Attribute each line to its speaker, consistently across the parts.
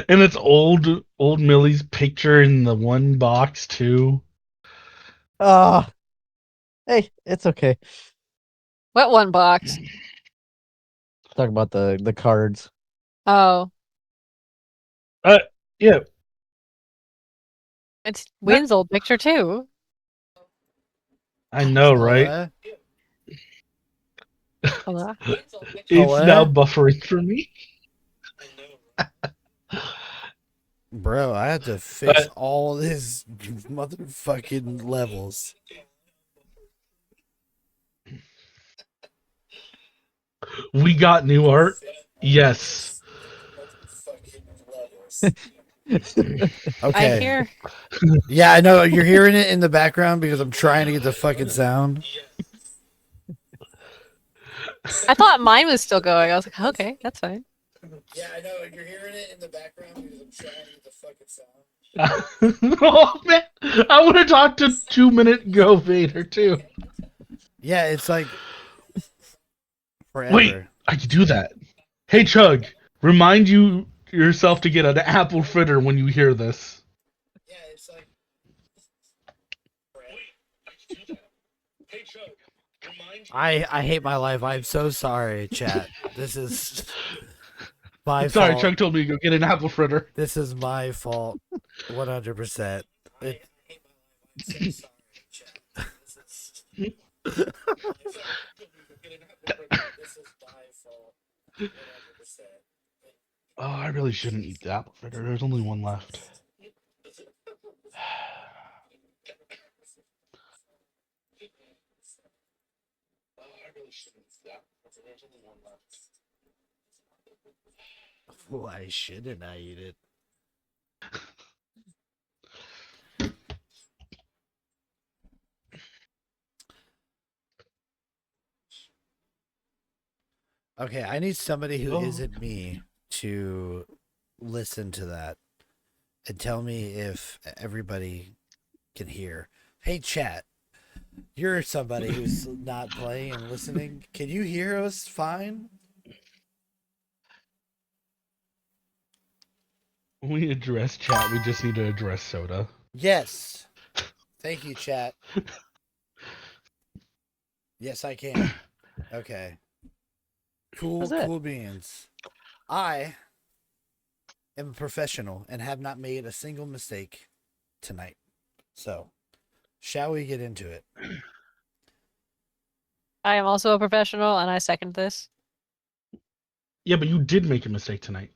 Speaker 1: And it's old Millie's picture in the one box too.
Speaker 2: Ah, hey, it's okay.
Speaker 3: What one box?
Speaker 2: Talk about the cards.
Speaker 3: Oh,
Speaker 1: Uh, yeah,
Speaker 3: it's Wynn's old picture too.
Speaker 1: I know, right?
Speaker 2: Hello?
Speaker 3: Hello?
Speaker 1: It's now
Speaker 2: Hello?
Speaker 1: buffering for me.
Speaker 4: Bro, I have to fix
Speaker 1: But
Speaker 4: all his motherfucking levels.
Speaker 1: we got new art. Yes.
Speaker 3: I
Speaker 4: Okay.
Speaker 3: hear.
Speaker 4: Yeah, I know you're hearing it in the background because I'm trying to get the fucking sound.
Speaker 3: I thought mine was still going. I was like, okay, that's fine.
Speaker 4: Yeah, I know you're hearing it in the background because I'm trying to get the fucking sound.
Speaker 1: Oh man, I would have talked to 2 minute Go Vader too.
Speaker 4: Yeah, it's like
Speaker 1: Wait,
Speaker 4: forever.
Speaker 1: I could do that. Hey Chug, remind yourself to get an apple fritter when you hear this.
Speaker 4: Yeah, it's like I hate my life. I'm so sorry, chat. This is my
Speaker 1: Sorry,
Speaker 4: fault.
Speaker 1: Chug told me to go get an apple fritter.
Speaker 4: This is my fault. 100%.
Speaker 1: Oh, I really shouldn't eat the apple fritter. There's only one left.
Speaker 4: Why shouldn't I eat it? Okay, I need somebody who
Speaker 1: Oh.
Speaker 4: not me to listen to that and tell me if everybody can hear. Hey, chat, you're somebody who's not playing and listening. Can you hear us fine?
Speaker 1: When we address chat, we just need to address soda.
Speaker 4: Yes. Thank you, chat. Yes, I can. Okay.
Speaker 2: How's
Speaker 4: Cool,
Speaker 2: that?
Speaker 4: cool beans. I am a professional and have not made a single mistake tonight. So, shall we get into it?
Speaker 3: I am also a professional, and I second this.
Speaker 1: Yeah, but you did make a mistake tonight.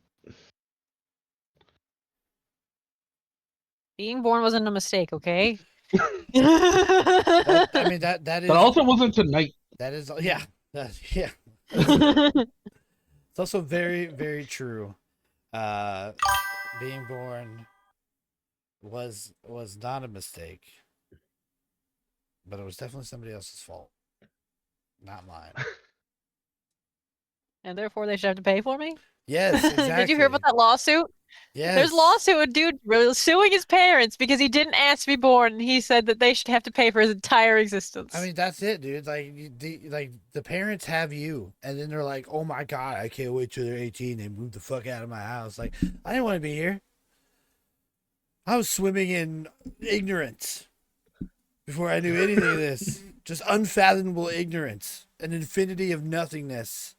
Speaker 3: Being born wasn't a mistake, okay?
Speaker 4: I mean that
Speaker 1: That
Speaker 4: is
Speaker 1: also wasn't tonight.
Speaker 4: yeah. Yeah. It's also very, very true. Uh, being born was not a mistake, but it was definitely somebody else's fault, not mine.
Speaker 3: And therefore, they should have to pay for me?
Speaker 4: Yes,
Speaker 3: Did you hear about
Speaker 4: exactly.
Speaker 3: that lawsuit? There's a
Speaker 4: Yes.
Speaker 3: lawsuit, a dude really suing his parents because he didn't ask to be born, and he said that they should have to pay for his entire
Speaker 4: I
Speaker 3: existence.
Speaker 4: mean, that's it, dude. Like the parents have you, and then they're like, "Oh my god, I can't wait till they're 18 and move the fuck out of my house." Like, I didn't want to be here. I was swimming in ignorance before I knew anything of this. Just unfathomable ignorance, an infinity of nothingness.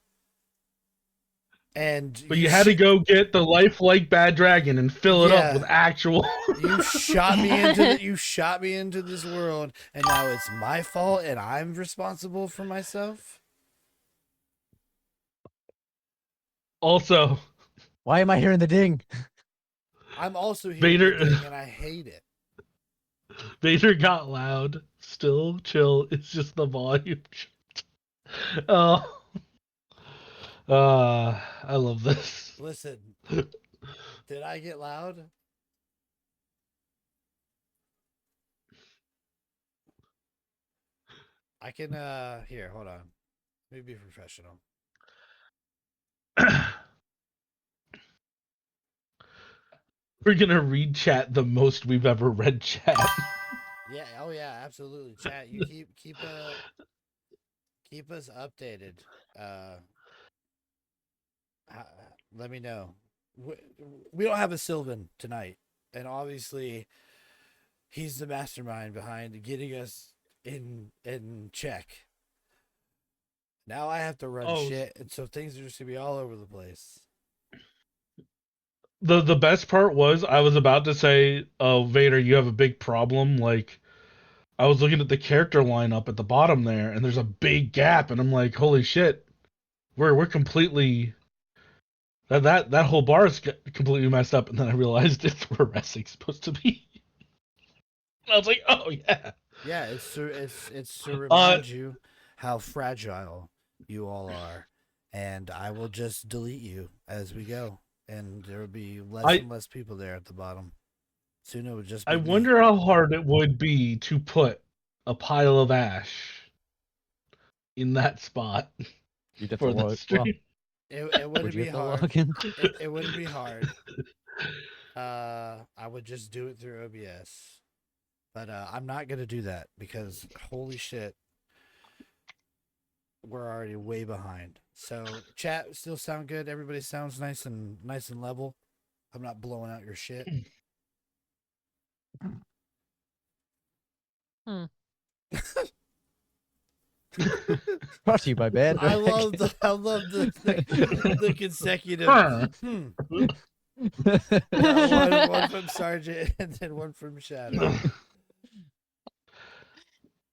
Speaker 4: And
Speaker 1: But you had to go get the lifelike bad dragon and fill it up with
Speaker 4: yeah,
Speaker 1: actual.
Speaker 4: you shot me into this world, and now it's my fault, and I'm responsible for myself.
Speaker 1: Also,
Speaker 2: Why am I hearing the ding?
Speaker 4: I'm also hearing the
Speaker 1: Vader
Speaker 4: ding, and I hate it.
Speaker 1: Vader got loud. Still chill. It's just the volume. Oh, I love this.
Speaker 4: Listen, did I get loud? I can here, hold on. Let me be professional.
Speaker 1: We're gonna read chat the most we've ever read chat.
Speaker 4: Yeah, oh yeah, absolutely. Chat, you keep us updated. Uh let me know we don't have a Sylvan tonight, and obviously he's the mastermind behind getting us in check. Now I have to run shit, and so things are just gonna be all over the place.
Speaker 1: The best part was I was about to say, "Oh, Vader, you have a big problem." Like, I was looking at the character lineup at the bottom there, and there's a big gap, and I'm like, "Holy shit, we're completely that whole bar is completely messed up." And then I realized it's where Ressig's supposed to be. And I was like, "Oh yeah."
Speaker 4: Yeah, it's to remind you how fragile you all are, and I will just delete you as we go, and there will be less and less people there at the bottom. Soon it would just be
Speaker 1: I
Speaker 4: me.
Speaker 1: wonder how hard it would be to put a pile of ash in that spot
Speaker 2: You'd have
Speaker 1: for
Speaker 2: to
Speaker 1: the
Speaker 2: log.
Speaker 1: stream.
Speaker 2: Well,
Speaker 4: It
Speaker 2: would
Speaker 4: wouldn't
Speaker 2: you
Speaker 4: be
Speaker 2: have to
Speaker 4: hard.
Speaker 2: log in?
Speaker 4: It wouldn't be hard. I would just do it through OBS, but I'm not gonna do that because holy shit, we're already way behind. So chat still sound good. Everybody sounds nice and level. I'm not blowing out your shit.
Speaker 2: Brought to you by Bad
Speaker 4: I
Speaker 2: Rag.
Speaker 4: love the consecutive.
Speaker 1: Huh.
Speaker 4: One from Sergeant and then one from Shadow.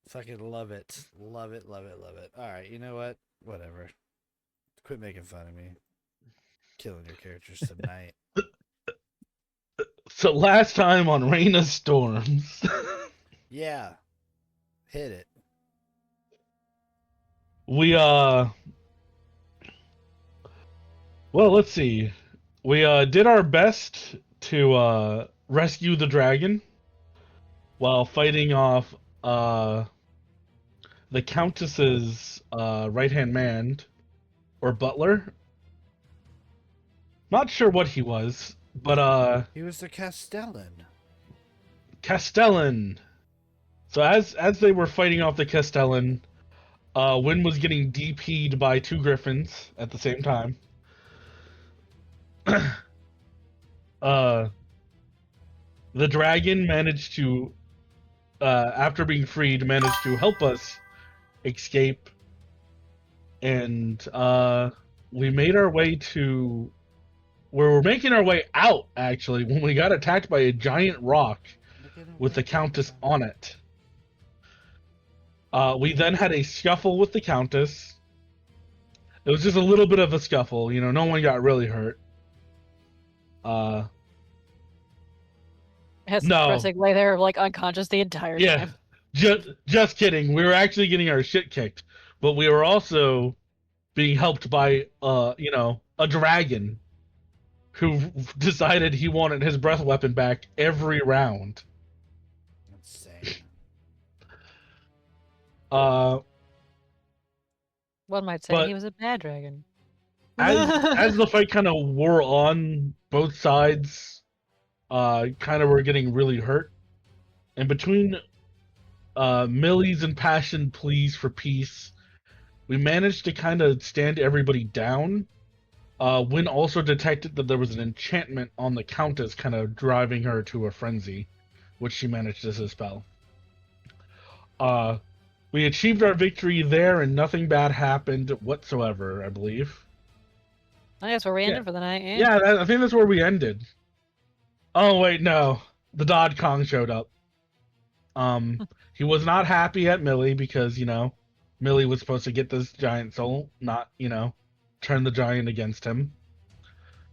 Speaker 4: Fucking love it. Love it. All right, you know what? Whatever. Quit making fun of me. Killing your characters tonight.
Speaker 1: So last time on Rain of Storms,
Speaker 4: Yeah. Hit it.
Speaker 1: we well, let's see. We did our best to rescue the dragon while fighting off the Countess's right-hand man or butler. Not sure what he was, but
Speaker 4: He was the Castellan.
Speaker 1: Castellan. So as they were fighting off the Castellan, Wynn was getting DP'd by 2 griffins at the same time. The dragon managed to, after being freed, managed to help us escape, and we made our way to. We were making our way out, actually, when we got attacked by a giant rock with the Countess on it. We then had a scuffle with the Countess. It was just a little bit of a scuffle, you know, no one got really hurt.
Speaker 3: Has
Speaker 1: No.
Speaker 3: Ressig lay there like unconscious the entire
Speaker 1: Yeah,
Speaker 3: time.
Speaker 1: just kidding. We were actually getting our shit kicked, but we were also being helped by, you know, a dragon who decided he wanted his breath weapon back every round.
Speaker 4: Insane.
Speaker 1: Uh,
Speaker 3: One might say
Speaker 1: But-
Speaker 3: he was a bad dragon.
Speaker 1: as the fight kind of wore on, both sides kind of were getting really hurt. And between Millie's impassioned pleas for peace, we managed to kind of stand everybody down. Wynn also detected that there was an enchantment on the Countess, kind of driving her to a frenzy, which she managed to dispel. We achieved our victory there, and nothing bad happened whatsoever, I believe.
Speaker 3: I guess where we ended for the night.
Speaker 1: Yeah, I think that's where we ended. Oh wait, no, the Dod Kong showed up. He was not happy at Millie because, you know, Millie was supposed to get this giant soul, not, you know, turn the giant against him.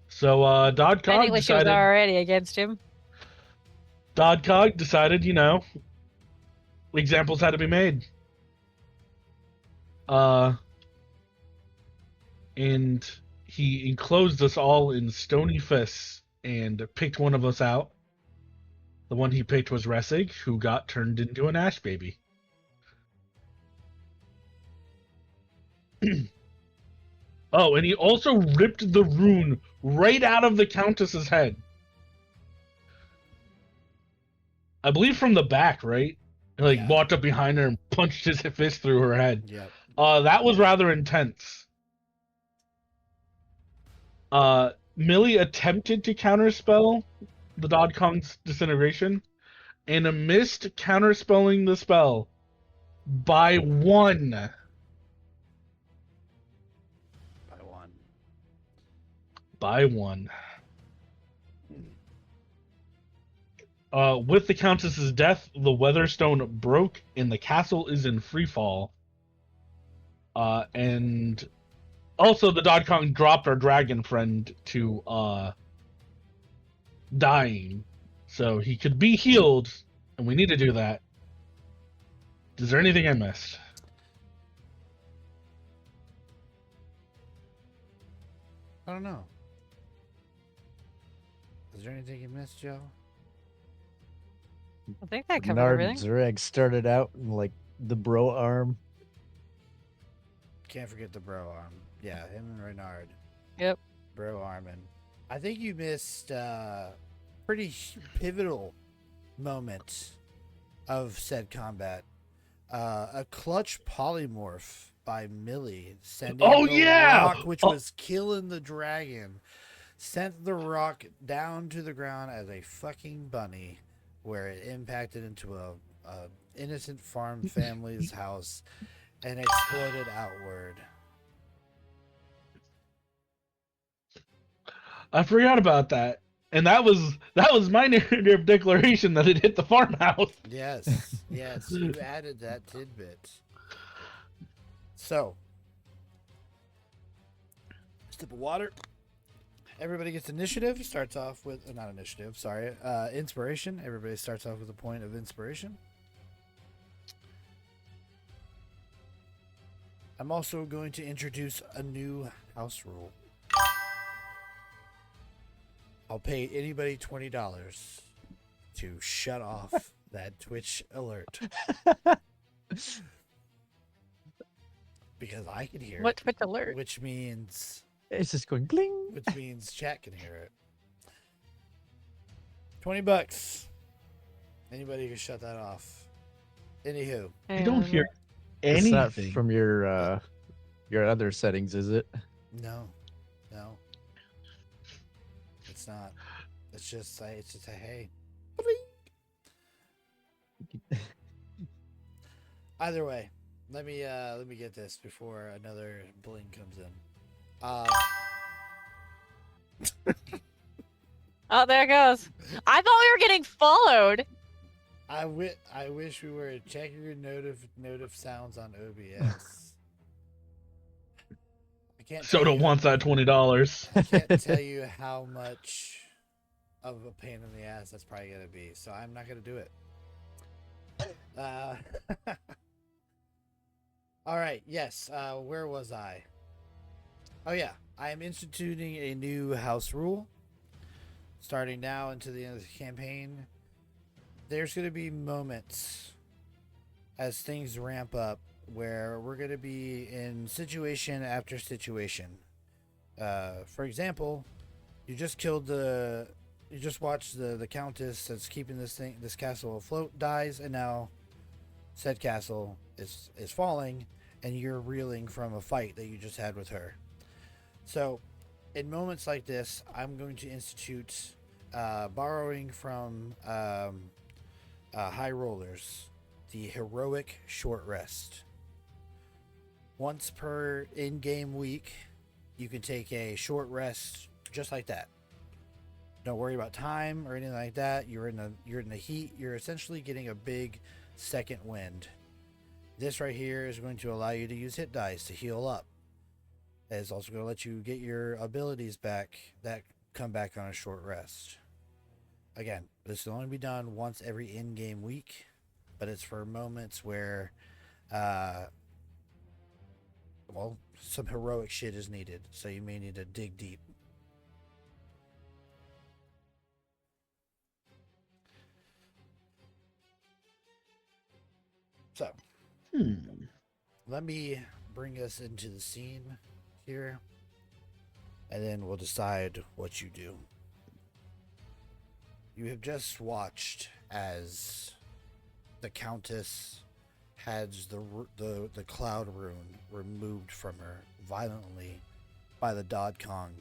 Speaker 1: So Dod Kong
Speaker 3: Technically, she was
Speaker 1: decided.
Speaker 3: already against him.
Speaker 1: Dod Kong decided, you know, examples had to be made. And he enclosed us all in stony fists and picked one of us out. The one he picked was Ressig, who got turned into an ash baby. Oh, and he also ripped the rune right out of the Countess's head. I believe from the back, right? He, like,
Speaker 4: Yeah.
Speaker 1: walked up behind her and punched his fist through her head.
Speaker 4: Yep.
Speaker 1: That was rather intense. Millie attempted to counterspell the Dod Kong's disintegration and missed counterspelling the spell by 1.
Speaker 4: By 1.
Speaker 1: By 1. With the Countess's death, the Weatherstone broke and the castle is in freefall. And also the Dod Kong dropped our dragon friend to dying. So he could be healed, and we need to do that. Is there anything I missed?
Speaker 4: I don't know. Is there anything you missed, Joe?
Speaker 3: I think that covered everything.
Speaker 2: Bernard's reg started out in like the bro arm.
Speaker 4: Can't forget the bro arm. Yeah, him and Renard.
Speaker 3: Yep.
Speaker 4: Bro Armin. I think you missed pretty pivotal moment of said combat. A clutch polymorph by Millie sending the rock, which was killing the dragon, sent the rock down to the ground as a fucking bunny, where it impacted into a innocent farm family's house and exploded outward.
Speaker 1: I forgot about that. And that was my narrative declaration that it hit the farmhouse.
Speaker 4: Yes, yes, you added that tidbit. So, sip of water. Everybody gets initiative. Starts off with not initiative. Sorry, inspiration. Everybody starts off with a point of inspiration. I'm also going to introduce a new house rule. I'll pay anybody $20 to shut off that Twitch alert. Because I can hear
Speaker 3: What
Speaker 4: it.
Speaker 3: Twitch alert?
Speaker 4: Which means
Speaker 2: It's just going bling.
Speaker 4: which means chat can hear it. $20. Anybody can shut that off. Anywho.
Speaker 1: I don't hear
Speaker 2: It's not
Speaker 1: anything.
Speaker 2: from your other settings, is it?
Speaker 4: No. It's not. It's just a hey. Either way, let me get this before another bling comes in.
Speaker 3: Oh, there it goes. I thought we were getting followed.
Speaker 4: I wish we were. Check your notif sounds on OBS. I can't.
Speaker 1: Soda wants that $20.
Speaker 4: I can't tell you how much of a pain in the ass that's probably gonna be. So I'm not gonna do it. All right. Yes. Where was I? Oh yeah. I am instituting a new house rule. Starting now into the end of the campaign, there's going to be moments as things ramp up where we're going to be in situation after situation. For example, you just watched the Countess that's keeping this castle afloat dies, and now said castle is falling, and you're reeling from a fight that you just had with her. So, in moments like this, I'm going to institute borrowing from high rollers, the heroic short rest. Once per in-game week, you can take a short rest just like that. Don't worry about time or anything like that. You're in the heat. You're essentially getting a big second wind. This right here is going to allow you to use hit dice to heal up. It's also going to let you get your abilities back that come back on a short rest. Again, this will only be done once every in-game week, but it's for moments where, some heroic shit is needed, so you may need to dig deep. So, let me bring us into the scene here, and then we'll decide what you do. You have just watched as the Countess has the cloud rune removed from her violently by the Dod Kong.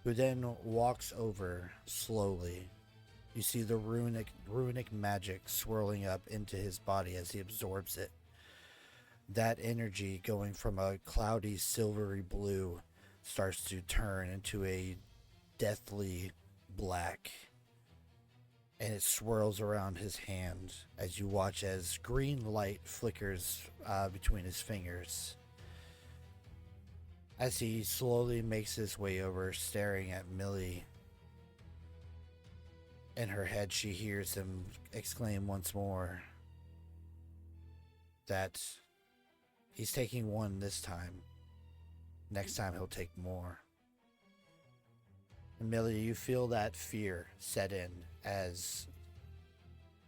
Speaker 4: who then walks over slowly. You see the runic magic swirling up into his body as he absorbs it. That energy going from a cloudy silvery blue starts to turn into a deathly black, and it swirls around his hand as you watch as green light flickers between his fingers. As he slowly makes his way over, staring at Millie. In her head, she hears him exclaim once more that he's taking one this time. Next time he'll take more. And Millie, you feel that fear set in as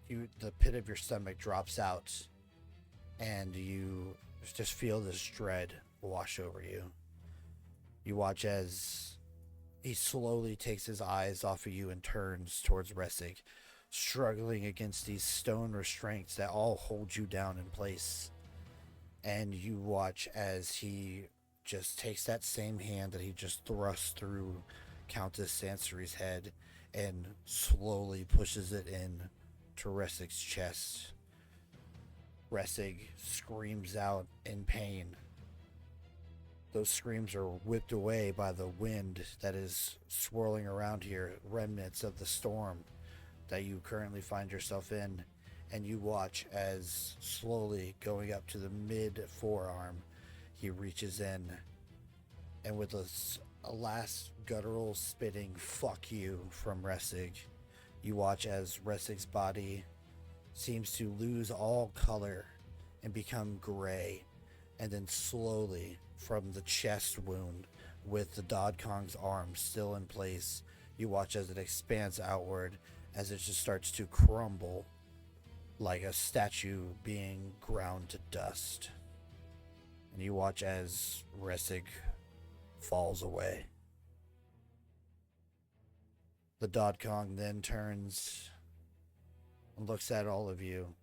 Speaker 4: the pit of your stomach drops out and you just feel this dread wash over you. You watch as he slowly takes his eyes off of you and turns towards Ressig, struggling against these stone restraints that all hold you down in place. And you watch as he just takes that same hand that he just thrust through Countess Sensuri's head and slowly pushes it in to Ressig's chest. Ressig screams out in pain. Those screams are whipped away by the wind that is swirling around here, remnants of the storm that you currently find yourself in, and you watch as slowly going up to the mid forearm, he reaches in, and with a last guttural spitting "fuck you" from Ressig, you watch as Ressig's body seems to lose all color and become gray, and then slowly from the chest wound with the Dod Kong's arm still in place, you watch as it expands outward as it just starts to crumble like a statue being ground to dust. And you watch as Ressig falls away. The Dod Kong then turns and looks at all of you,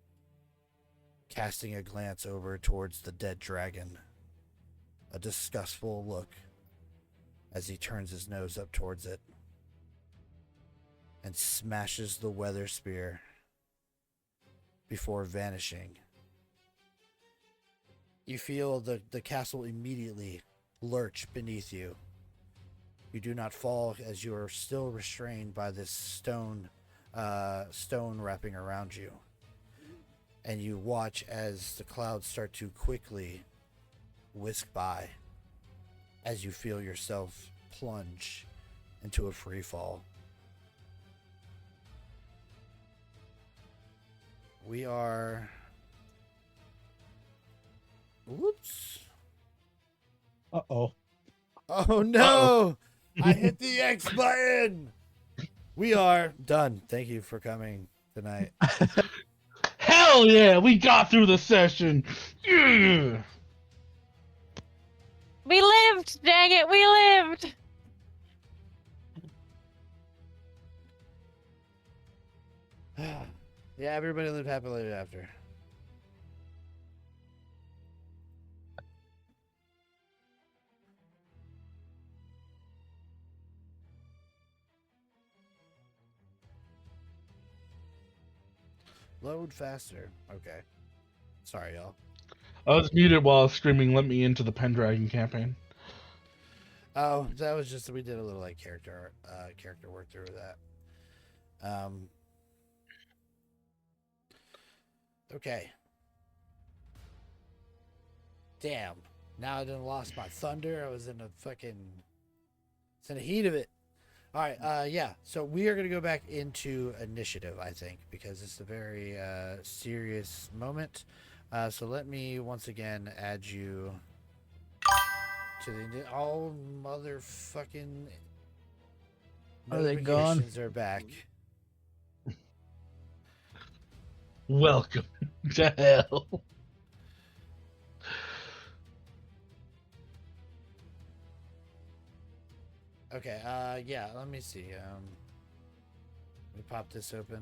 Speaker 4: casting a glance over towards the dead dragon. A disgustful look as he turns his nose up towards it and smashes the weather spear before vanishing. You feel the castle immediately lurch beneath you. You do not fall as you are still restrained by this stone wrapping around you. And you watch as the clouds start to quickly whisk by as you feel yourself plunge into a free fall. We are... Whoops.
Speaker 2: Uh-oh.
Speaker 4: Oh no! I hit the X button! We are done. Thank you for coming tonight.
Speaker 1: Hell yeah, we got through the session. Yeah.
Speaker 3: We lived! Dang it, we lived!
Speaker 4: Yeah, everybody lived happily ever after. Load faster. Okay. Sorry, y'all.
Speaker 1: I was muted while I was screaming, "Let me into the Pendragon campaign."
Speaker 4: Oh, that was just, we did a little like character work through that. Okay. Damn. Now I done lost my thunder. I was in it's in the heat of it. All right. Yeah. So we are going to go back into initiative, I think, because it's a very serious moment. So let me once again add you to the motherfucking
Speaker 2: Are they gone?
Speaker 4: notifications are back.
Speaker 1: Welcome to hell.
Speaker 4: Okay, yeah, let me see. Let me pop this open.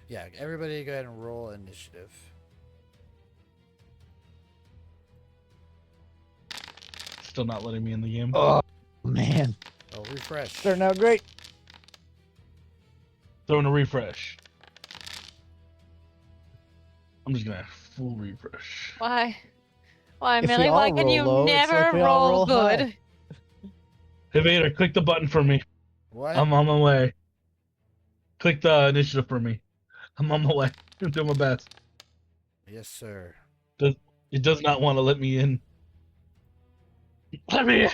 Speaker 4: Yeah, everybody go ahead and roll initiative.
Speaker 1: Still not letting me in the game.
Speaker 2: Oh, Man,
Speaker 4: Oh, refresh.
Speaker 2: starting out great.
Speaker 1: Throwing a refresh. I'm just gonna full refresh.
Speaker 3: Why? Why,
Speaker 2: If we
Speaker 3: Millie?
Speaker 2: all
Speaker 3: Why can
Speaker 2: roll
Speaker 3: you
Speaker 2: low, it's
Speaker 3: never
Speaker 2: like we all
Speaker 3: roll
Speaker 2: roll high.
Speaker 3: good?
Speaker 1: Hey Vader, click the button for me.
Speaker 4: What?
Speaker 1: I'm on my way. Click the initiative for me. I'm on my way. I'm doing my best.
Speaker 4: Yes, sir.
Speaker 1: It does not want to let me in. Let me in.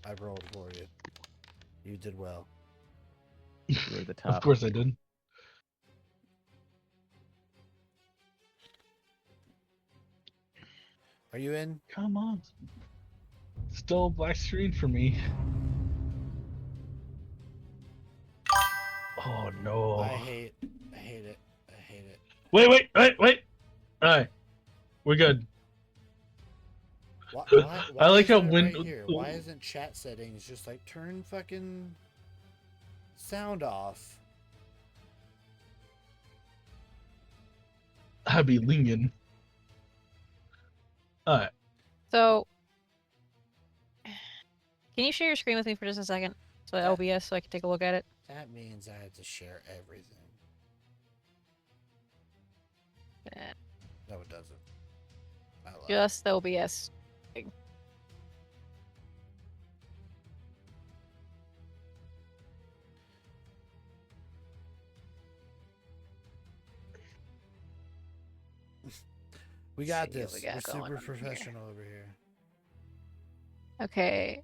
Speaker 4: I rolled for you. You did well.
Speaker 2: You're the
Speaker 1: Of
Speaker 2: top.
Speaker 1: course I did.
Speaker 4: Are you in?
Speaker 1: Come on. Still a black screen for me. Oh no.
Speaker 4: I hate it. I hate it.
Speaker 1: Wait. Alright. We're good.
Speaker 4: Why
Speaker 1: I like how
Speaker 4: isn't it
Speaker 1: when
Speaker 4: right here? Why isn't chat settings just like turn fucking sound off?
Speaker 1: I'd be lenient. Alright.
Speaker 3: So, can you share your screen with me for just a second? So
Speaker 4: Yeah.
Speaker 3: OBS, so I can take a look at it.
Speaker 4: That means I have to share everything.
Speaker 3: Eh,
Speaker 4: No, it doesn't. I love
Speaker 3: Just the OBS.
Speaker 4: We got
Speaker 3: See what
Speaker 4: this.
Speaker 3: we got
Speaker 4: We're
Speaker 3: going
Speaker 4: super
Speaker 3: on here.
Speaker 4: professional over here.
Speaker 3: Okay.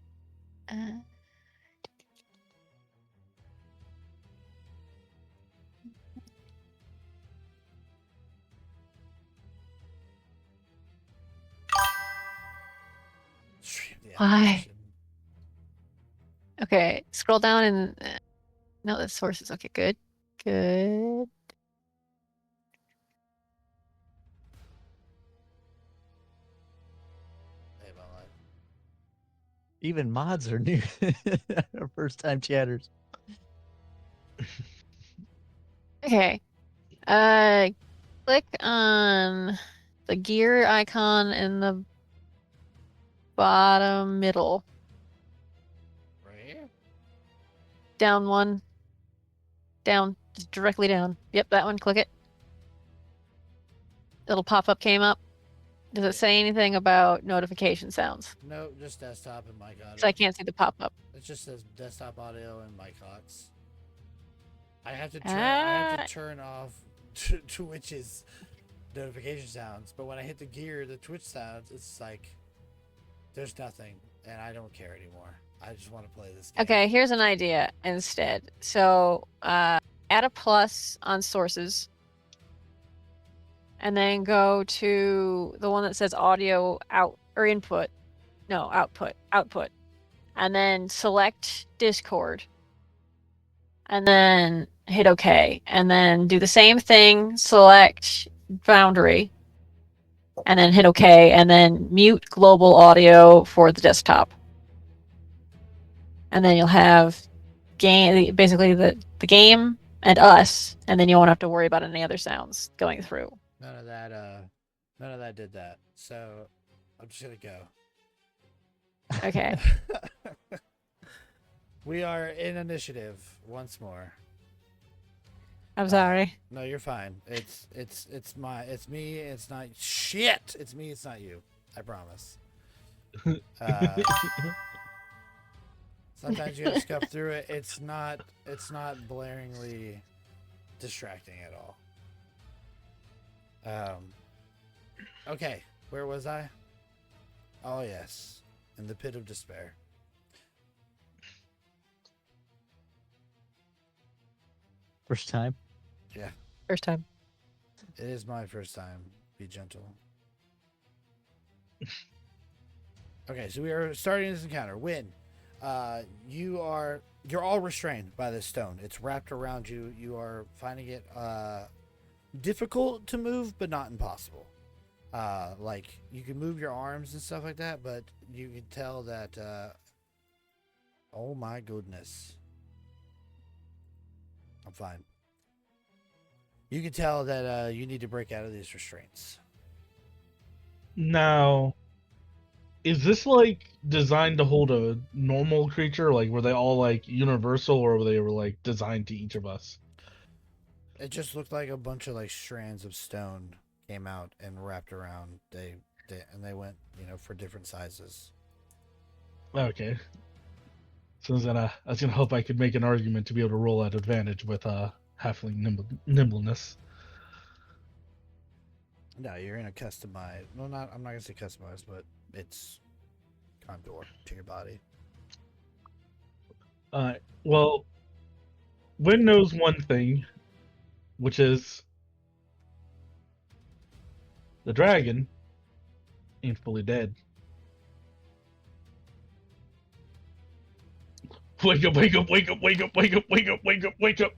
Speaker 4: Stream the
Speaker 3: Why?
Speaker 4: animation.
Speaker 3: Okay. Scroll down and no, that's sources. Okay, good. Good.
Speaker 4: Hey, my life.
Speaker 2: Even mods are new. Our first time chatters.
Speaker 3: Okay. Click on the gear icon in the bottom middle.
Speaker 4: Right here?
Speaker 3: Down one. Down. Just directly down. Yep, that one. Click it. Little pop-up came up. Does it say anything about notification sounds?
Speaker 4: No, just desktop and mic audio.
Speaker 3: Because I can't see the pop-up.
Speaker 4: It just says desktop audio and mic hots. I have to turn off Twitch's notification sounds, but when I hit the gear, the Twitch sounds, it's like there's nothing, and I don't care anymore. I just want to play this game.
Speaker 3: Okay, here's an idea instead. So, add a plus on sources. And then go to the one that says audio out or input. No, output. And then select Discord. And then hit OK. And then do the same thing, select Boundary. And then hit OK. And then mute global audio for the desktop. And then you'll have basically the game and us. And then you won't have to worry about any other sounds going through.
Speaker 4: None of that did that. So I'm just gonna go.
Speaker 3: Okay.
Speaker 4: We are in initiative once more.
Speaker 3: I'm sorry.
Speaker 4: No, you're fine. It's me. It's not shit. It's me. It's not you. I promise. Sometimes you gotta scuff through it. It's not blaringly distracting at all. Okay, where was I? Oh yes, in the pit of despair.
Speaker 2: First time.
Speaker 4: Yeah,
Speaker 3: First time.
Speaker 4: it is my first time. Be gentle. Okay, so we are starting this encounter. Win. You're all restrained by this stone. It's wrapped around you. You are finding it difficult to move, but not impossible. Like you can move your arms and stuff like that, but you can tell that oh my goodness. I'm fine. You can tell that you need to break out of these restraints.
Speaker 1: Now, is this like designed to hold a normal creature? Like, were they all like universal, or were they like designed to each of us?
Speaker 4: It just looked like a bunch of like strands of stone came out and wrapped around. They went, for different sizes.
Speaker 1: Okay. So I was gonna hope I could make an argument to be able to roll at advantage with halfling nimbleness.
Speaker 4: No, you're gonna customize. Well, not. I'm not gonna say customize, but it's contour to your body.
Speaker 1: Well, Win knows one thing, which is the dragon ain't fully dead. Wake up, wake up, wake up, wake up, wake up, wake up, wake up, wake up.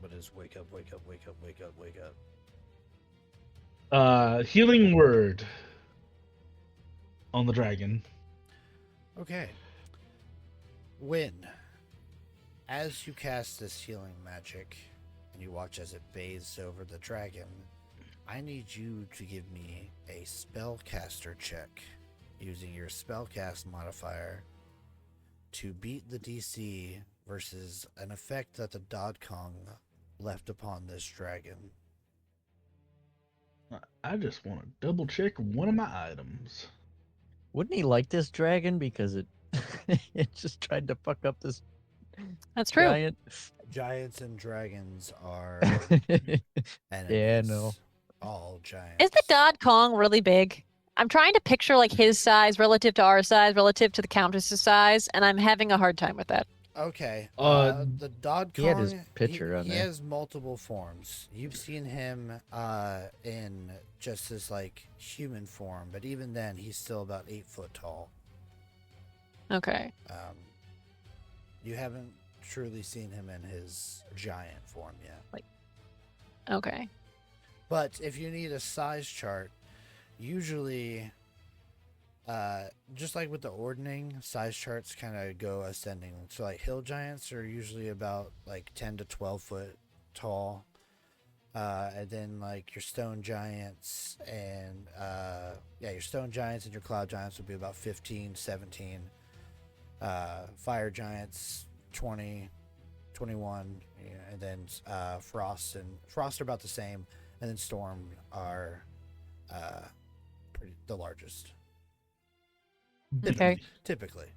Speaker 4: But it's wake up, wake up, wake up, wake up, wake up.
Speaker 1: Healing word on the dragon.
Speaker 4: Okay. Win. As you cast this healing magic, and you watch as it bathes over the dragon, I need you to give me a spellcaster check using your spellcast modifier to beat the DC versus an effect that the Dod Kong left upon this dragon.
Speaker 1: I just want to double check one of my items.
Speaker 2: Wouldn't he like this dragon because it it just tried to fuck up this
Speaker 3: That's true.
Speaker 2: giant?
Speaker 4: Giants and dragons are enemies.
Speaker 2: Yeah, no.
Speaker 4: All giants.
Speaker 3: Is the Dod Kong really big? I'm trying to picture like his size relative to our size, relative to the Countess's size, and I'm having a hard time with that.
Speaker 4: Okay. The Dod Kong.
Speaker 2: He had his picture on
Speaker 4: he
Speaker 2: there.
Speaker 4: has multiple forms. You've seen him in just his like human form, but even then, he's still about 8 foot tall.
Speaker 3: Okay.
Speaker 4: You haven't truly seen him in his giant form yet.
Speaker 3: Okay.
Speaker 4: But if you need a size chart, usually, just like with the ordning, size charts kind of go ascending. So like hill giants are usually about like 10 to 12 foot tall. And then like your stone giants and your stone giants and your cloud giants would be about 15, 17. Fire giants 20, 21, and then frost are about the same. And then storm are the largest.
Speaker 3: Okay.
Speaker 4: Typically.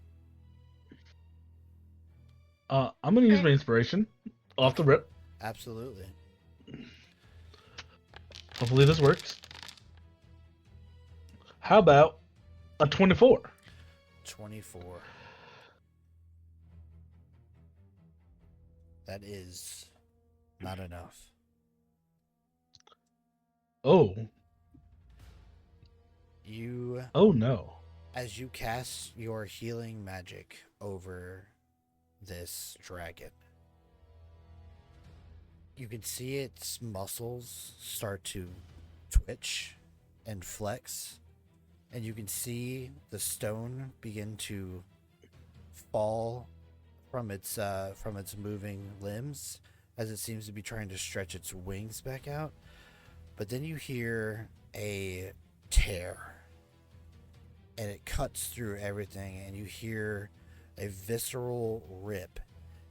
Speaker 1: I'm gonna use my inspiration off the rip.
Speaker 4: Absolutely.
Speaker 1: Hopefully this works. How about a 24?
Speaker 4: 24. That is not enough.
Speaker 1: Oh.
Speaker 4: Oh
Speaker 1: no.
Speaker 4: As you cast your healing magic over this dragon, you can see its muscles start to twitch and flex, and you can see the stone begin to fall from its moving limbs as it seems to be trying to stretch its wings back out. But then you hear a tear, and it cuts through everything, and you hear a visceral rip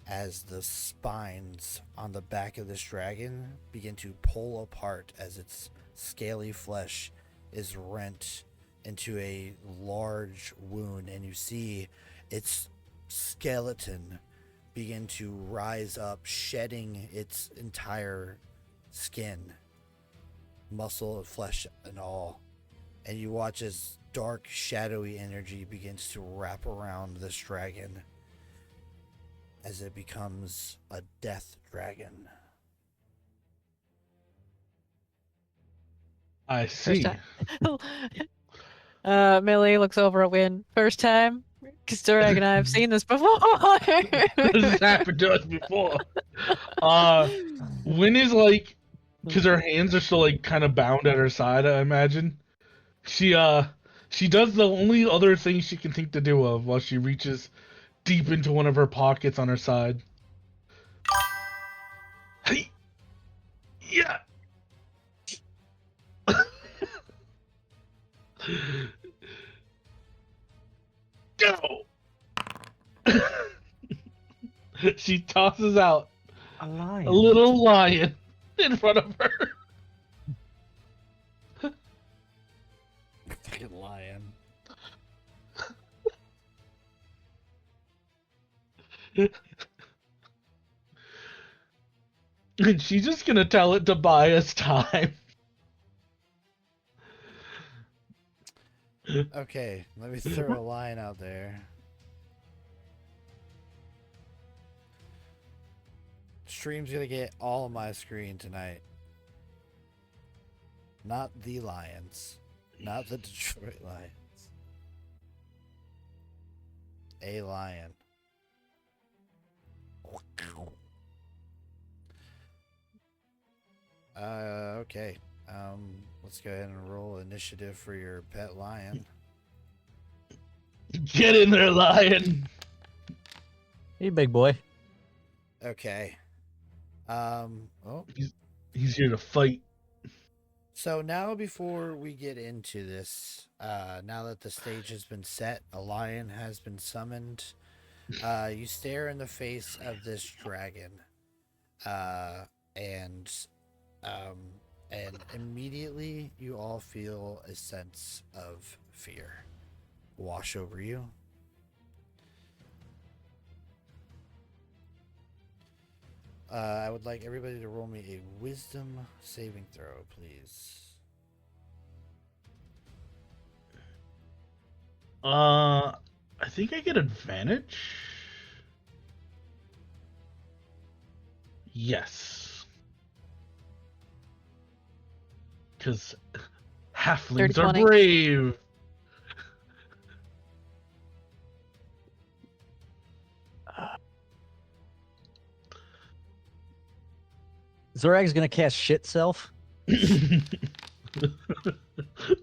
Speaker 4: as the spines on the back of this dragon begin to pull apart as its scaly flesh is rent into a large wound, and you see its skeleton begin to rise up, shedding its entire skin, muscle, flesh, and all. And you watch as dark, shadowy energy begins to wrap around this dragon as it becomes a death dragon.
Speaker 1: I see.
Speaker 3: Millie looks over at Win. First time? Because Durag and I have seen this before.
Speaker 1: This has happened to us before. Win is like, because her hands are still like kind of bound at her side, I imagine. She does the only other thing she can think to do of while she reaches deep into one of her pockets on her side. Hey, yeah. Go! She tosses out
Speaker 2: A lion.
Speaker 1: a little lion in front of her.
Speaker 4: Fucking lion.
Speaker 1: And she's just gonna tell it to buy us time.
Speaker 4: Okay, let me throw a line out there. Stream's gonna get all of my screen tonight. Not the Lions. Not the Detroit Lions. A lion. Okay. Let's go ahead and roll initiative for your pet lion.
Speaker 1: Get in there, lion.
Speaker 2: Hey, big boy.
Speaker 4: Okay. Oh.
Speaker 1: He's here to fight.
Speaker 4: So now before we get into this, now that the stage has been set, a lion has been summoned, you stare in the face of this dragon. And immediately you all feel a sense of fear wash over you. I would like everybody to roll me a wisdom saving throw, please.
Speaker 1: I think I get advantage. Yes. Because halflings are
Speaker 3: 30-20.
Speaker 1: brave.
Speaker 2: Zorag's gonna cast shit self.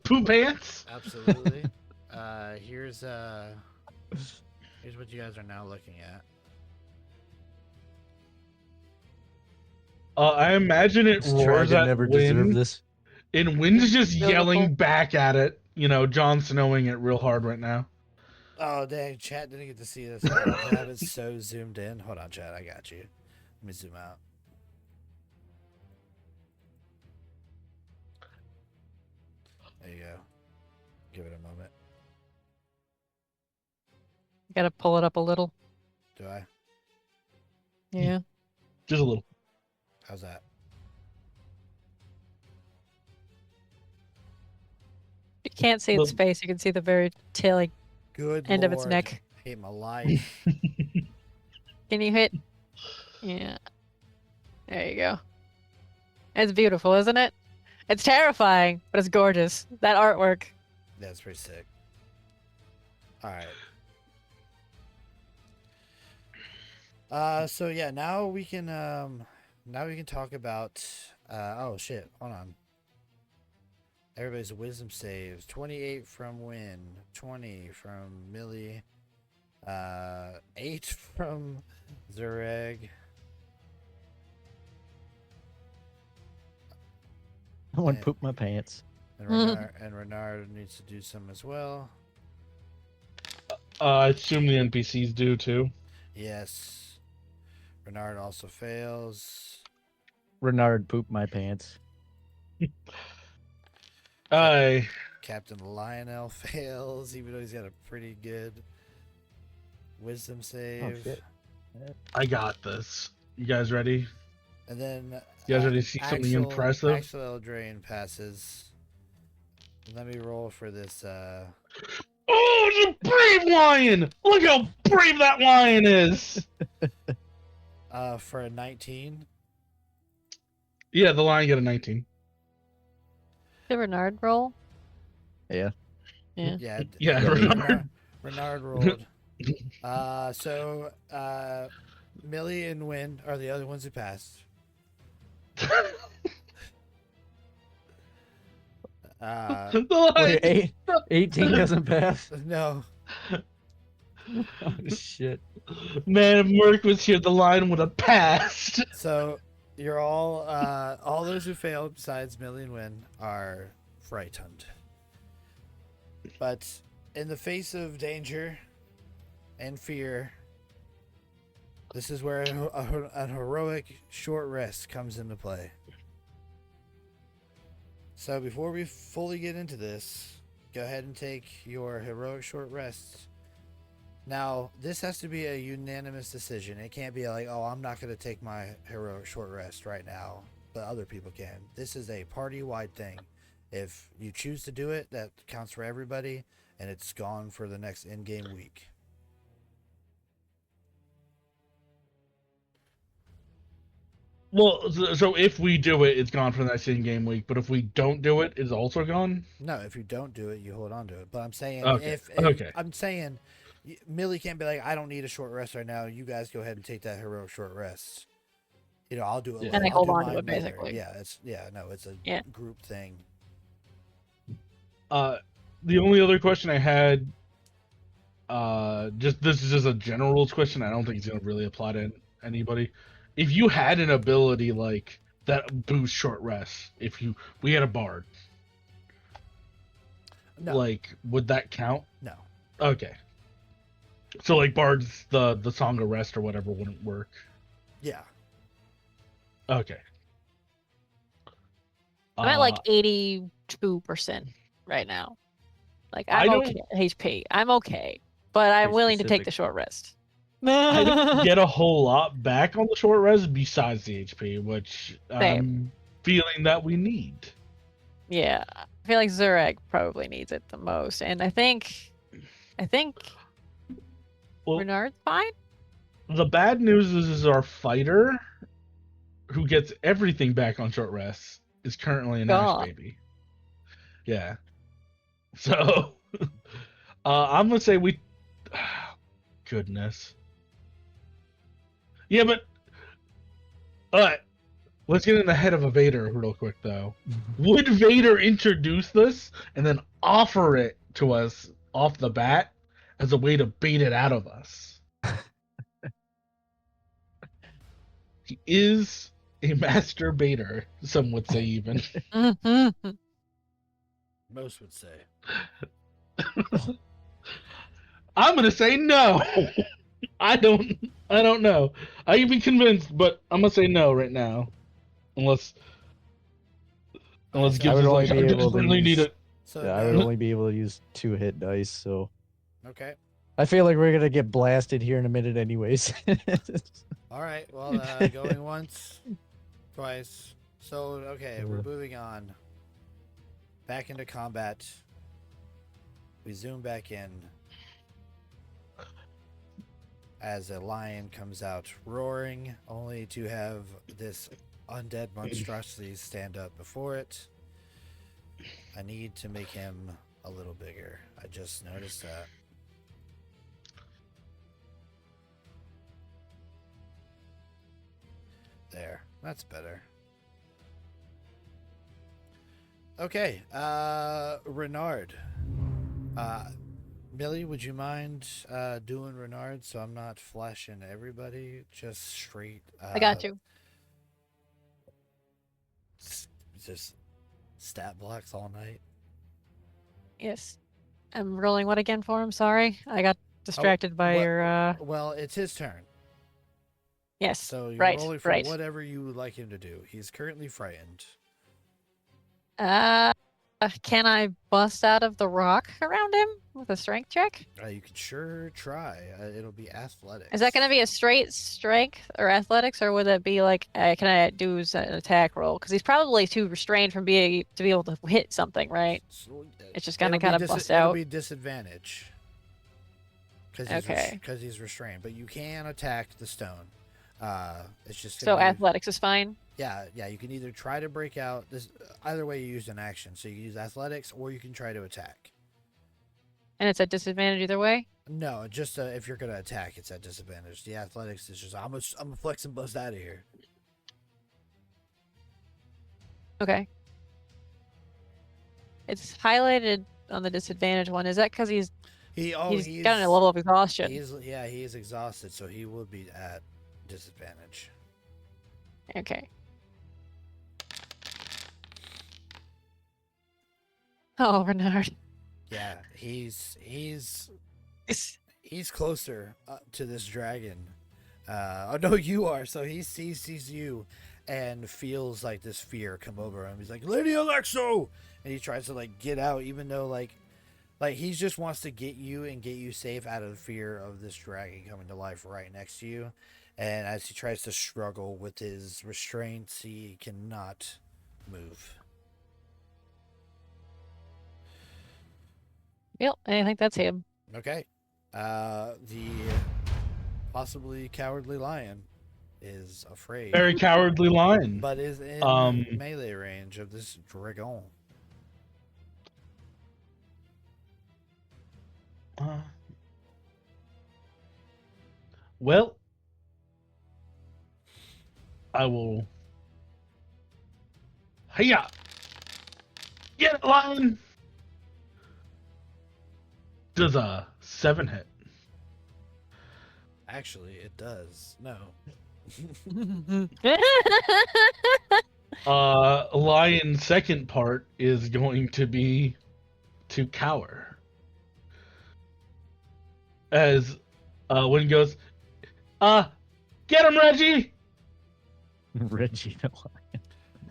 Speaker 1: Poo pants?
Speaker 4: Absolutely. Here's what you guys are now looking at.
Speaker 1: I imagine it
Speaker 2: This
Speaker 1: roars
Speaker 2: dragon
Speaker 1: at
Speaker 2: never deserved
Speaker 1: wind,
Speaker 2: this.
Speaker 1: and wind's just
Speaker 3: Beautiful.
Speaker 1: yelling back at it. You know, Jon Snowing it real hard right now.
Speaker 4: Oh dang, chat didn't get to see this. I have it so zoomed in. Hold on, chat, I got you. Let me zoom out. There you go. Give it a moment.
Speaker 3: Gotta pull it up a little.
Speaker 4: Do I?
Speaker 3: Yeah.
Speaker 1: Just a little.
Speaker 4: How's that?
Speaker 3: You can't see its
Speaker 1: Well-
Speaker 3: face. You can see the very taily
Speaker 4: Good
Speaker 3: end of its
Speaker 4: Lord.
Speaker 3: neck.
Speaker 4: Hate my life.
Speaker 3: Can you hit? Yeah. There you go. It's beautiful, isn't it? It's terrifying, but it's gorgeous. That artwork.
Speaker 4: That's pretty sick. Alright. So yeah, now we can talk about oh shit, hold on. Everybody's wisdom saves. 28 from Win, 20 from Millie, 8 from Zureg.
Speaker 2: I want to poop my pants.
Speaker 4: And Renard needs to do some as well.
Speaker 1: I assume the NPCs do too.
Speaker 4: Yes. Renard also fails.
Speaker 2: Renard poop my pants.
Speaker 1: I
Speaker 4: Captain Lionel fails, even though he's got a pretty good wisdom save.
Speaker 2: shit.
Speaker 1: I got this. You guys ready?
Speaker 4: And then
Speaker 1: You guys ready to see something impressive?
Speaker 4: Axel Eldraine passes. Let me roll for this.
Speaker 1: Oh, it's a brave lion! Look how brave that lion is!
Speaker 4: For a 19.
Speaker 1: Yeah, the lion got a 19.
Speaker 3: Did Renard roll?
Speaker 2: Yeah.
Speaker 3: Yeah.
Speaker 4: Yeah.
Speaker 1: Yeah,
Speaker 4: Renard rolled. So Millie and Win are the other ones who passed.
Speaker 1: The lion,
Speaker 2: Wait, 18 doesn't pass?
Speaker 4: No.
Speaker 2: Oh, shit.
Speaker 1: man, if Merc was here, the lion would have passed.
Speaker 4: So you're all those who failed besides Millie and Win are frightened. But in the face of danger and fear, this is where a heroic short rest comes into play. So before we fully get into this, go ahead and take your heroic short rest. Now, this has to be a unanimous decision. It can't be like, oh, I'm not going to take my heroic short rest right now, but other people can. This is a party-wide thing. If you choose to do it, that counts for everybody, and it's gone for the next in-game week.
Speaker 1: Well, so if we do it, it's gone for the next in-game week. But if we don't do it, it's also gone.
Speaker 4: No, if you don't do it, you hold on to it. But I'm saying,
Speaker 1: Okay.
Speaker 4: I'm saying, Millie can't be like, I don't need a short rest right now. You guys go ahead and take that heroic short rest. You know, I'll do it.
Speaker 1: Yeah.
Speaker 4: later.
Speaker 3: And they
Speaker 4: I'll
Speaker 3: hold
Speaker 4: do
Speaker 3: on to
Speaker 4: mine
Speaker 3: it,
Speaker 4: later.
Speaker 3: basically.
Speaker 4: Yeah, it's a
Speaker 3: Yeah.
Speaker 4: group thing.
Speaker 1: The only other question I had, this is just a general question. I don't think it's gonna really apply to anybody. If you had an ability like that boosts short rest, we had a bard,
Speaker 4: No,
Speaker 1: like would that count?
Speaker 4: no.
Speaker 1: Okay. So like bards, the song of rest or whatever wouldn't work.
Speaker 4: Yeah.
Speaker 1: Okay.
Speaker 3: I'm at like 82% right now. Like
Speaker 1: I
Speaker 3: I'm
Speaker 1: don't-
Speaker 3: okay at HP. I'm okay, but I'm
Speaker 2: Very
Speaker 3: willing to take
Speaker 2: specific.
Speaker 3: the short rest.
Speaker 1: I don't get a whole lot back on the short rest besides the HP, which I'm feeling that we need.
Speaker 3: Yeah, I feel like Zureg probably needs it the most, and I think
Speaker 1: Well,
Speaker 3: Renard's fine.
Speaker 1: the bad news is our fighter, who gets everything back on short rest, is currently an Ash
Speaker 3: God.
Speaker 1: baby. Yeah. So, I'm gonna say we. Goodness. Yeah, but. Alright. Let's get in the head of a Vader real quick, though. Would Vader introduce this and then offer it to us off the bat as a way to bait it out of us? He is a master baiter, some would say even.
Speaker 4: Most would say.
Speaker 1: I'm gonna say no. I don't know. I can be convinced, but I'm gonna say no right now. Unless
Speaker 4: so
Speaker 1: gives
Speaker 2: I would
Speaker 1: us
Speaker 2: only
Speaker 1: like
Speaker 2: be
Speaker 1: I
Speaker 2: able
Speaker 1: just
Speaker 2: to
Speaker 1: really need
Speaker 2: use-
Speaker 1: it.
Speaker 4: So
Speaker 2: Yeah, I would only be able to use 2 hit dice, so
Speaker 4: okay.
Speaker 2: I feel like we're gonna get blasted here in a minute, anyways.
Speaker 4: All right. Well, going once, twice. So okay, we're moving on. Back into combat. We zoom back in as a lion comes out roaring, only to have this undead monstrosity stand up before it. I need to make him a little bigger. I just noticed that. There. That's better. Okay. Renard. Millie, would you mind doing Renard so I'm not flashing everybody? Just straight.
Speaker 3: I got you.
Speaker 4: Just stat blocks all night.
Speaker 3: Yes, I'm rolling what again for him? Sorry, I got distracted by
Speaker 4: what-
Speaker 3: your.
Speaker 4: Well, it's his turn.
Speaker 3: Yes.
Speaker 4: So you're
Speaker 3: right.
Speaker 4: rolling for
Speaker 3: right.
Speaker 4: whatever you would like him to do. He's currently frightened.
Speaker 3: Can I bust out of the rock around him with a strength check?
Speaker 4: You can sure try. It'll be athletics.
Speaker 3: Is that going to be a straight strength or athletics, or would it be like, can I do an attack roll? Because he's probably too restrained from being to be able to hit something, right?
Speaker 4: So,
Speaker 3: It's just gonna
Speaker 4: it'll be
Speaker 3: kind of bust
Speaker 4: it'll
Speaker 3: out.
Speaker 4: be disadvantage.
Speaker 3: Okay.
Speaker 4: Because he's restrained, but you can attack the stone. It's just
Speaker 3: So
Speaker 4: gonna be-
Speaker 3: athletics is fine.
Speaker 4: Yeah. You can either try to break out this. Either way, you use an action. So you can use athletics, or you can try to attack.
Speaker 3: And it's at disadvantage either way.
Speaker 4: No, just if you're gonna attack, it's at disadvantage. The athletics is just I'm a flex and bust out of here.
Speaker 3: Okay. It's highlighted on the disadvantage one. Is that because he's
Speaker 4: He's
Speaker 3: got a level of exhaustion?
Speaker 4: He is exhausted, so he will be at disadvantage.
Speaker 3: Okay. Oh, Renard.
Speaker 4: Yeah, he's closer to this dragon. Oh no, you are. So he sees you, and feels like this fear come over him. He's like, Lady Alexo, and he tries to like get out, even though like he just wants to get you and get you safe out of the fear of this dragon coming to life right next to you. And as he tries to struggle with his restraints, he cannot move.
Speaker 3: Yep, I think that's him.
Speaker 4: Okay. The possibly cowardly lion is afraid,
Speaker 1: Very cowardly lion.
Speaker 4: but is in
Speaker 1: Um,
Speaker 4: melee range of this dragon.
Speaker 1: uh, well, I will. Hiya! Get it, lion! Does a 7 hit?
Speaker 4: Actually, it does. No.
Speaker 1: Lion's second part is going to be to cower. As Wind goes, get him, Reggie!
Speaker 2: Reggie the Lion.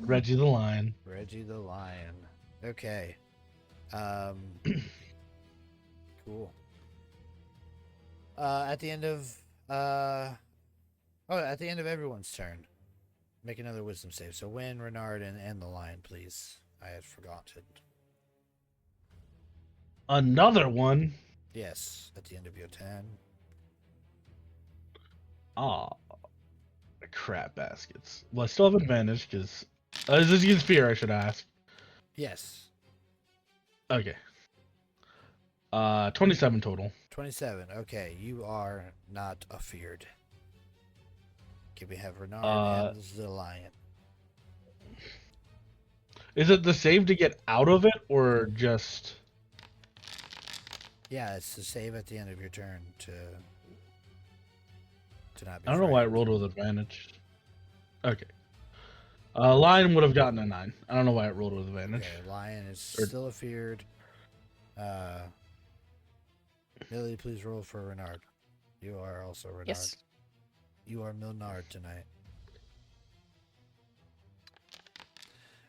Speaker 1: Reggie the lion.
Speaker 4: Reggie the lion. Okay. Cool. At the end of at the end of everyone's turn, make another wisdom save. So Win, Renard, and the lion, please. I had forgotten.
Speaker 1: Another one.
Speaker 4: Yes, at the end of your turn.
Speaker 1: Ah, crap baskets. Well, I still have advantage because is this against fear? I should ask.
Speaker 4: Yes.
Speaker 1: Okay. 27 total.
Speaker 4: 27. Okay, you are not afeared. Okay, we have Renard and the lion.
Speaker 1: Is it the save to get out of it or just?
Speaker 4: Yeah, it's the save at the end of your turn to not be
Speaker 1: I don't know why it
Speaker 4: frightened.
Speaker 1: rolled with advantage. Okay. Lion would have gotten a 9. I don't know why it rolled with advantage.
Speaker 4: Okay, lion is
Speaker 1: Or-
Speaker 4: still afeared. Millie, please roll for Renard. You are also Renard.
Speaker 3: Yes.
Speaker 4: You are Milnard tonight.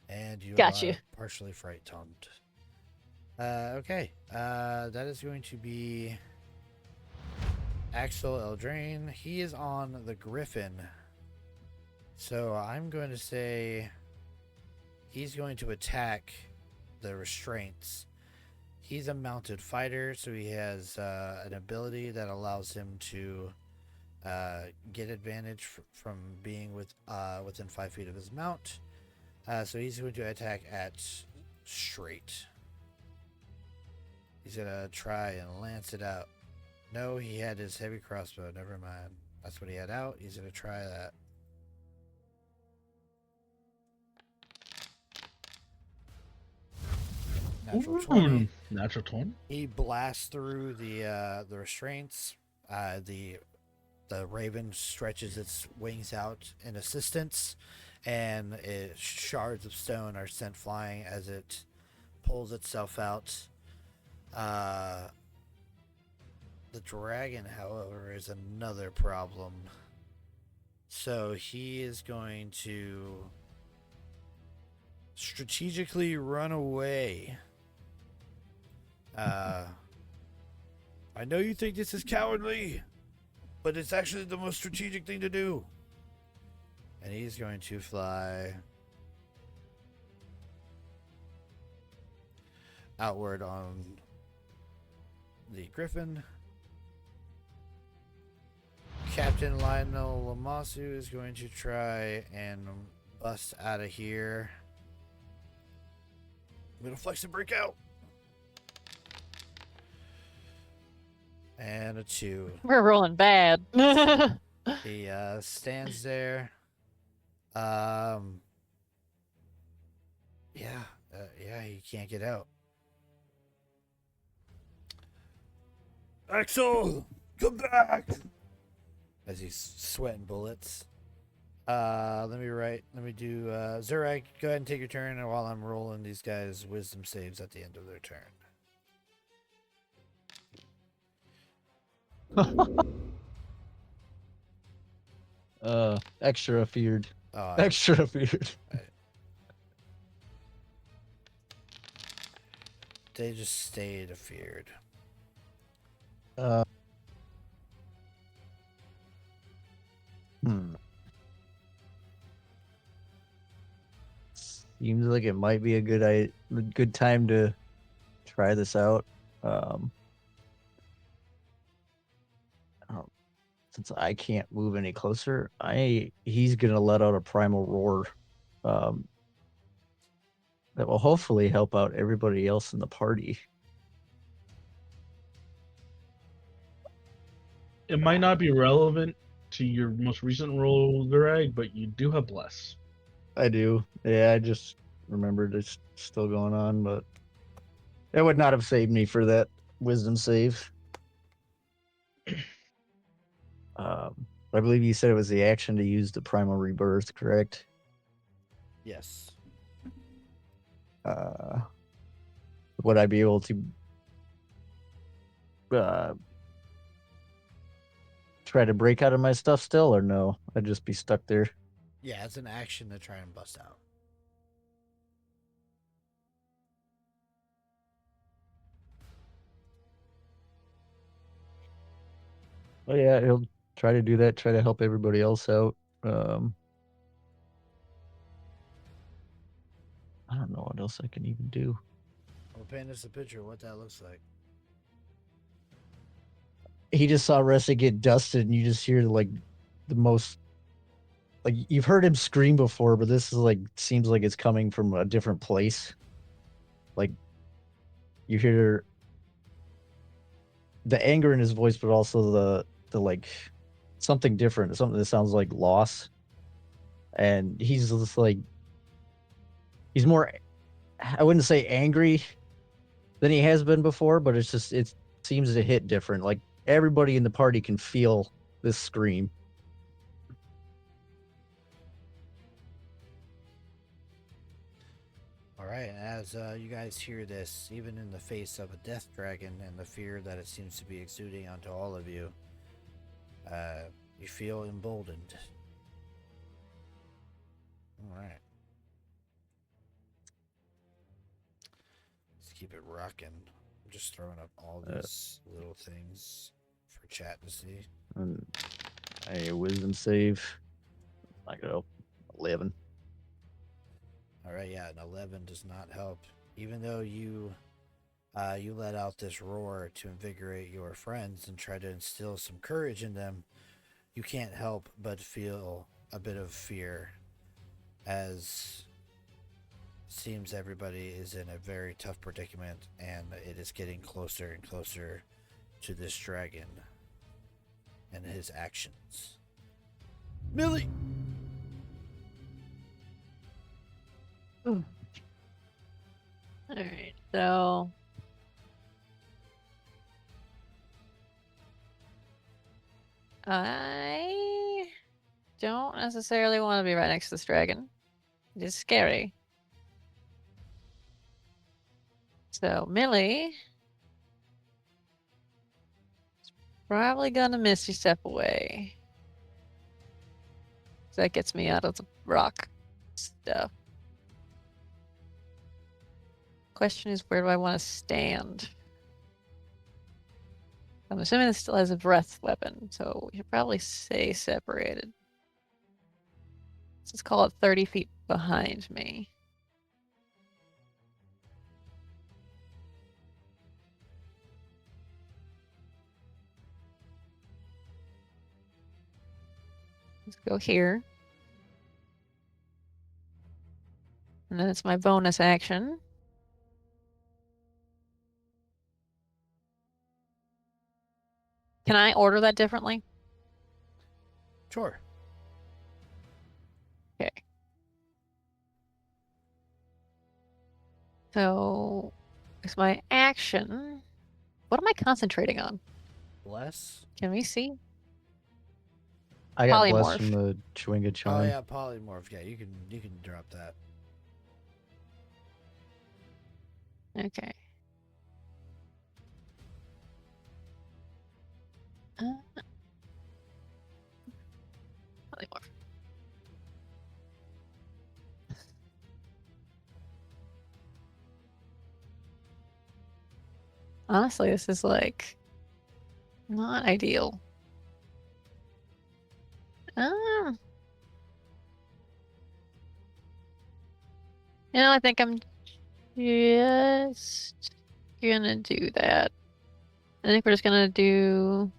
Speaker 4: And you
Speaker 3: Got
Speaker 4: are
Speaker 3: you.
Speaker 4: partially fright-tongued. Okay. That is going to be Axel Eldraine. He is on the Griffin. So I'm going to say he's going to attack the restraints. He's a mounted fighter, so he has an ability that allows him to get advantage from being within 5 feet of his mount. So he's going to attack at straight. He's going to try and lance it out. No, he had his heavy crossbow. Never mind. That's what he had out. He's going to try that. Natural 20.
Speaker 1: Natural 20.
Speaker 4: He blasts through the restraints. The raven stretches its wings out in assistance, and shards of stone are sent flying as it pulls itself out. The dragon, however, is another problem. So he is going to strategically run away. I know you think this is cowardly, but it's actually the most strategic thing to do. And he's going to fly outward on the Griffin. Captain Lionel Lamasu is going to try and bust out of here. I'm going to flex and break out. And a 2.
Speaker 3: We're rolling bad.
Speaker 4: He stands there. Yeah, he can't get out. Axel, come back! As he's sweating bullets. Let me do Zurak, go ahead and take your turn while I'm rolling these guys' wisdom saves at the end of their turn.
Speaker 2: Extra feared.
Speaker 4: Oh,
Speaker 2: Extra feared.
Speaker 4: they just stayed afeared.
Speaker 2: Uh, hmm. Seems like it might be a good time to try this out. Since I can't move any closer, he's gonna let out a primal roar. Um, that will hopefully help out everybody else in the party.
Speaker 1: It might not be relevant to your most recent roll, Greg, but you do have bless.
Speaker 2: I do. Yeah, I just remembered it's still going on, but it would not have saved me for that wisdom save. I believe you said it was the action to use the primal rebirth, correct?
Speaker 4: Yes.
Speaker 2: Would I be able to try to break out of my stuff still, or no? I'd just be stuck there.
Speaker 4: Yeah, it's an action to try and bust out.
Speaker 2: Oh yeah, he'll try to do that. Try to help everybody else out. I don't know what else I can even do.
Speaker 4: I'll paint us a picture of what that looks like.
Speaker 2: He just saw Ressig get dusted, and you just hear like the most, like, you've heard him scream before, but this is like, seems like it's coming from a different place. Like, you hear the anger in his voice, but also the like something different, something that sounds like loss. And he's just like, he's more, I wouldn't say angry than he has been before, but it's just, it seems to hit different. Like, everybody in the party can feel this scream.
Speaker 4: All right, and as you guys hear this, even in the face of a death dragon and the fear that it seems to be exuding onto all of you, you feel emboldened. All right. Let's keep it rocking. I'm just throwing up all these little things for chat to see.
Speaker 2: And a wisdom save. I go 11.
Speaker 4: All right, yeah, an 11 does not help. Even though you let out this roar to invigorate your friends and try to instill some courage in them, you can't help but feel a bit of fear, as seems everybody is in a very tough predicament, and it is getting closer and closer to this dragon and his actions. Millie!
Speaker 3: All right, so I don't necessarily want to be right next to this dragon. It is scary. So Millie is probably gonna misty step away. So that gets me out of the rock stuff. Question is, where do I want to stand? I'm assuming this still has a breath weapon, so we should probably stay separated. Let's call it 30 feet behind me. Let's go here. And then it's my bonus action. Can I order that differently?
Speaker 4: Sure.
Speaker 3: Okay. So it's my action. What am I concentrating on?
Speaker 4: Bless?
Speaker 3: Can we see?
Speaker 2: I got blessed
Speaker 3: Polymorph.
Speaker 2: from the Chewinga
Speaker 4: Oh
Speaker 2: charm.
Speaker 4: yeah, polymorph. Yeah, you can drop that.
Speaker 3: Okay. Nothing more. Honestly, this is like not ideal. I think I'm just gonna do that. I think we're just gonna do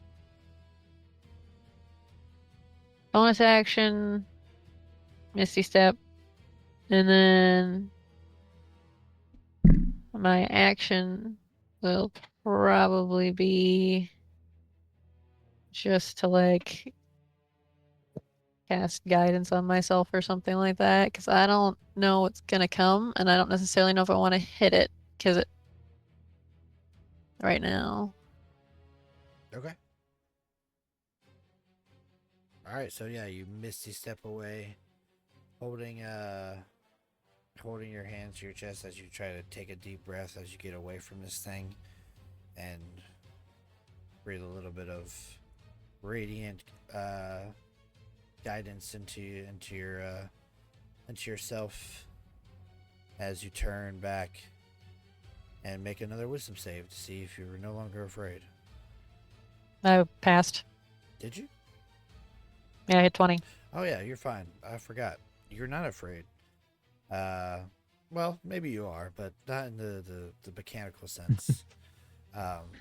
Speaker 3: bonus action, Misty Step, and then my action will probably be just to like cast guidance on myself or something like that, because I don't know what's gonna come, and I don't necessarily know if I want to hit it, because it right now.
Speaker 4: Okay. All right, so yeah, you misty step away, holding your hands to your chest as you try to take a deep breath as you get away from this thing, and breathe a little bit of radiant guidance into yourself as you turn back and make another wisdom save to see if you're no longer afraid.
Speaker 3: I passed.
Speaker 4: Did you?
Speaker 3: Yeah, I hit 20.
Speaker 4: Oh yeah, you're fine. I forgot. You're not afraid. Well, maybe you are, but not in the mechanical sense.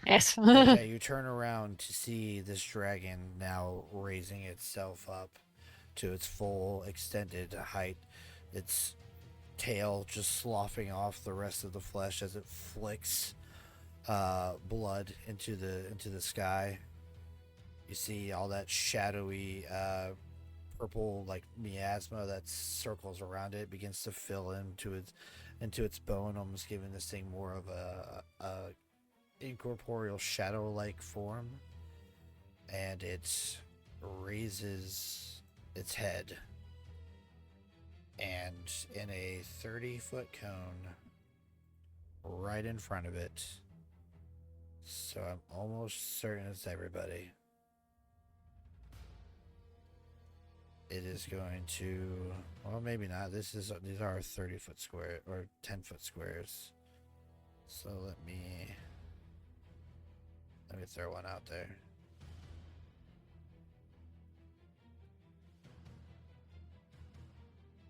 Speaker 3: Yes.
Speaker 4: But yeah, you turn around to see this dragon now raising itself up to its full extended height. Its tail just sloughing off the rest of the flesh as it flicks blood into the sky. You see all that shadowy purple like miasma that circles around it begins to fill into its bone, almost giving this thing more of a incorporeal shadow-like form. And it raises its head, and in a 30-foot cone right in front of it, so I'm almost certain it's everybody, it is going to, well, maybe not. These are 30-foot square or 10-foot squares. So let me throw one out there.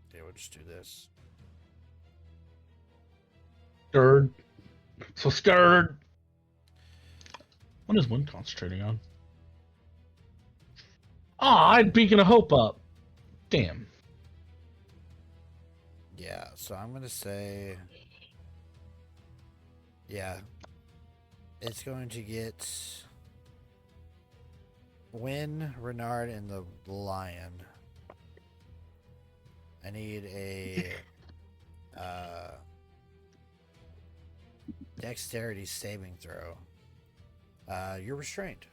Speaker 4: Okay, we'll just do this.
Speaker 1: Scared. So scared. What is Wind concentrating on? Ah, I had Beacon of Hope up. Damn.
Speaker 4: Yeah, so I'm gonna say, yeah, it's going to get Win, Renard, and the lion. I need a dexterity saving throw. You're restrained.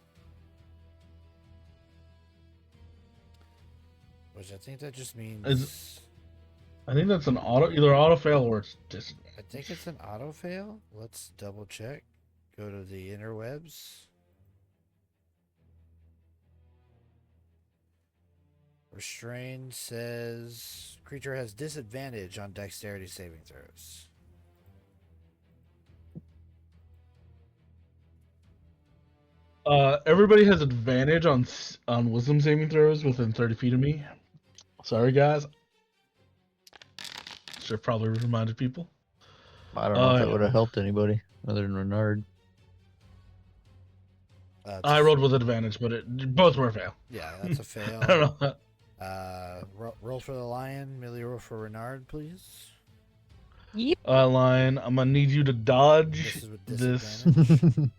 Speaker 4: Which I think that just means...
Speaker 1: I think that's an either auto fail or it's disadvantage.
Speaker 4: I think it's an auto fail. Let's double check. Go to the interwebs. Restrained says creature has disadvantage on dexterity saving throws.
Speaker 1: Everybody has advantage on wisdom saving throws within 30 feet of me. Sorry, guys. Should have probably reminded people.
Speaker 2: I don't know if that
Speaker 1: yeah.
Speaker 2: would have helped anybody other than Renard.
Speaker 1: I rolled with advantage, but both were a fail.
Speaker 4: Yeah, that's a fail.
Speaker 1: I don't know.
Speaker 4: Roll for the lion. Millie, roll for Renard, please.
Speaker 3: Yep.
Speaker 1: Lion, I'm gonna need you to dodge
Speaker 4: This is with
Speaker 1: this
Speaker 4: disadvantage.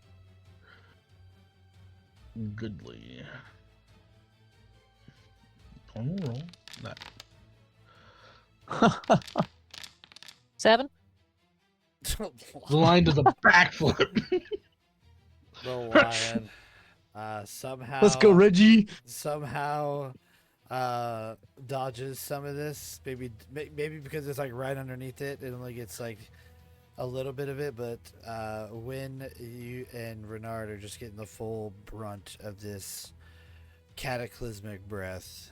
Speaker 1: goodly. One more roll. That.
Speaker 3: 7.
Speaker 1: The lion does a backflip.
Speaker 4: The lion somehow...
Speaker 2: Let's go, Reggie.
Speaker 4: Somehow dodges some of this. Maybe because it's like right underneath it. It only gets like a little bit of it, but when you and Renard are just getting the full brunt of this cataclysmic breath.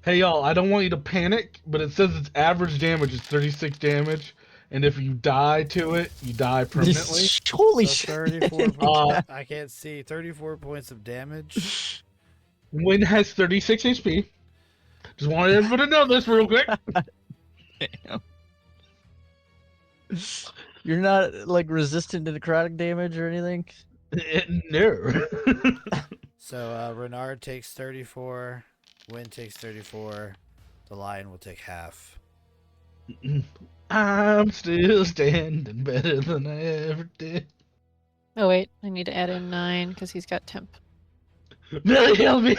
Speaker 1: Hey y'all, I don't want you to panic, but it says its average damage is 36 damage, and if you die to it, you die permanently.
Speaker 2: Holy
Speaker 4: So
Speaker 2: shit!
Speaker 4: 34
Speaker 1: Uh,
Speaker 4: I can't see. 34 points of damage.
Speaker 1: Win has 36 HP. Just wanted everybody to know this real quick.
Speaker 2: You're not like resistant to necrotic damage or anything.
Speaker 1: No.
Speaker 4: So Renard takes 34. Win takes 34. The lion will take half.
Speaker 1: I'm still standing better than I ever did.
Speaker 3: Oh wait, I need to add in 9 because he's got temp.
Speaker 1: Millie, help me!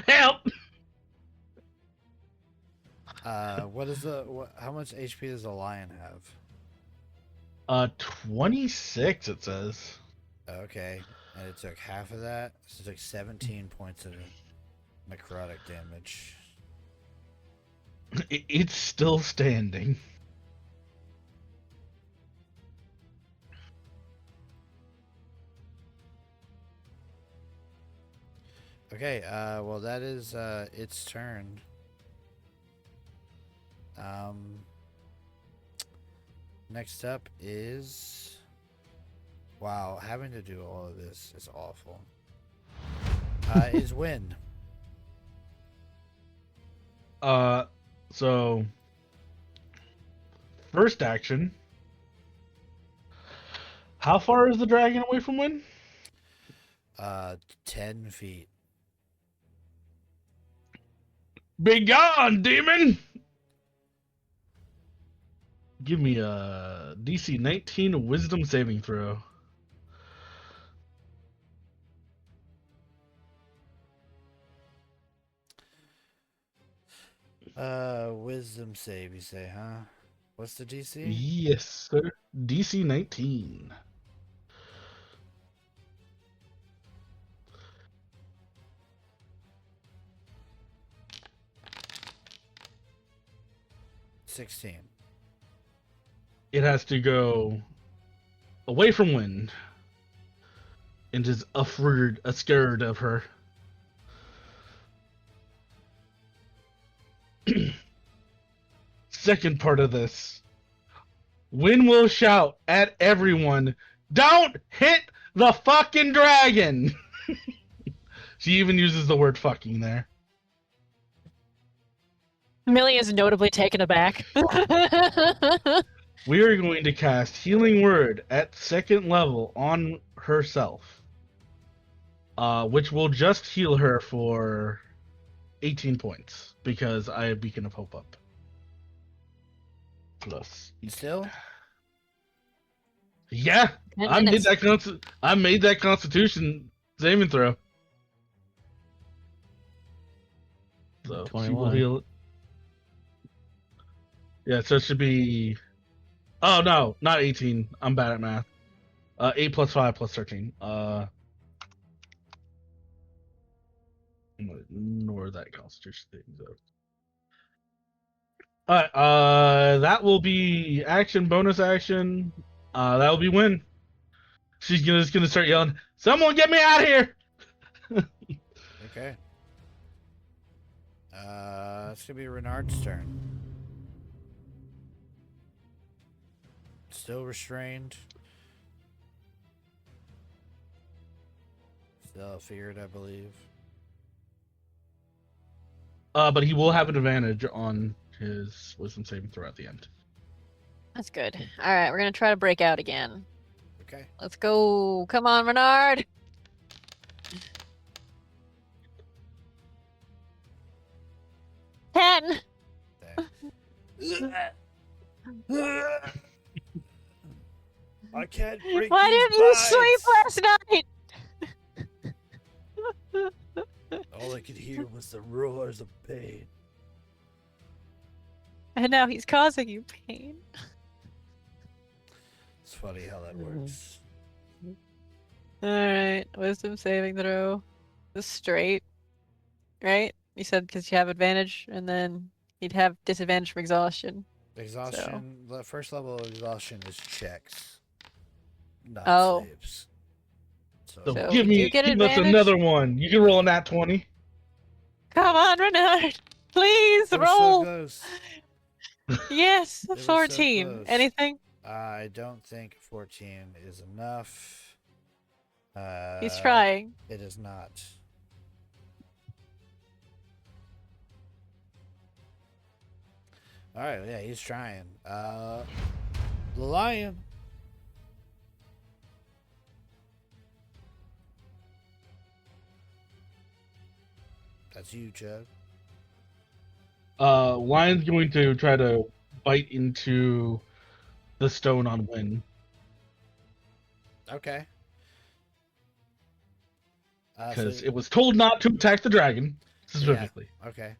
Speaker 1: Help!
Speaker 4: What is the how much HP does the lion have?
Speaker 1: 26 it says.
Speaker 4: Okay, and it took half of that, so it took 17 points of necrotic damage.
Speaker 1: It's still standing.
Speaker 4: Okay, well that is its turn. Next up is, wow, having to do all of this is awful. Is Win.
Speaker 1: So first action. How far is the dragon away from Win?
Speaker 4: 10 feet.
Speaker 1: Be gone, demon! Give me a DC 19 Wisdom saving throw.
Speaker 4: Wisdom save, you say, huh? What's the DC?
Speaker 1: Yes, sir. DC 19.
Speaker 4: $16.
Speaker 1: It has to go away from Wind and is scared of her. Second part of this. Wind will shout at everyone, "Don't hit the fucking dragon!" She even uses the word fucking there.
Speaker 3: Millie is notably taken aback.
Speaker 1: We are going to cast Healing Word at 2nd level on herself, which will just heal her for 18 points because I have Beacon of Hope up. Plus,
Speaker 4: Still?
Speaker 1: yeah,
Speaker 3: 10
Speaker 1: I made
Speaker 3: minutes.
Speaker 1: that I made that Constitution saving throw. So she will
Speaker 2: 21.
Speaker 1: heal. Yeah, so it should be. Oh no, not 18. I'm bad at math. 8 plus 5 plus 13. I'm gonna ignore that Constitution thing. So. Alright, that will be action, bonus action. That will be Win. She's just gonna start yelling, "Someone get me out of here!"
Speaker 4: Okay. It's gonna be Renard's turn. Still restrained. Still feared, I believe.
Speaker 1: But he will have an advantage on his wisdom saving throw at the end.
Speaker 3: That's good. All right, we're gonna try to break out again.
Speaker 4: Okay.
Speaker 3: Let's go. Come on, Renard. Ten.
Speaker 4: I can't break
Speaker 3: Why
Speaker 4: these
Speaker 3: didn't you
Speaker 4: vibes.
Speaker 3: sleep last night?
Speaker 4: All I could hear was the roars of pain.
Speaker 3: And now he's causing you pain.
Speaker 4: It's funny how that works.
Speaker 3: All right, wisdom saving throw. The straight, right? You said because you have advantage, and then he'd have disadvantage from exhaustion.
Speaker 4: Exhaustion. The first level of exhaustion is checks, not
Speaker 3: Oh.
Speaker 4: saves.
Speaker 1: So
Speaker 3: So
Speaker 1: give
Speaker 3: we do
Speaker 1: me,
Speaker 3: get
Speaker 1: give us
Speaker 3: advantage?
Speaker 1: another one. You can roll a nat 20.
Speaker 3: Come on, Renard. Please
Speaker 4: It was so
Speaker 3: roll.
Speaker 4: close.
Speaker 3: Yes,
Speaker 4: It was so
Speaker 3: 14.
Speaker 4: close.
Speaker 3: Anything?
Speaker 4: I don't think 14 is enough.
Speaker 3: He's trying.
Speaker 4: It is not. All right, yeah, he's trying. The lion. That's you, Chug.
Speaker 1: Lion's going to try to bite into the stone on Win.
Speaker 4: Okay.
Speaker 1: Because it was told not to attack the dragon, specifically.
Speaker 4: Yeah, okay.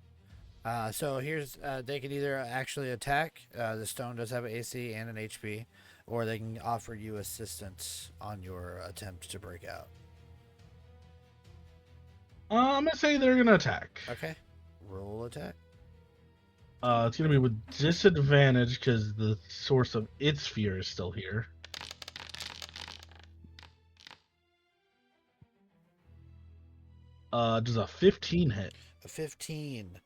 Speaker 4: So here's they can either actually attack. The stone does have an AC and an HP, or they can offer you assistance on your attempt to break out.
Speaker 1: I'm gonna say they're gonna attack.
Speaker 4: Okay. Roll attack.
Speaker 1: It's gonna be with disadvantage because the source of its fear is still here. Does a 15 hit?
Speaker 4: A 15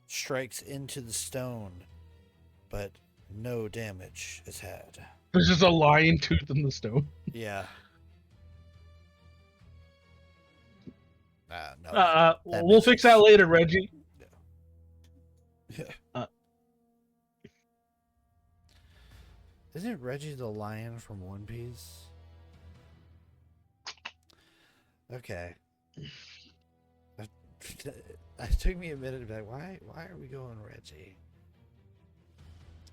Speaker 4: strikes into the stone, but no damage is had.
Speaker 1: There's just a lion tooth in the stone.
Speaker 4: Yeah. No.
Speaker 1: We'll fix that later, Reggie.
Speaker 4: Isn't Reggie the lion from One Piece? Okay. It took me a minute to be like, why are we going Reggie?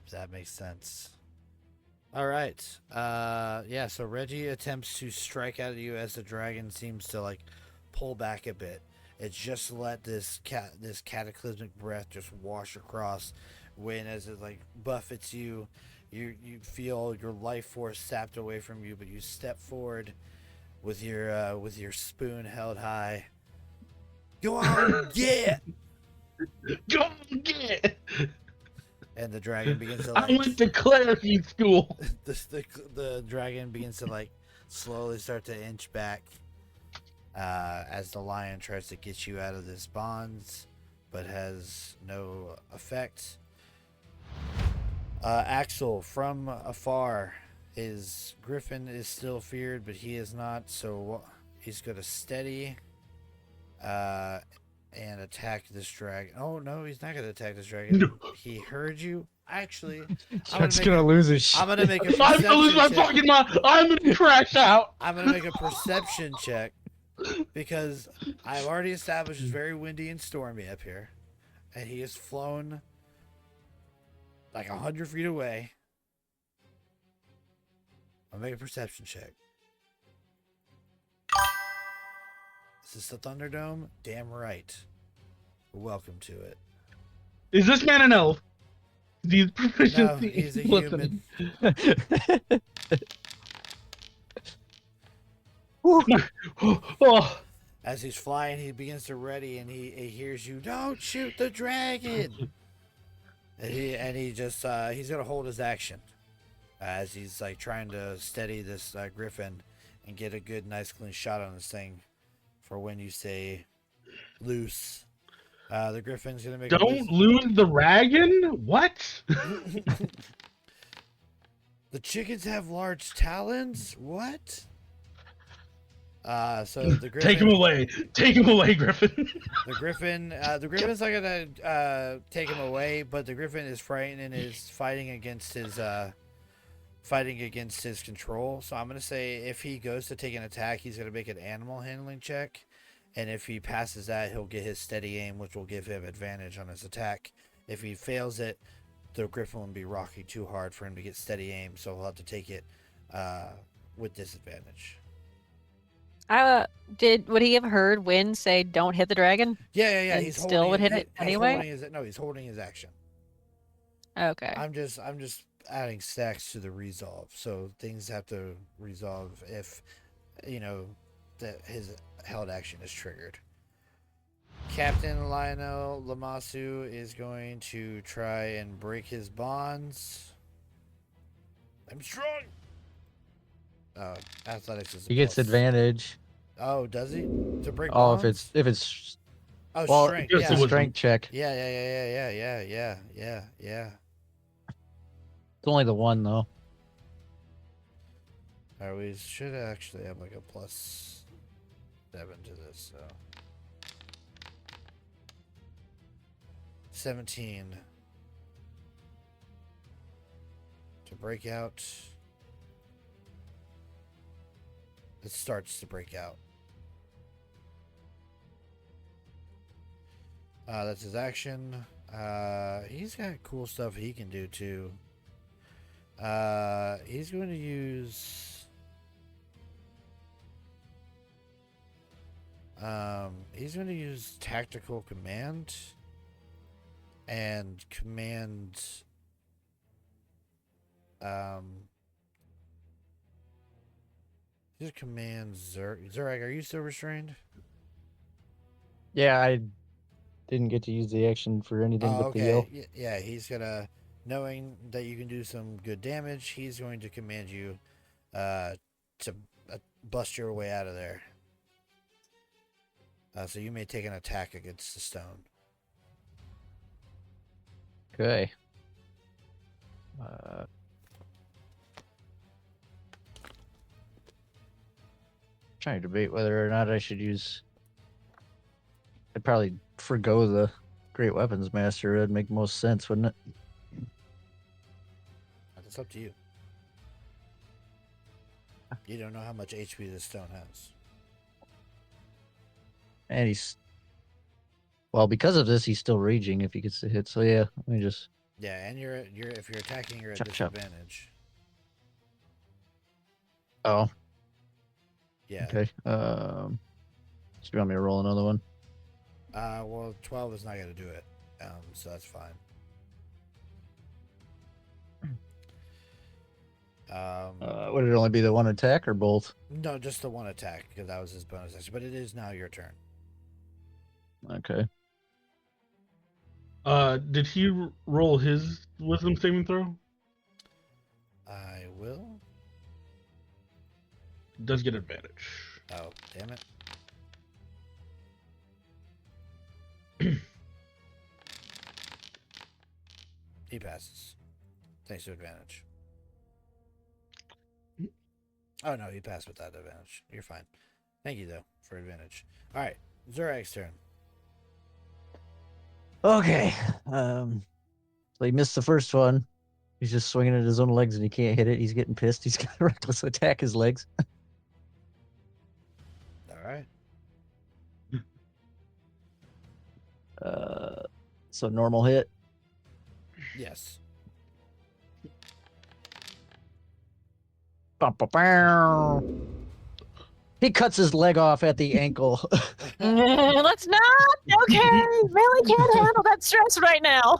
Speaker 4: If that makes sense. All right. Yeah, so Reggie attempts to strike at you as the dragon seems to like pull back a bit. It just let this cataclysmic breath just wash across when as it like buffets you. You feel your life force sapped away from you, but you step forward with your spoon held high. Go on, yeah!
Speaker 1: Go on, get!
Speaker 4: And the dragon begins to
Speaker 1: I
Speaker 4: like
Speaker 1: went to clergy school.
Speaker 4: the dragon begins to like slowly start to inch back as the lion tries to get you out of this bonds, but has no effect. Axel, from afar, his griffin is still feared, but he is not, so he's going to steady and attack this dragon. Oh, no, he's not going to attack this dragon.
Speaker 1: No.
Speaker 4: He heard you. Actually,
Speaker 2: Chuck's gonna lose his shit.
Speaker 4: I'm going to make a
Speaker 1: I'm gonna lose my
Speaker 4: perception check.
Speaker 1: fucking mind. I'm gonna crash out.
Speaker 4: I'm going to make a perception check because I've already established it's very windy and stormy up here. And he has flown like 100 feet away. I'll make a perception check. Is this the Thunderdome? Damn right. Welcome to it.
Speaker 1: Is this man an elf? He's
Speaker 4: No,
Speaker 1: proficiency.
Speaker 4: he's a
Speaker 1: Listen.
Speaker 4: human.
Speaker 1: Oh,
Speaker 4: As he's flying, he begins to ready, and he hears you. Don't shoot the dragon. And he just he's gonna hold his action as he's like trying to steady this griffin and get a good, nice, clean shot on this thing for when you say loose. The griffin's gonna make.
Speaker 1: don't lose the dragon? What?
Speaker 4: The chickens have large talons. What? So the griffin.
Speaker 1: Take him away. Take him away, Griffin.
Speaker 4: The griffin's not gonna take him away, but the griffin is frightened and is fighting against his control. So I'm gonna say if he goes to take an attack, he's gonna make an animal handling check, and if he passes that, he'll get his steady aim, which will give him advantage on his attack. If he fails it, the griffin will be rocking too hard for him to get steady aim, so he'll have to take it with disadvantage.
Speaker 3: Would he have heard Win say don't hit the dragon?
Speaker 4: Yeah.
Speaker 3: And
Speaker 4: He's
Speaker 3: still
Speaker 4: holding
Speaker 3: would hit it anyway?
Speaker 4: He's holding his action.
Speaker 3: Okay.
Speaker 4: I'm just adding stacks to the resolve, so things have to resolve if that his held action is triggered. Captain Lionel Lamasu is going to try and break his bonds. I'm strong. Oh, athletics is a
Speaker 2: He gets
Speaker 4: plus.
Speaker 2: advantage.
Speaker 4: Oh, does he? To break
Speaker 2: Oh,
Speaker 4: bonds?
Speaker 2: if it's
Speaker 4: Oh,
Speaker 2: well,
Speaker 4: strength.
Speaker 1: Just
Speaker 2: it's
Speaker 4: Yeah.
Speaker 2: a strength check.
Speaker 4: Yeah.
Speaker 2: It's only the one though.
Speaker 4: We should actually have like a +7 to this, so 17 to break out. It starts to break out. That's his action. He's got cool stuff he can do too. He's going to use. He's going to use tactical command and command. Just command Zurag. Are you still restrained?
Speaker 2: Yeah, I didn't get to use the action for anything
Speaker 4: Oh,
Speaker 2: but the yell.
Speaker 4: okay. Yeah, he's gonna, knowing that you can do some good damage, he's going to command you to bust your way out of there. So you may take an attack against the stone.
Speaker 2: Okay. Trying to debate whether or not I should use. I'd probably forgo the Great Weapons Master. It'd make most sense, wouldn't it?
Speaker 4: That's up to you. You don't know how much HP this stone has.
Speaker 2: And he's well, because of this, he's still raging if he gets the hit. So yeah, let me just.
Speaker 4: Yeah, and you're if you're attacking, you're at
Speaker 2: Chop, chop.
Speaker 4: disadvantage.
Speaker 2: Oh,
Speaker 4: Yeah.
Speaker 2: okay. So you want me to roll another one?
Speaker 4: Well, 12 is not going to do it. So that's fine.
Speaker 2: Would it only be the one attack or both?
Speaker 4: No, just the one attack because that was his bonus action. But it is now your turn.
Speaker 2: Okay.
Speaker 1: Did he roll his wisdom saving throw?
Speaker 4: I will.
Speaker 1: Does get advantage.
Speaker 4: Oh, damn it. He passes. Thanks to advantage. Oh, no, he passed without advantage. You're fine. Thank you, though, for advantage. All right, Zurag's turn.
Speaker 2: Okay. So he missed the first one. He's just swinging at his own legs and he can't hit it. He's getting pissed. He's got to reckless attack his legs.
Speaker 4: All right.
Speaker 2: So normal hit.
Speaker 4: Yes.
Speaker 2: Bow, bow, bow. He cuts his leg off at the ankle.
Speaker 3: Let's not. Okay, Millie can't handle that stress right now.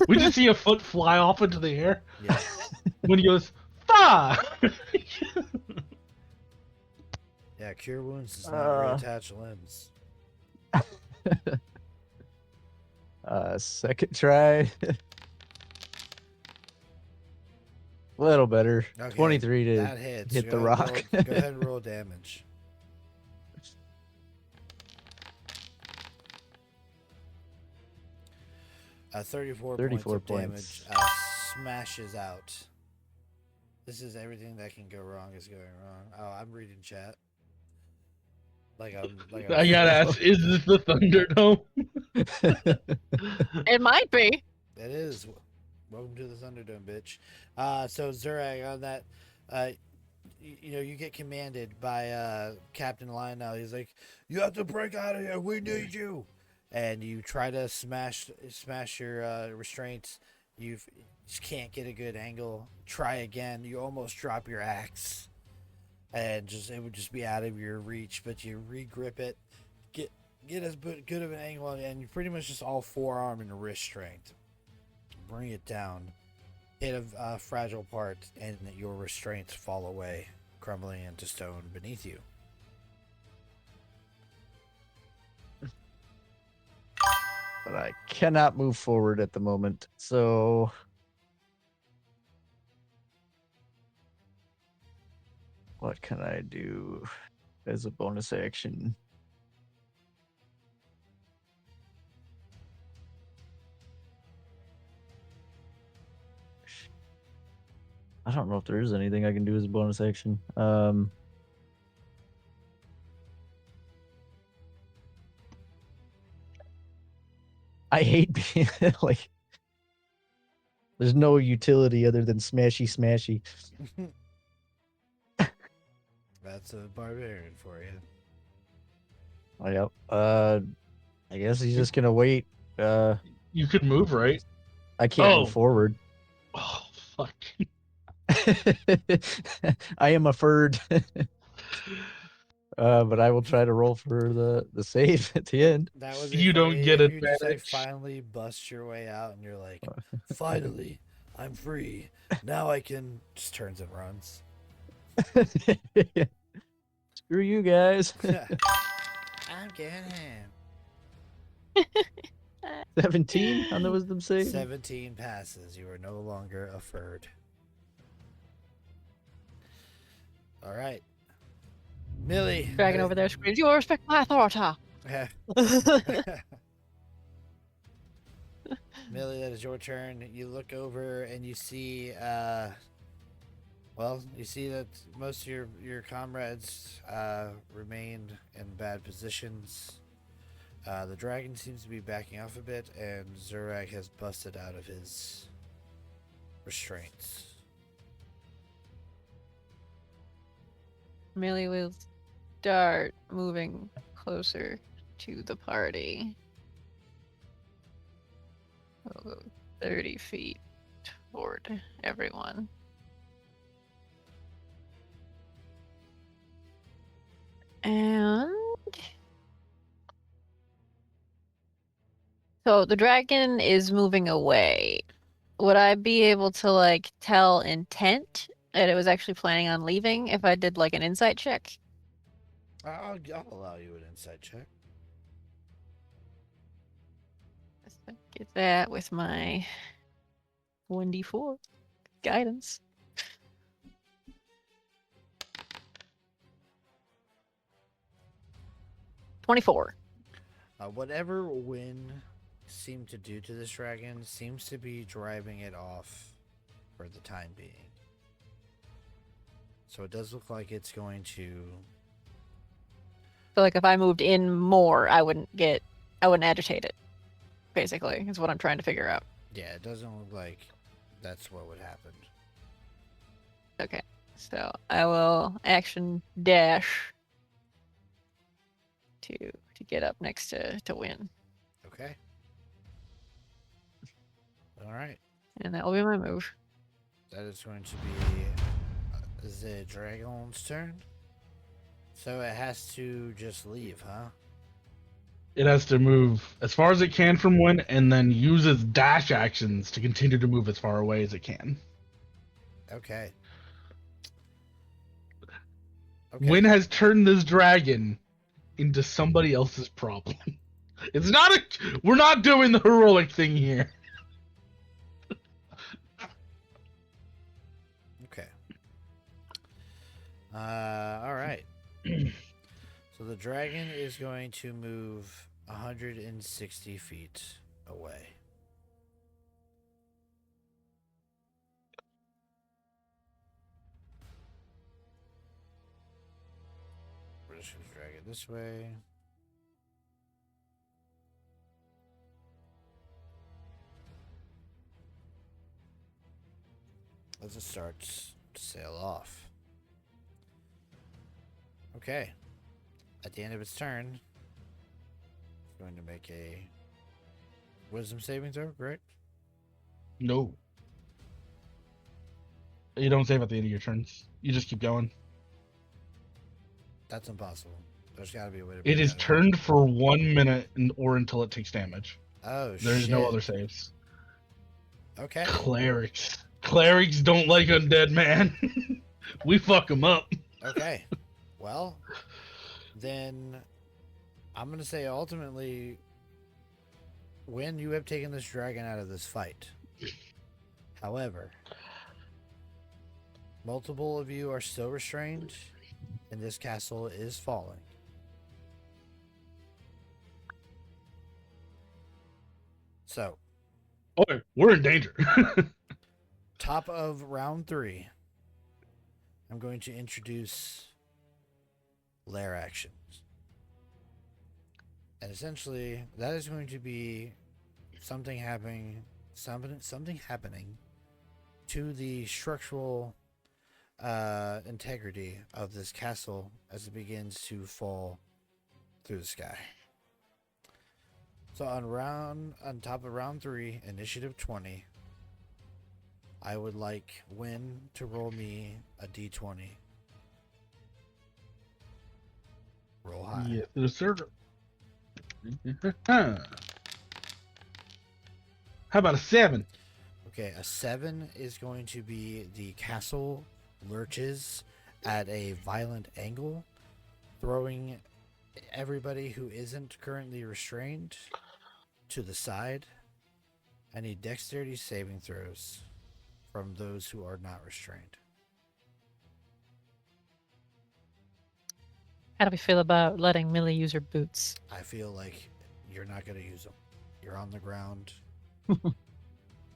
Speaker 1: We just see a foot fly off into the air
Speaker 4: Yeah.
Speaker 1: when he goes, "Fa!"
Speaker 4: Yeah, cure wounds does not reattach limbs.
Speaker 2: Second try. Little better.
Speaker 4: Okay,
Speaker 2: 23 to
Speaker 4: that hits.
Speaker 2: hit the
Speaker 4: Go ahead and
Speaker 2: rock.
Speaker 4: roll- go ahead and roll damage. Uh, 34
Speaker 2: 34
Speaker 4: points of damage
Speaker 2: points.
Speaker 4: smashes out. This is everything that can go wrong is going wrong. Oh, I'm reading chat. Like I'm
Speaker 1: I gotta ask, is this the Thunderdome?
Speaker 3: It might be.
Speaker 4: It is. Welcome to the Thunderdome, bitch. So Zurag on that, you get commanded by Captain Lionel. He's like, "You have to break out of here. We need you." And you try to smash your restraints. You just can't get a good angle. Try again. You almost drop your axe, and it would just be out of your reach. But you re-grip it, get as good of an angle, and you pretty much just all forearm and wrist strength. Bring it down, hit a fragile part, and your restraints fall away, crumbling into stone beneath you.
Speaker 2: I cannot move forward at the moment, so what can I do as a bonus action? I don't know if there is anything I can do as a bonus action. I hate being like, there's no utility other than smashy smashy.
Speaker 4: That's a barbarian for you.
Speaker 2: Oh, yep. I guess he's just gonna wait.
Speaker 1: You could move, right?
Speaker 2: I can't
Speaker 1: Oh.
Speaker 2: move forward.
Speaker 1: Oh, fuck.
Speaker 2: I am a furred. But I will try to roll for the save at the end.
Speaker 4: That would be
Speaker 1: You don't
Speaker 4: funny
Speaker 1: get
Speaker 4: if you just like
Speaker 1: advantage.
Speaker 4: finally bust your way out and you're like, finally, I'm free. Now I can just turns and runs.
Speaker 2: Screw you guys.
Speaker 4: I'm getting him.
Speaker 2: 17 on the wisdom save.
Speaker 4: 17 passes. You are no longer a furred. All right. Millie.
Speaker 3: Dragon over there screams, "You will respect my authority."
Speaker 4: Millie, that is your turn. You look over and you see, you see that most of your comrades remained in bad positions. The dragon seems to be backing off a bit, and Zurag has busted out of his restraints.
Speaker 3: Millie will start moving closer to the party. We'll go 30 feet toward everyone. And so the dragon is moving away. Would I be able to like tell intent that it was actually planning on leaving if I did like an insight check?
Speaker 4: I'll allow you an insight check.
Speaker 3: Let's get that with my 1d4 guidance. $24.
Speaker 4: Whatever wind seemed to do to this dragon seems to be driving it off for the time being. So it does look like it's going to...
Speaker 3: So like if I moved in more, I wouldn't agitate it. Basically, is what I'm trying to figure out.
Speaker 4: Yeah, it doesn't look like that's what would happen.
Speaker 3: Okay. So I will action dash to get up next to win.
Speaker 4: Okay. All right.
Speaker 3: And that will be my move.
Speaker 4: That is going to be the dragon's turn. So it has to just leave, huh?
Speaker 1: It has to move as far as it can from Win, and then use its dash actions to continue to move as far away as it can.
Speaker 4: Okay.
Speaker 1: Win has turned this dragon into somebody else's problem. It's not we're not doing the heroic thing here.
Speaker 4: Okay. All right. So the dragon is going to move 160 feet away. We're just going to drag it this way. As it starts to sail off. Okay. At the end of its turn, it's going to make a wisdom saving throw, correct?
Speaker 1: No. You don't save at the end of your turns. You just keep going.
Speaker 4: That's impossible. There's got to be a way to.
Speaker 1: It is turned for 1 minute or until it takes damage.
Speaker 4: Oh,
Speaker 1: There's no other saves.
Speaker 4: Okay.
Speaker 1: Clerics don't like undead, man. We fuck them up.
Speaker 4: Okay. Well, then I'm going to say ultimately when you have taken this dragon out of this fight. However, multiple of you are still restrained, and this castle is falling. So,
Speaker 1: Oh, we're in danger.
Speaker 4: top of round 3, I'm going to introduce lair actions. And essentially, that is going to be something happening to the structural integrity of this castle as it begins to fall through the sky. So on top of round 3, initiative 20, I would like Win to roll me a d20. Roll high.
Speaker 1: Yes, sir. How about a 7?
Speaker 4: Okay, a 7 is going to be the castle lurches at a violent angle, throwing everybody who isn't currently restrained to the side. I need dexterity saving throws from those who are not restrained.
Speaker 5: How do we feel about letting Millie use her boots?
Speaker 4: I feel like you're not going to use them. You're on the ground.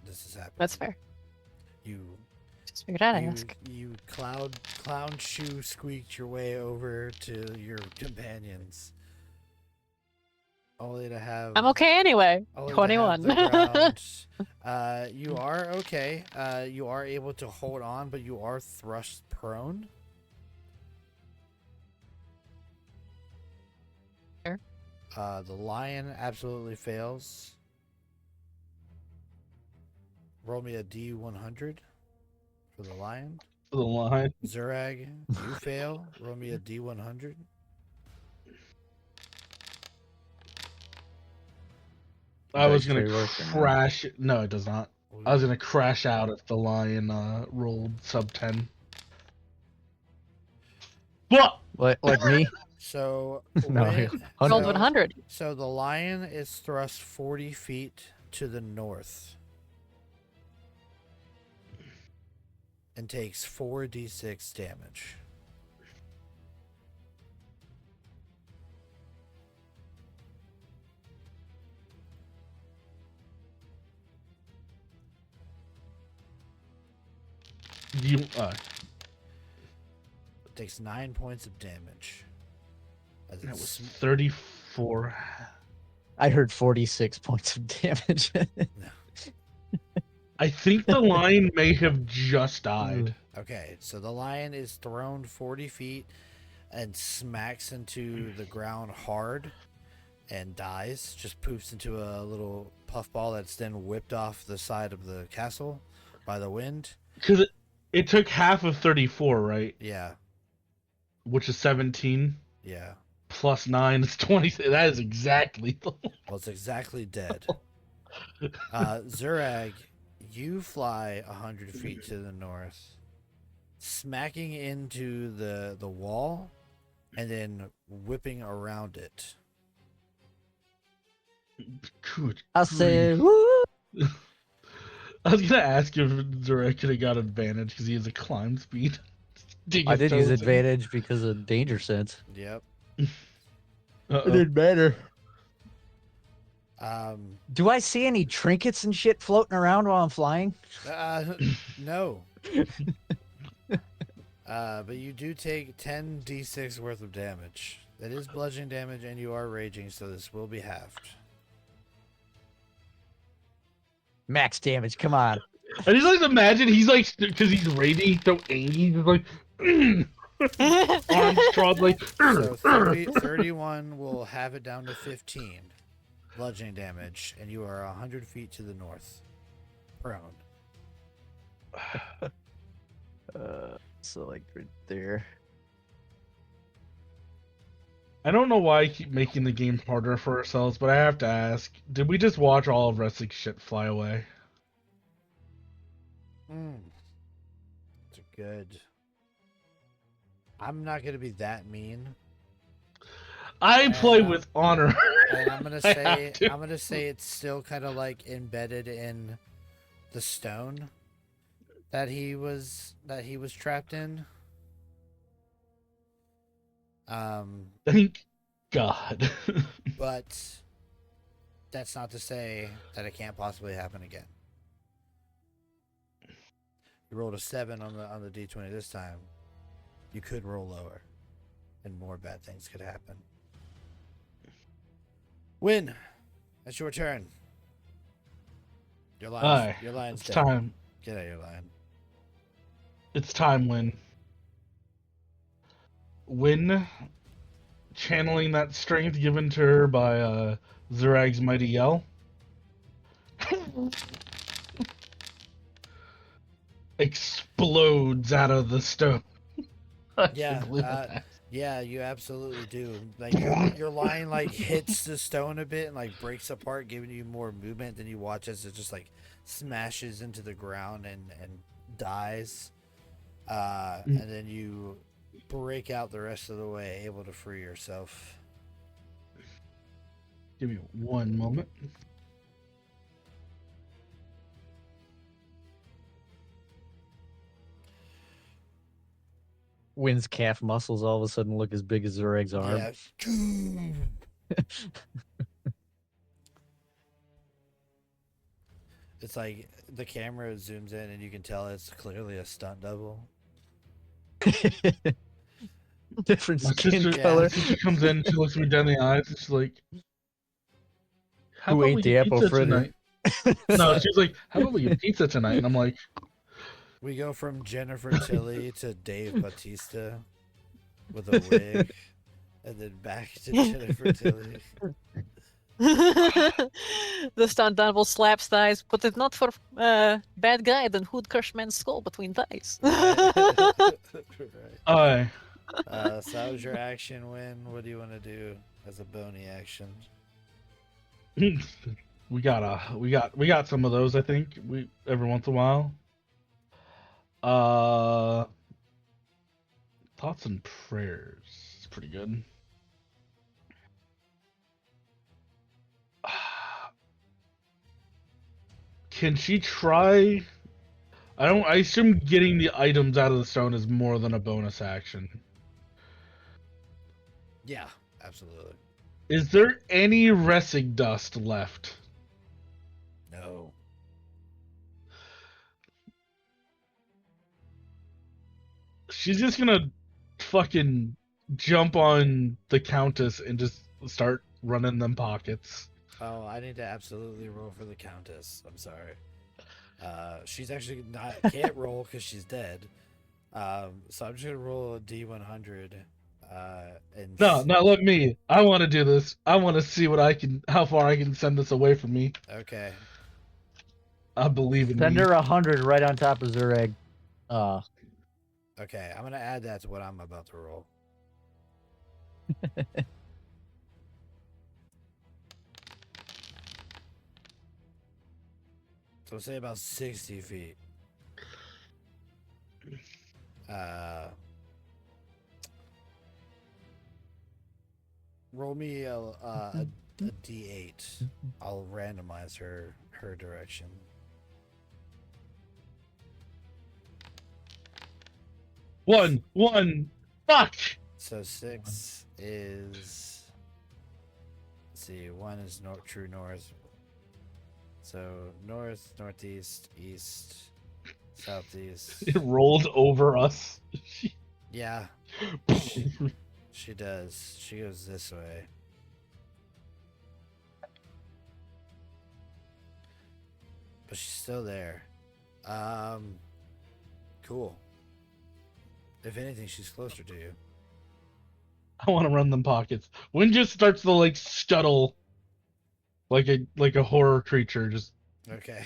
Speaker 4: This is happening.
Speaker 5: That's fair.
Speaker 4: You
Speaker 5: Just figured I'd
Speaker 4: you,
Speaker 5: ask.
Speaker 4: you clown shoe squeaked your way over to your companions. Only to have
Speaker 5: I'm okay anyway.
Speaker 4: only to have
Speaker 5: 21.
Speaker 4: the ground. You are okay. You are able to hold on, but you are thrust prone.
Speaker 5: Fair.
Speaker 4: The lion absolutely fails. Roll me a D100 for the lion.
Speaker 1: For the line.
Speaker 4: Zurag, you fail. Roll me a D100.
Speaker 1: I was
Speaker 2: Dice
Speaker 1: gonna
Speaker 2: tray work or not?
Speaker 1: crash. No, it does not. I was gonna crash out if the lion rolled sub 10. What?
Speaker 2: Like me?
Speaker 4: So
Speaker 2: No,
Speaker 4: when-
Speaker 2: yeah.
Speaker 5: Rolled
Speaker 4: so-
Speaker 5: 100.
Speaker 4: So the lion is thrust 40 feet to the north and takes 4d6 damage.
Speaker 1: You
Speaker 4: Takes 9 points of damage. As
Speaker 1: that
Speaker 4: it's
Speaker 1: was
Speaker 4: sm-
Speaker 1: 34.
Speaker 2: I heard 46 points of damage.
Speaker 1: I think the lion may have just died.
Speaker 4: okay, so the lion is thrown 40 feet and smacks into the ground hard and dies. Just poofs into a little puffball that's then whipped off the side of the castle by the wind.
Speaker 1: Because it took half of 34, right?
Speaker 4: Yeah,
Speaker 1: Which is 17.
Speaker 4: yeah.
Speaker 1: Plus 9 is 20. That is exactly the.
Speaker 4: Well, it's exactly dead. Zurag, you fly 100 feet to the north, smacking into the wall and then whipping around it.
Speaker 1: Good
Speaker 2: I
Speaker 1: grief.
Speaker 2: said, woo!
Speaker 1: I was gonna ask if Zurek could have got advantage because he has a climb speed.
Speaker 2: I did use advantage because of danger sense.
Speaker 4: Yep.
Speaker 2: It didn't matter.
Speaker 4: Um,
Speaker 2: Do I see any trinkets and shit floating around while I'm flying?
Speaker 4: no. But you do take 10d6 worth of damage. That is bludgeoning damage, and you are raging, so this will be halved.
Speaker 2: Max damage, come on.
Speaker 1: I just like to imagine he's like because he's raging so angry, he's like arms crossed like.
Speaker 4: So 31 will have it down to 15 bludgeoning damage, and you are 100 feet to the north. Prone.
Speaker 2: So like right there.
Speaker 1: I don't know why I keep making the game harder for ourselves, but I have to ask: did we just watch all of Ressig's shit fly away?
Speaker 4: It's good. I'm not gonna be that mean.
Speaker 1: I play
Speaker 4: And,
Speaker 1: with honor.
Speaker 4: And I'm gonna
Speaker 1: I
Speaker 4: say
Speaker 1: have to.
Speaker 4: I'm gonna say it's still kind of like embedded in the stone that he was trapped in.
Speaker 1: Thank God.
Speaker 4: But that's not to say that it can't possibly happen again. You rolled a 7 on the D20 this time. You could roll lower, and more bad things could happen. Win. That's your turn. Your
Speaker 1: Aye,
Speaker 4: lion's
Speaker 1: it's
Speaker 4: dead.
Speaker 1: time.
Speaker 4: Get out of your lion.
Speaker 1: It's time, Win, channeling that strength given to her by Zurag's mighty yell, explodes out of the stone. I
Speaker 4: Yeah,
Speaker 1: can't believe that.
Speaker 4: yeah, you absolutely do. Like your line like hits the stone a bit and like breaks apart, giving you more movement. Then you watch as it just like smashes into the ground and dies. And then you break out the rest of the way, able to free yourself.
Speaker 1: Give me one moment.
Speaker 2: Wynn's calf muscles all of a sudden look as big as Zurag's arm.
Speaker 4: Yeah. It's like the camera zooms in and you can tell it's clearly a stunt double.
Speaker 2: Different
Speaker 1: My
Speaker 2: skin
Speaker 1: sister,
Speaker 2: color.
Speaker 1: my sister comes in, she looks me down the eyes, and she's like, "How
Speaker 2: Who
Speaker 1: about
Speaker 2: ate
Speaker 1: we
Speaker 2: the
Speaker 1: get
Speaker 2: apple
Speaker 1: pizza
Speaker 2: fritter?
Speaker 1: tonight?" No, she's like, "How about we get pizza tonight?" And I'm like,
Speaker 4: We go from Jennifer Tilly to Dave Bautista with a wig, and then back to Jennifer Tilly.
Speaker 3: The stunt double slaps thighs, but if not for bad guy, then who'd crush man's skull between thighs?
Speaker 4: Right.
Speaker 1: "Aye."
Speaker 4: So that was your action win. What do you want to do as a bony action?
Speaker 1: we got some of those. I think we every once in a while. Thoughts and prayers. It's pretty good. Can she try? I assume getting the items out of the stone is more than a bonus action.
Speaker 4: Yeah, absolutely.
Speaker 1: Is there any Ressig dust left?
Speaker 4: No.
Speaker 1: She's just gonna fucking jump on the Countess and just start running them pockets.
Speaker 4: Oh, I need to absolutely roll for the Countess. I'm sorry. She's actually can't roll because she's dead. So I'm just gonna roll a D100. And
Speaker 1: No, let me. I want to do this. I want to see how far I can send this away from me.
Speaker 4: Okay.
Speaker 1: I believe in
Speaker 2: Send
Speaker 1: me.
Speaker 2: her 100 right on top of Zurag.
Speaker 4: Okay, I'm gonna add that to what I'm about to roll. So say about 60 feet. Roll me a D8. I'll randomize her direction.
Speaker 1: One. Fuck.
Speaker 4: So 6 is. Let's see, 1 is true north. So north, northeast, east, southeast.
Speaker 1: It rolled over us.
Speaker 4: Yeah, she does. She goes this way. But she's still there. Cool. If anything, she's closer to you.
Speaker 1: I want to run them pockets. Wynn just starts to like scuttle, like a horror creature, just
Speaker 4: Okay.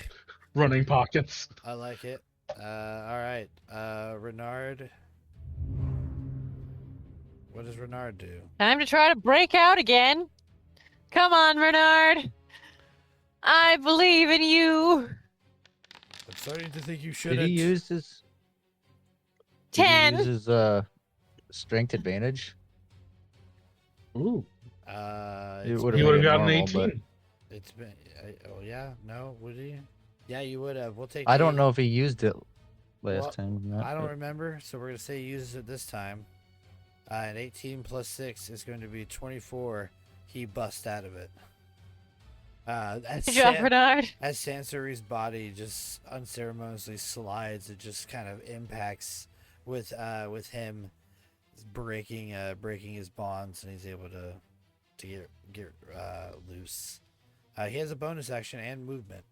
Speaker 1: running pockets.
Speaker 4: I like it. All right. Renard. What does Renard do?
Speaker 3: Time to try to break out again. Come on, Renard. I believe in you.
Speaker 4: I'm starting to think you
Speaker 2: Did
Speaker 4: shouldn't.
Speaker 2: he use his? Did he use his strength advantage?
Speaker 1: Ooh.
Speaker 2: It
Speaker 4: It's
Speaker 2: would
Speaker 1: He
Speaker 2: have
Speaker 1: would
Speaker 2: made
Speaker 1: have
Speaker 2: it
Speaker 1: gotten
Speaker 2: normal,
Speaker 1: 18.
Speaker 2: but
Speaker 4: it's been. Oh yeah, no, would he? Yeah, you would have. We'll take.
Speaker 2: I
Speaker 4: the
Speaker 2: don't know
Speaker 4: 8.
Speaker 2: if he used it last
Speaker 4: Well,
Speaker 2: time or not.
Speaker 4: I don't
Speaker 2: but-
Speaker 4: remember, so we're gonna say he uses it this time. And 18 plus 6 is going to be 24. He busts out of it.
Speaker 3: Good job, Bernard.
Speaker 4: As Sansuri's body just unceremoniously slides, it just kind of impacts with him breaking his bonds, and he's able to get loose. He has a bonus action and movement.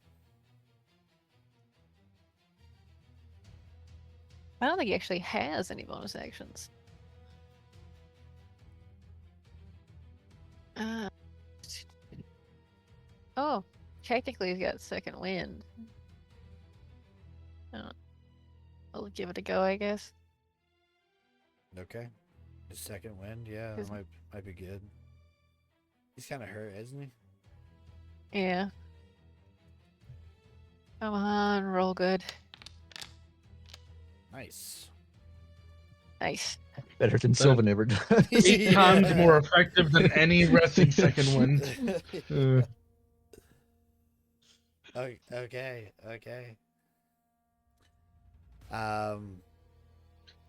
Speaker 3: I don't think he actually has any bonus actions. Oh, technically he's got second wind. I'll give it a go, I guess.
Speaker 4: Okay. His second wind, yeah, that
Speaker 3: Is-
Speaker 4: might be good. He's kind of hurt, isn't he?
Speaker 3: Yeah. Come on, roll good.
Speaker 4: Nice.
Speaker 3: Nice.
Speaker 2: Better than Sylvan ever does.
Speaker 1: 8 times more effective than any Ressig second wind.
Speaker 4: Okay. All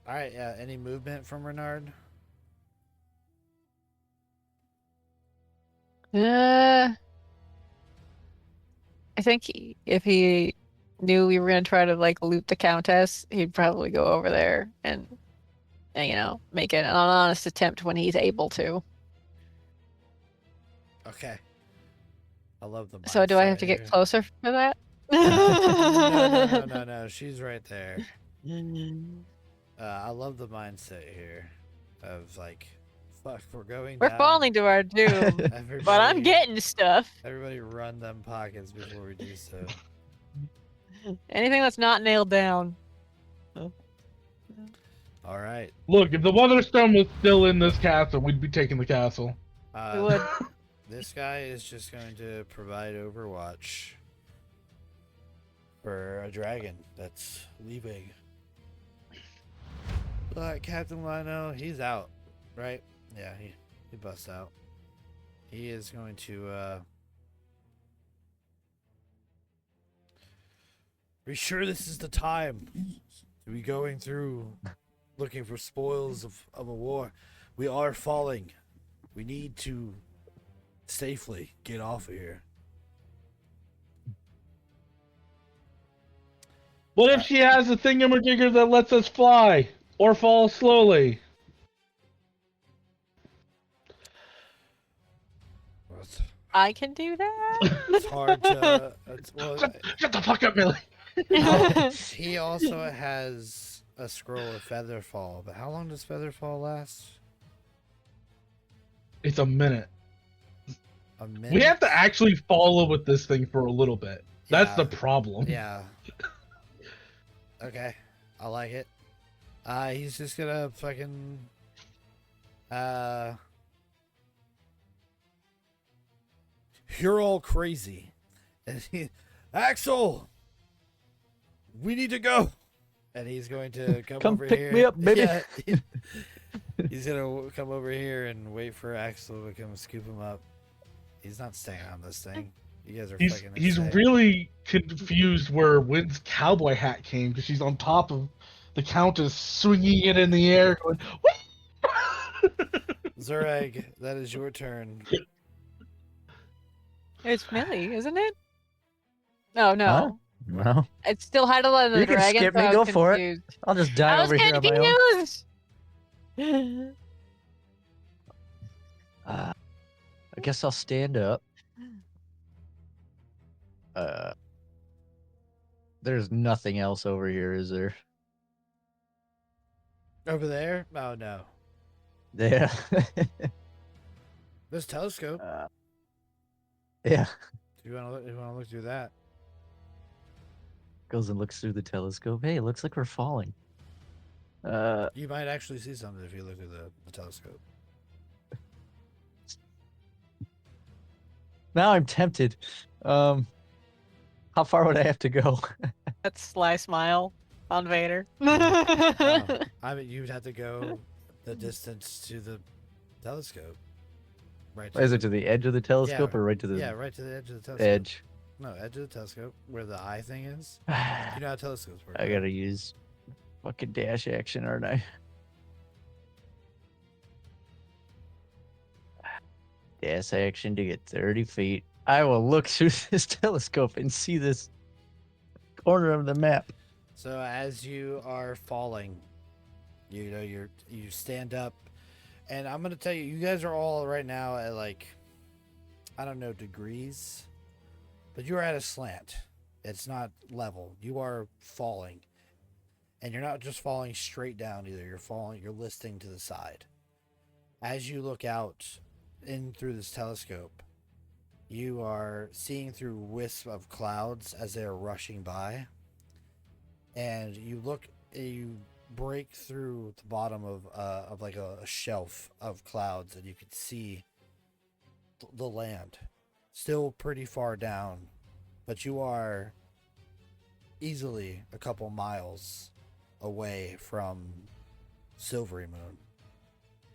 Speaker 4: right. Any movement from Renard?
Speaker 3: I think if he knew we were gonna try to like loot the Countess, he'd probably go over there and make it an honest attempt when he's able to.
Speaker 4: Okay. I love the.
Speaker 3: So do I have
Speaker 4: mindset
Speaker 3: to get
Speaker 4: here.
Speaker 3: closer for that?
Speaker 4: No. She's right there. I love the mindset here of like, fuck, we're going.
Speaker 3: We're
Speaker 4: down.
Speaker 3: falling to our doom, but I'm
Speaker 4: Everybody-
Speaker 3: getting stuff.
Speaker 4: Everybody run them pockets before we do so.
Speaker 3: Anything that's not nailed down.
Speaker 4: All right.
Speaker 1: Look, if the Weatherstone was still in this castle, we'd be taking the castle.
Speaker 3: We would.
Speaker 4: This guy is just going to provide Overwatch for a dragon that's leaving. Captain Lino, he's out, right? Yeah, he busts out. He is going to be sure this is the time to be going through looking for spoils of a war. We are falling. We need to safely get off of here.
Speaker 1: What if she has a thingamajigger that lets us fly or fall slowly?
Speaker 4: Well, it's,
Speaker 3: I can do that.
Speaker 4: it's hard to.
Speaker 1: Shut the fuck up, Millie.
Speaker 4: He also has a scroll of Featherfall, but how long does Featherfall last?
Speaker 1: It's a minute.
Speaker 4: A minute.
Speaker 1: We have to actually follow with this thing for a little bit. That's the problem.
Speaker 4: Yeah. Okay, I like it. He's just gonna fucking. You're all crazy. And Axel! We need to go! And he's going to come over
Speaker 2: pick
Speaker 4: here.
Speaker 2: me up, baby.
Speaker 4: Yeah, he's gonna come over here and wait for Axel to come scoop him up. He's not staying on this thing. You guys are fucking
Speaker 1: He's
Speaker 4: insane.
Speaker 1: really confused where Wynn's cowboy hat came because she's on top of the Countess, swinging it in the air, going, "Whee!"
Speaker 4: Zureg, that is your turn.
Speaker 3: It's Millie, isn't it? No, no.
Speaker 2: Huh? Well,
Speaker 3: It's still Heidelberg and the
Speaker 2: You can
Speaker 3: Dragon.
Speaker 2: skip
Speaker 3: so
Speaker 2: me,
Speaker 3: I was
Speaker 2: go for it.
Speaker 3: confused.
Speaker 2: I'll just die
Speaker 3: I was
Speaker 2: over here on my own.
Speaker 3: confused.
Speaker 2: I guess I'll stand up. There's nothing else over here, is there?
Speaker 4: Over there? Oh no.
Speaker 2: Yeah.
Speaker 4: There's telescope.
Speaker 2: Yeah.
Speaker 4: Do you want to look through that?
Speaker 2: Goes and looks through the telescope. Hey, it looks like we're falling.
Speaker 4: You might actually see something if you look through the telescope.
Speaker 2: Now I'm tempted. How far would I have to go?
Speaker 3: That sly smile on Vader.
Speaker 4: I mean, you'd have to go the distance to the telescope. Right.
Speaker 2: Is it to the edge of the telescope or right to the
Speaker 4: Yeah, right to the edge of the telescope.
Speaker 2: edge?
Speaker 4: No, edge of the telescope, where the eye thing is.
Speaker 2: I
Speaker 4: You know how telescopes work.
Speaker 2: gotta use fucking dash action, aren't I? Dash action to get 30 feet. I will look through this telescope and see this corner of the map.
Speaker 4: So as you are falling, you know you stand up, and I'm gonna tell you, you guys are all right now at like, I don't know, degrees, but you are at a slant. It's not level. You are falling, and you're not just falling straight down either. You're listing to the side. As you look out in through this telescope, you are seeing through wisps of clouds as they are rushing by, and you break through the bottom of like a shelf of clouds, and you can see the land. Still pretty far down, but you are easily a couple miles away from Silverymoon,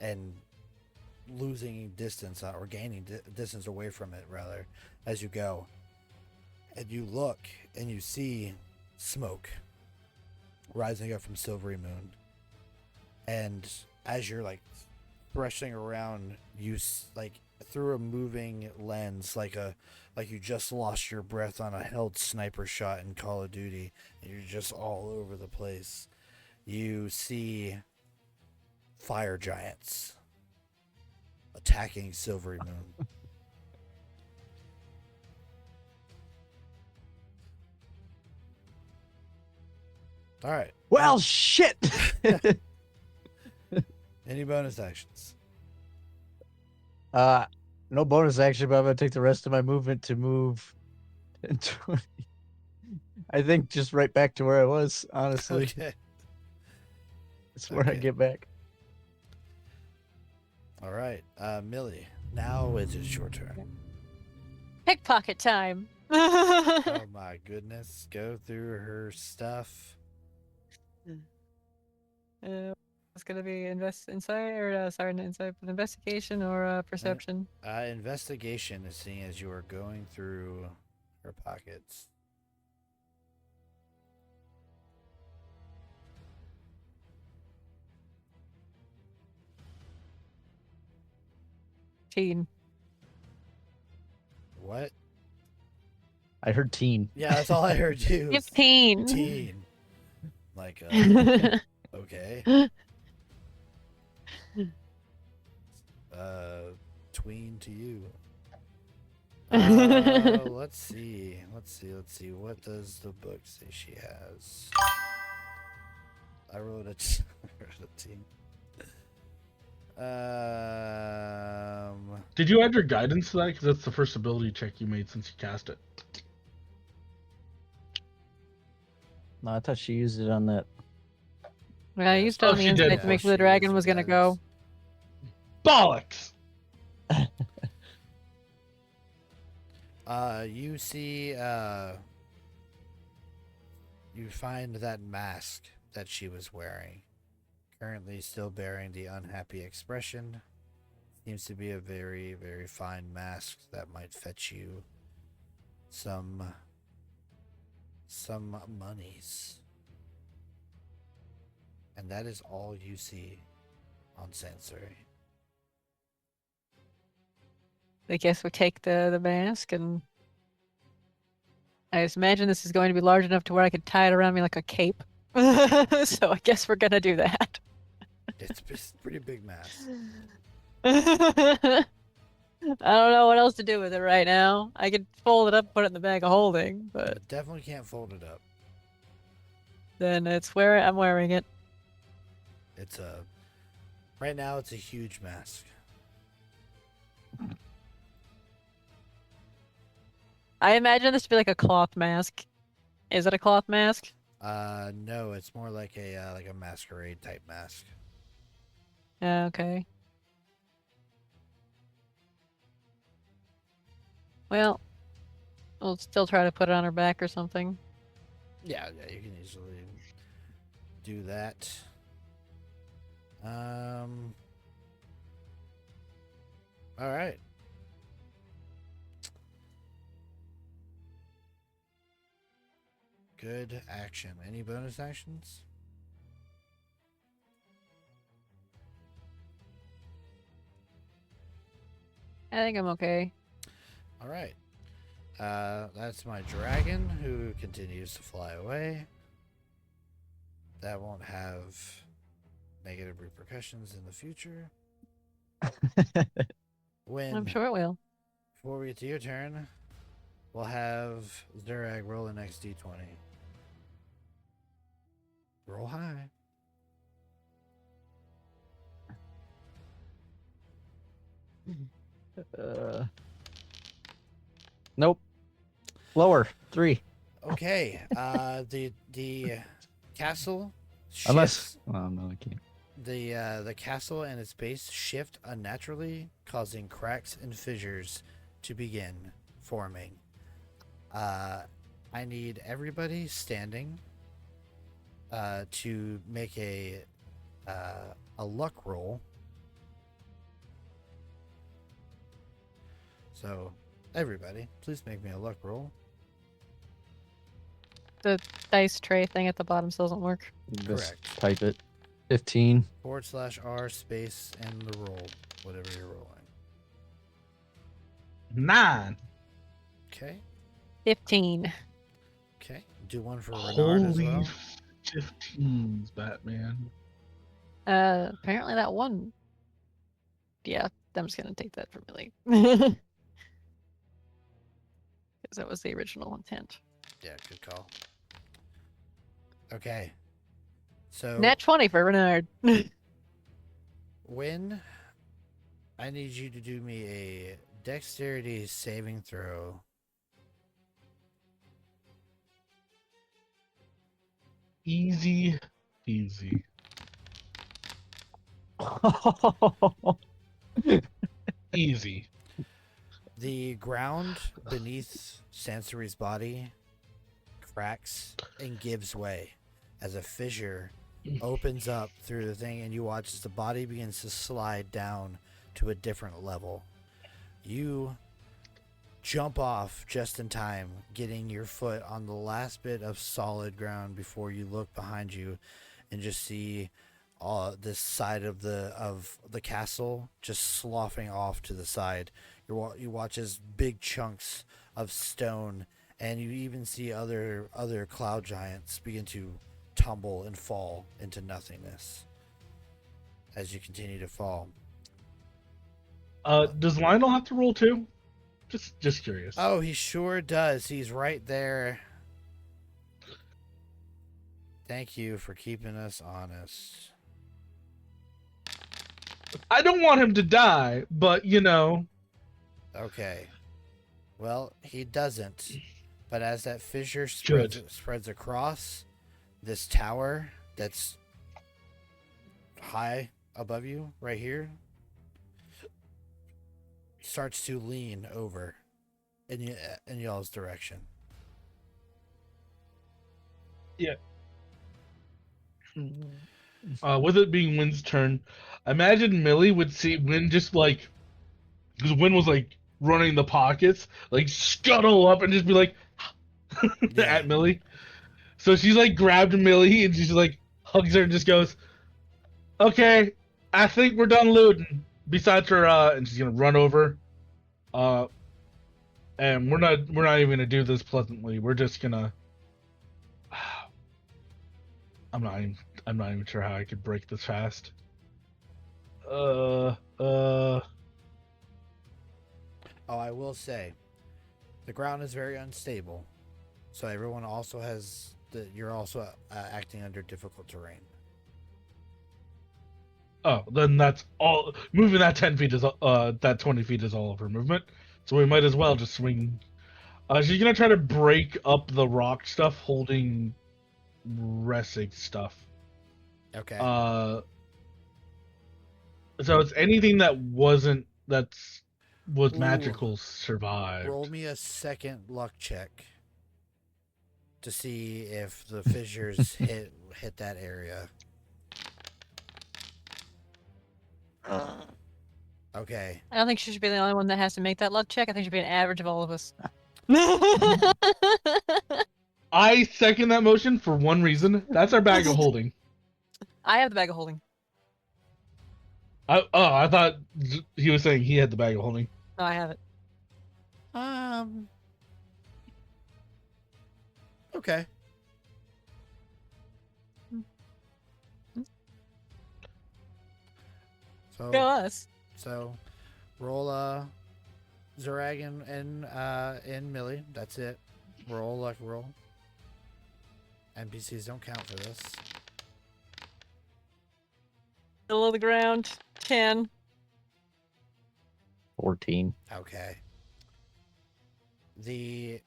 Speaker 4: and losing distance or gaining distance away from it rather as you go. And you look and you see smoke rising up from Silverymoon, and as you're like rushing around, you like through a moving lens, like you just lost your breath on a held sniper shot in Call of Duty, and you're just all over the place. You see fire giants attacking Silverymoon. All right.
Speaker 2: Well, shit!
Speaker 4: Any bonus actions?
Speaker 2: No bonus action, but I'm gonna take the rest of my movement to move. I think just right back to where I was, honestly.
Speaker 4: Okay.
Speaker 2: That's where I
Speaker 4: Okay.
Speaker 2: get back.
Speaker 4: All right. Millie, now it is your turn.
Speaker 3: Pickpocket time.
Speaker 4: Oh my goodness. Go through her stuff.
Speaker 3: It's gonna be insight or sorry, not insight, but investigation or perception.
Speaker 4: Investigation is seeing as you are going through her pockets.
Speaker 3: Teen.
Speaker 4: What?
Speaker 2: I heard teen.
Speaker 4: Yeah, that's all I heard too.
Speaker 3: 15.
Speaker 4: Teen. Like, okay. Tween to you. Let's see. What does the book say she has? I wrote a teen.
Speaker 1: Did you add your guidance to that? Because that's the first ability check you made since you cast it.
Speaker 2: No, I thought she used it on that.
Speaker 3: Yeah, I used it on the
Speaker 1: she did.
Speaker 3: insight to make sure the dragon was gonna go.
Speaker 1: Bollocks!
Speaker 4: You see, you find that mask that she was wearing. Currently still bearing the unhappy expression. Seems to be a very, very fine mask that might fetch you some monies. And that is all you see on Sensuri.
Speaker 3: I guess we take the mask, and I just imagine this is going to be large enough to where I could tie it around me like a cape. So I guess we're gonna do that.
Speaker 4: It's a pretty big mask.
Speaker 3: I don't know what else to do with it right now. I could fold it up, put it in the bag of holding, but
Speaker 4: You definitely can't fold it up.
Speaker 3: then it's where I'm wearing it.
Speaker 4: It's right now it's a huge mask.
Speaker 3: I imagine this to be like a cloth mask. Is it a cloth mask?
Speaker 4: No, it's more like a masquerade type mask.
Speaker 3: Okay. Well, we'll still try to put it on her back or something.
Speaker 4: Yeah, you can easily do that. All right. Good action. Any bonus actions?
Speaker 3: I think I'm okay.
Speaker 4: All right. That's my dragon who continues to fly away. That won't have negative repercussions in the future. When
Speaker 3: I'm sure it will.
Speaker 4: before we get to your turn, we'll have Zurag roll the next d20. Roll high.
Speaker 2: Nope. Lower. 3.
Speaker 4: Okay. The castle shifts.
Speaker 2: Unless. Oh, no, I can't.
Speaker 4: The castle and its base shift unnaturally, causing cracks and fissures to begin forming. I need everybody standing to make a luck roll. So, everybody, please make me a luck roll.
Speaker 5: The dice tray thing at the bottom still doesn't work.
Speaker 2: Just
Speaker 4: Correct.
Speaker 2: type it. 15.
Speaker 4: /R space and the roll, whatever you're rolling.
Speaker 1: 9.
Speaker 4: Okay.
Speaker 3: 15.
Speaker 4: Okay. Do one for Renard as
Speaker 1: Holy
Speaker 4: well.
Speaker 1: 15s, Batman.
Speaker 3: Apparently that one. Yeah, I'm just gonna take that for Millie. Because that was the original intent.
Speaker 4: Yeah, good call. Okay. So
Speaker 3: Nat 20 for Renard.
Speaker 4: when I need you to do me a dexterity saving throw.
Speaker 1: Easy peasy. Easy.
Speaker 4: The ground beneath Sansuri's body cracks and gives way as a fissure opens up through the thing, and you watch as the body begins to slide down to a different level. You jump off just in time, getting your foot on the last bit of solid ground before you look behind you and just see this side of the castle just sloughing off to the side. You watch as big chunks of stone, and you even see other cloud giants begin to tumble and fall into nothingness as you continue to fall.
Speaker 1: Does Lionel have to roll too? Just curious.
Speaker 4: Oh, he sure does. He's right there. Thank you for keeping us honest.
Speaker 1: I don't want him to die, but you know.
Speaker 4: Okay. Well, he doesn't. But as that fissure
Speaker 1: Good.
Speaker 4: spreads across this tower that's high above you, right here, starts to lean over in y'all's direction.
Speaker 1: With it being Wynn's turn, I imagine Millie would see Wynn just like, because Wynn was like running the pockets, like scuttle up and just be like
Speaker 4: Yeah.
Speaker 1: at Millie. So she's like grabbed Millie and she's like hugs her and just goes, "Okay, I think we're done looting." Besides her, and she's gonna run over. And we're not even gonna do this pleasantly. We're just gonna. I'm not even sure how I could break this fast.
Speaker 4: Oh, I will say, the ground is very unstable, so everyone also has you're also acting under difficult terrain.
Speaker 1: Oh, then that's all. Moving that 10 feet is that 20 feet is all of her movement. So we might as well just swing. She's gonna try to break up the rock stuff holding Ressig stuff.
Speaker 4: Okay.
Speaker 1: So it's anything that was
Speaker 4: Ooh.
Speaker 1: magical survived.
Speaker 4: Roll me a second luck check to see if the fissures hit that area. Okay.
Speaker 3: I don't think she should be the only one that has to make that luck check. I think she should be an average of all of us.
Speaker 1: I second that motion for one reason. That's our bag of holding.
Speaker 3: I have the bag of holding.
Speaker 1: I thought he was saying he had the bag of holding.
Speaker 3: No, I have it.
Speaker 4: Okay.
Speaker 3: Go
Speaker 4: So
Speaker 3: us.
Speaker 4: roll Zurag and Millie. That's it. Roll luck roll. NPCs don't count for this.
Speaker 3: Below the ground. 10.
Speaker 2: 14.
Speaker 4: Okay. The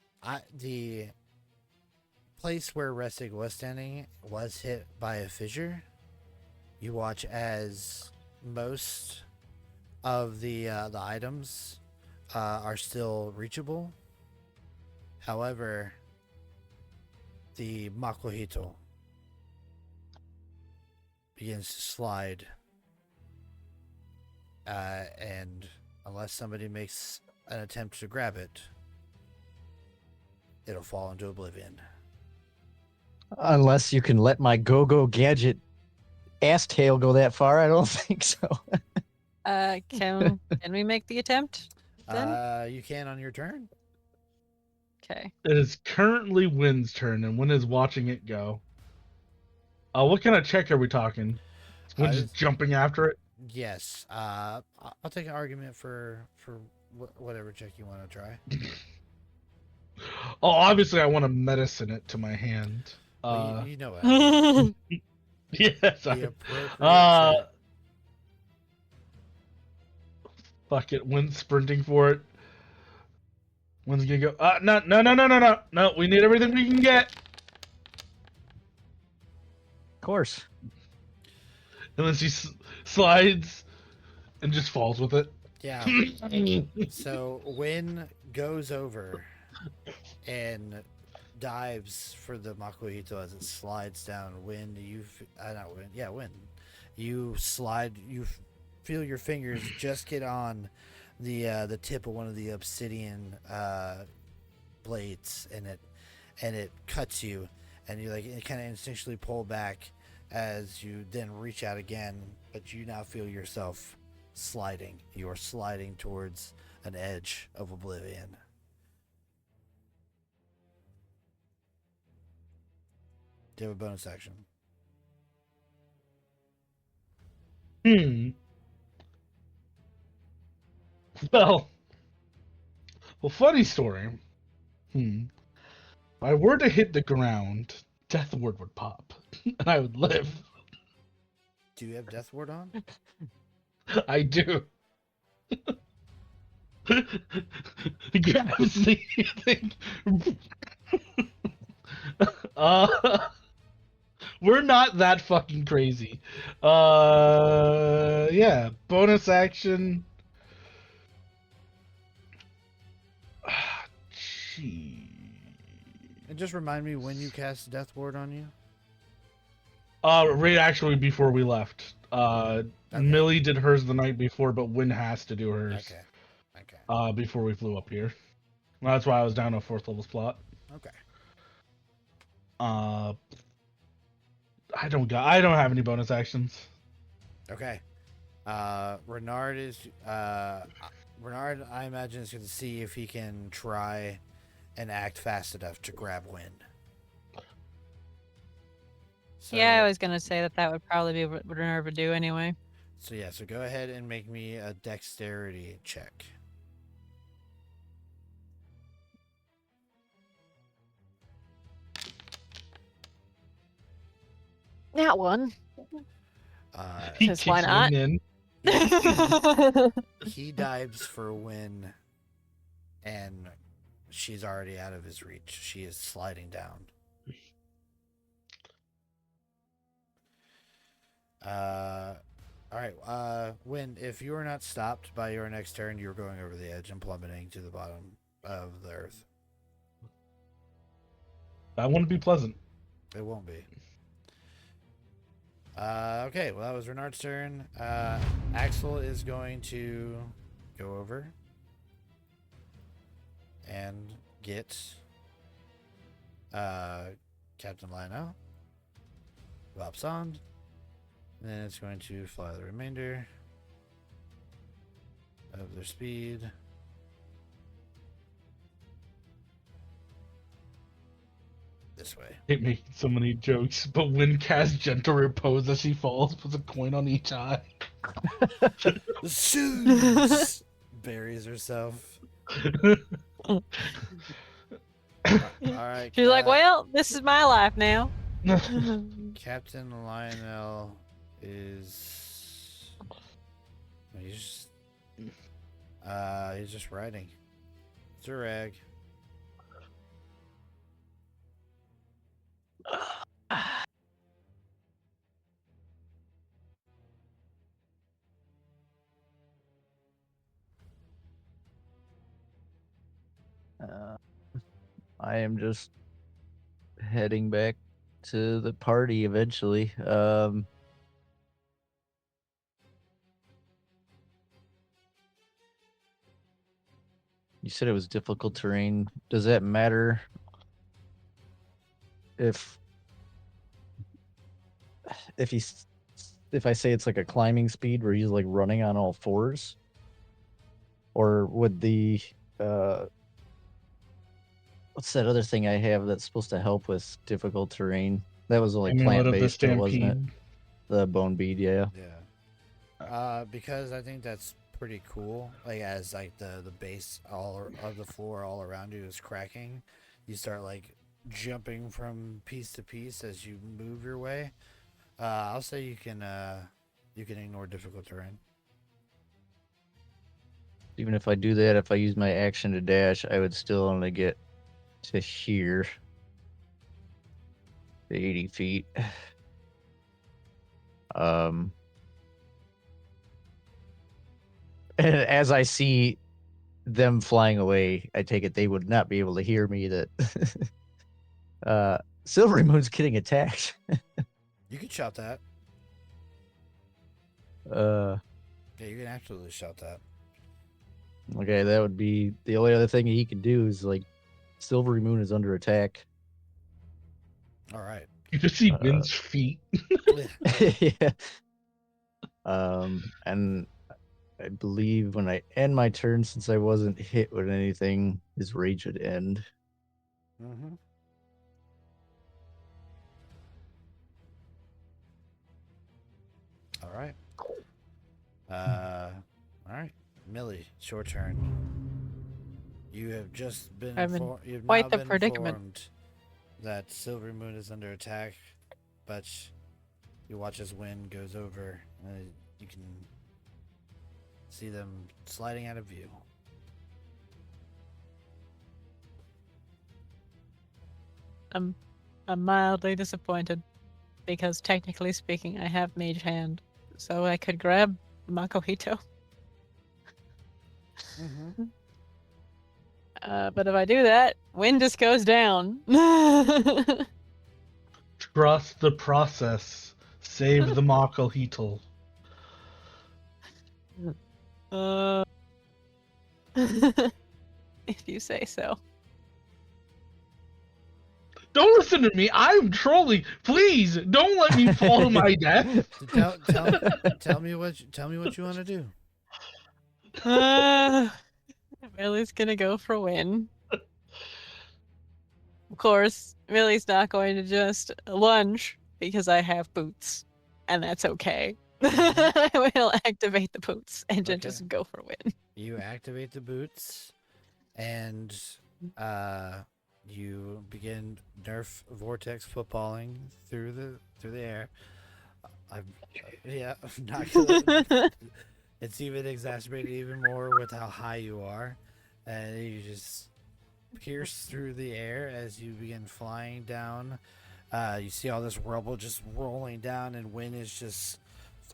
Speaker 4: place where Ressig was standing was hit by a fissure. You watch as most of the items are still reachable. However, the Makuhito begins to slide, and unless somebody makes an attempt to grab it, it'll fall into oblivion.
Speaker 2: Unless you can let my go-go gadget ass tail go that far, I don't think so.
Speaker 3: Can we make the attempt? Then?
Speaker 4: You can on your turn.
Speaker 3: Okay.
Speaker 1: It is currently Wynn's turn, and Wynn is watching it go. What kind of check are we talking? Is Wynn just jumping after it?
Speaker 4: Yes. I'll take an argument for whatever check you want to try.
Speaker 1: Oh, obviously I want to medicine it to my hand.
Speaker 4: Well, you know what?
Speaker 1: Yes.
Speaker 4: The appropriate check.
Speaker 1: Fuck it. Wynn's sprinting for it. Wynn's gonna go. No. We need everything we can get.
Speaker 2: Of course.
Speaker 1: And then she slides and just falls with it.
Speaker 4: Yeah. So Wynn goes over and dives for the Makuhito as it slides down. Wynn, not Wynn. Yeah, Wynn. You slide. You feel your fingers just get on the tip of one of the obsidian blades, and it cuts you, and you kind of instinctually pull back as you then reach out again, but you now feel yourself sliding. You are sliding towards an edge of oblivion. Do you have a bonus action?
Speaker 1: Well, funny story. If I were to hit the ground, Death Ward would pop, and I would live.
Speaker 4: Do you have Death Ward on?
Speaker 1: I do. Grabs the thing. We're not that fucking crazy. Yeah. Bonus action. Gee.
Speaker 4: And just remind me when you cast Death Ward on you.
Speaker 1: Right, actually, before we left.
Speaker 4: Okay.
Speaker 1: Millie did hers the night before, but Wynn has to do hers.
Speaker 4: Okay.
Speaker 1: Before we flew up here. That's why I was down a 4th level slot.
Speaker 4: Okay.
Speaker 1: I don't have any bonus actions.
Speaker 4: Okay. Renard, I imagine, is going to see if he can try and act fast enough to grab Wynn. So,
Speaker 3: Yeah, I was gonna say that would probably be what Renard would do anyway.
Speaker 4: So go ahead and make me a dexterity check.
Speaker 3: That one.
Speaker 1: He
Speaker 3: Because
Speaker 1: kicks
Speaker 3: why not?
Speaker 1: Wynn in.
Speaker 4: He dives for Wynn, and she's already out of his reach. She is sliding down. All right. Wynn, if you are not stopped by your next turn, you're going over the edge and plummeting to the bottom of the earth.
Speaker 1: I want to be pleasant.
Speaker 4: It won't be. Okay, well, that was Renard's turn. Axel is going to go over and get Captain Lionel drops on. And then it's going to fly the remainder of their speed. This way.
Speaker 1: Hate making so many jokes, but when cast gentle repose as she falls, puts a coin on each eye.
Speaker 4: Shoes! Buries herself. Alright.
Speaker 3: She's like, well, this is my life now.
Speaker 4: Captain Lionel is. He's just riding. It's a rag.
Speaker 2: I am just heading back to the party eventually. You said it was difficult terrain. Does that matter if I say it's like a climbing speed where he's like running on all fours? Or would the what's that other thing I have that's supposed to help with difficult terrain? That was only
Speaker 1: Amulet of the
Speaker 2: plant-based, though, wasn't it?
Speaker 1: Stampede.
Speaker 2: The bone bead, yeah.
Speaker 4: Yeah. Because I think that's pretty cool. Like as like the base of the floor all around you is cracking, you start like jumping from piece to piece as you move your way. I'll say you can ignore difficult terrain.
Speaker 2: Even if I do that, if I use my action to dash, I would still only get to here. The 80 feet. And as I see them flying away, I take it they would not be able to hear me that Silverymoon's getting attacked.
Speaker 4: You can shout that.
Speaker 2: Yeah,
Speaker 4: you can absolutely shout that.
Speaker 2: Okay, that would be the only other thing he could do is like Silverymoon is under attack.
Speaker 4: All right.
Speaker 1: You just see Vin's feet.
Speaker 2: Yeah. And I believe when I end my turn, since I wasn't hit with anything, his rage would end.
Speaker 4: Mm-hmm. All right. All right. Millie, it's your turn. You have just been
Speaker 5: I'm in
Speaker 4: informed. You've
Speaker 5: quite
Speaker 4: now
Speaker 5: the
Speaker 4: been
Speaker 5: predicament.
Speaker 4: informed that Silverymoon is under attack, but you watch as wind goes over, and you can see them sliding out of view.
Speaker 5: I'm mildly disappointed because technically speaking, I have Mage Hand, so I could grab Makohito.
Speaker 4: Mm-hmm.
Speaker 5: But if I do that, wind just goes down.
Speaker 1: Trust the process. Save the Makohito.
Speaker 5: If you say so.
Speaker 1: Don't listen to me. I'm trolling. Please don't let me fall to my death.
Speaker 4: Tell me what you want to do.
Speaker 5: Millie's gonna go for a win. Of course, Millie's not going to just lunge because I have boots, and that's okay. I will activate the boots and then
Speaker 4: Okay.
Speaker 5: just go for a win.
Speaker 4: You activate the boots, and you begin Nerf vortex footballing through the air. I'm not gonna. It's even exacerbated even more with how high you are, and you just pierce through the air as you begin flying down. You see all this rubble just rolling down, and wind is just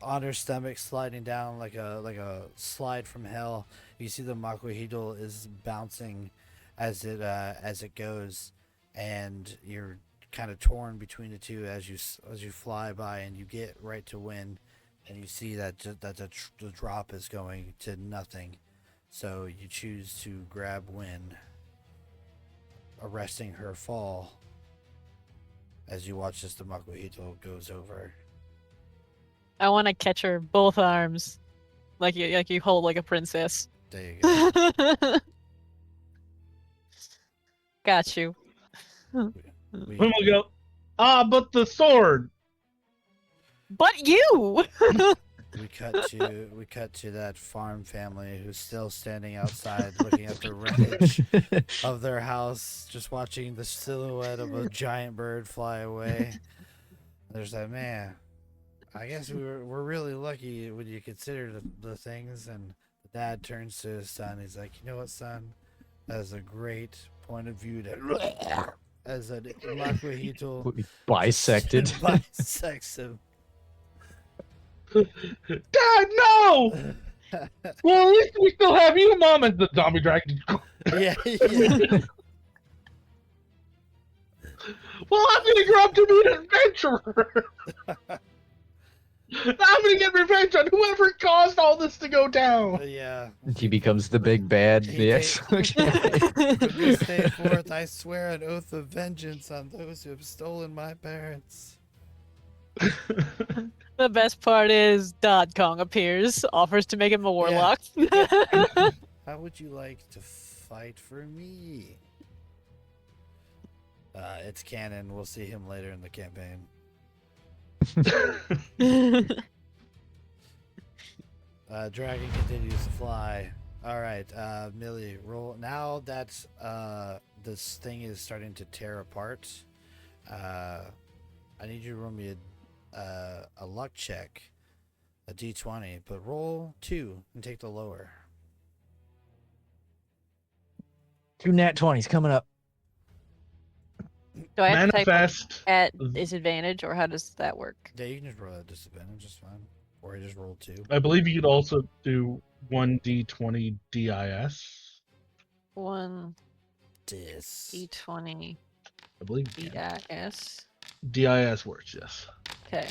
Speaker 4: on her stomach sliding down like a slide from hell. You see the Makohito is bouncing as it goes, and you're kind of torn between the two as you fly by, and you get right to wind, and you see that the drop is going to nothing. So you choose to grab wind, arresting her fall as you watch as the Makuhito goes over.
Speaker 5: I want to catch her both arms, like you hold like a princess.
Speaker 4: There you go.
Speaker 5: Got you.
Speaker 4: We,
Speaker 1: When we go, but the sword.
Speaker 5: But you.
Speaker 4: we cut to that farm family who's still standing outside looking at the wreckage of their house, just watching the silhouette of a giant bird fly away. There's that man. I guess we're really lucky when you consider the things. And the dad turns to his son. He's like, you know what, son? That is a great point of view to as a Makuhito
Speaker 2: Bisected.
Speaker 4: bisects him.
Speaker 1: Dad, no! Well, at least we still have you, Mom, as the zombie dragon.
Speaker 4: Yeah.
Speaker 1: Well, I'm gonna grow up to be an adventurer. I'm gonna get revenge on whoever caused all this to go down.
Speaker 4: Yeah.
Speaker 2: He becomes the big bad.
Speaker 4: He
Speaker 2: Yes.
Speaker 4: From this day forth, I swear an oath of vengeance on those who have stolen my parents.
Speaker 5: The best part is Dod Kong appears, offers to make him a warlock.
Speaker 4: How would you like to fight for me? It's canon. We'll see him later in the campaign. Dragon continues to fly. All right, Millie, roll. Now that this thing is starting to tear apart, I need you to roll me a luck check, a d20, but roll 2 and take the lower.
Speaker 2: 2 nat 20s coming up.
Speaker 3: Do I have to type
Speaker 1: Manifest.
Speaker 3: at disadvantage, or how does that work?
Speaker 4: Yeah, you can just roll at disadvantage, it's fine. Or you just roll 2.
Speaker 1: I believe you could also do 1d20 DIS.
Speaker 3: 1
Speaker 4: Dis.
Speaker 3: d20
Speaker 1: I believe you can.
Speaker 3: DIS.
Speaker 1: DIS works, yes.
Speaker 3: Okay.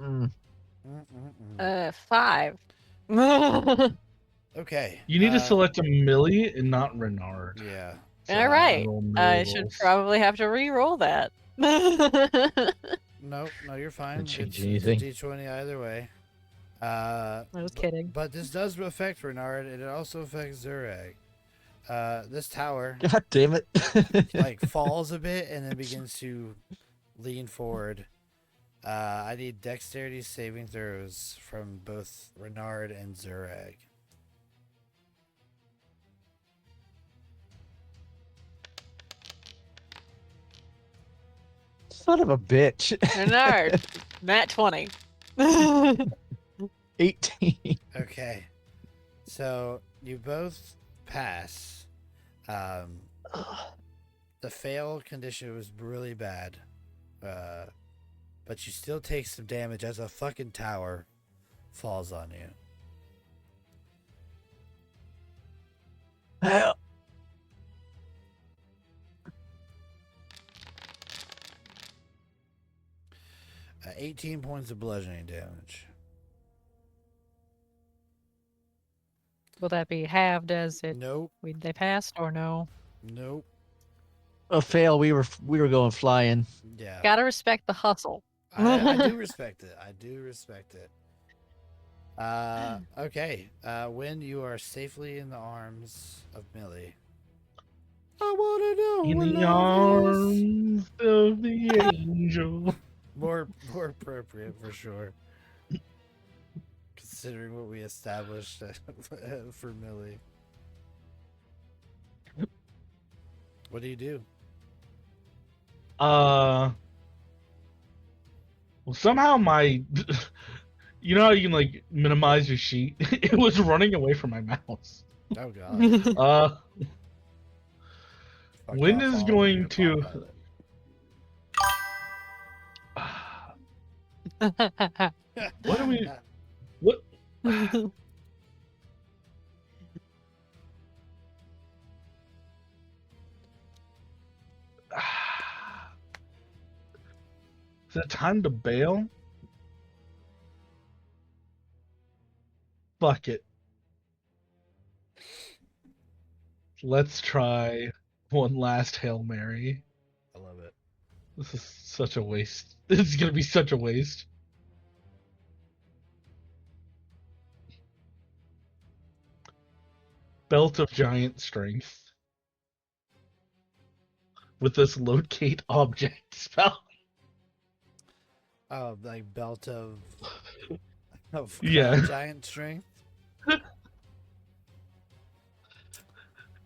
Speaker 2: Mm.
Speaker 3: 5.
Speaker 4: Okay.
Speaker 3: Uh,
Speaker 1: You need to select a Millie and not Renard.
Speaker 4: Yeah.
Speaker 3: All right.
Speaker 1: Roll Millie
Speaker 3: I should
Speaker 1: rolls.
Speaker 3: probably have to re-roll that.
Speaker 4: No, you're fine.
Speaker 2: Didn't change
Speaker 4: It's
Speaker 2: anything.
Speaker 4: a d20 either way.
Speaker 5: I was kidding.
Speaker 4: But this does affect Renard, and it also affects Zurag. This tower
Speaker 2: God damn it.
Speaker 4: like falls a bit and then begins to lean forward. I need dexterity saving throws from both Renard and Zurag.
Speaker 2: Son of a bitch.
Speaker 3: Bernard.
Speaker 5: Nat 20.
Speaker 2: 18.
Speaker 4: Okay. So you both pass. The fail condition was really bad. But you still take some damage as a fucking tower falls on you.
Speaker 2: Hell.
Speaker 4: 18 points of bludgeoning damage.
Speaker 5: Will that be halved as it
Speaker 4: Nope.
Speaker 5: they passed or no?
Speaker 4: Nope.
Speaker 2: A fail. We were going flying.
Speaker 4: Yeah.
Speaker 3: Gotta respect the hustle.
Speaker 4: I do respect it. I do respect it. Okay. When you are safely in the arms of Millie, I want to know
Speaker 1: In
Speaker 4: what
Speaker 1: the
Speaker 4: love is.
Speaker 1: arms of the angel.
Speaker 4: More appropriate for sure. Considering what we established for Millie. What do you do?
Speaker 1: Well, somehow my, you know how you can like minimize your sheet? It was running away from my mouse.
Speaker 4: Oh god. Fucked
Speaker 1: When
Speaker 4: off
Speaker 1: is
Speaker 4: all
Speaker 1: going
Speaker 4: your
Speaker 1: to?
Speaker 4: Autopilot.
Speaker 1: What do we? What? Is it time to bail? Fuck it. Let's try one last Hail Mary. This is such a waste. This is gonna be such a waste. Belt of giant strength with this locate object spell.
Speaker 4: Oh, like belt of
Speaker 1: Yeah.
Speaker 4: cloud giant strength.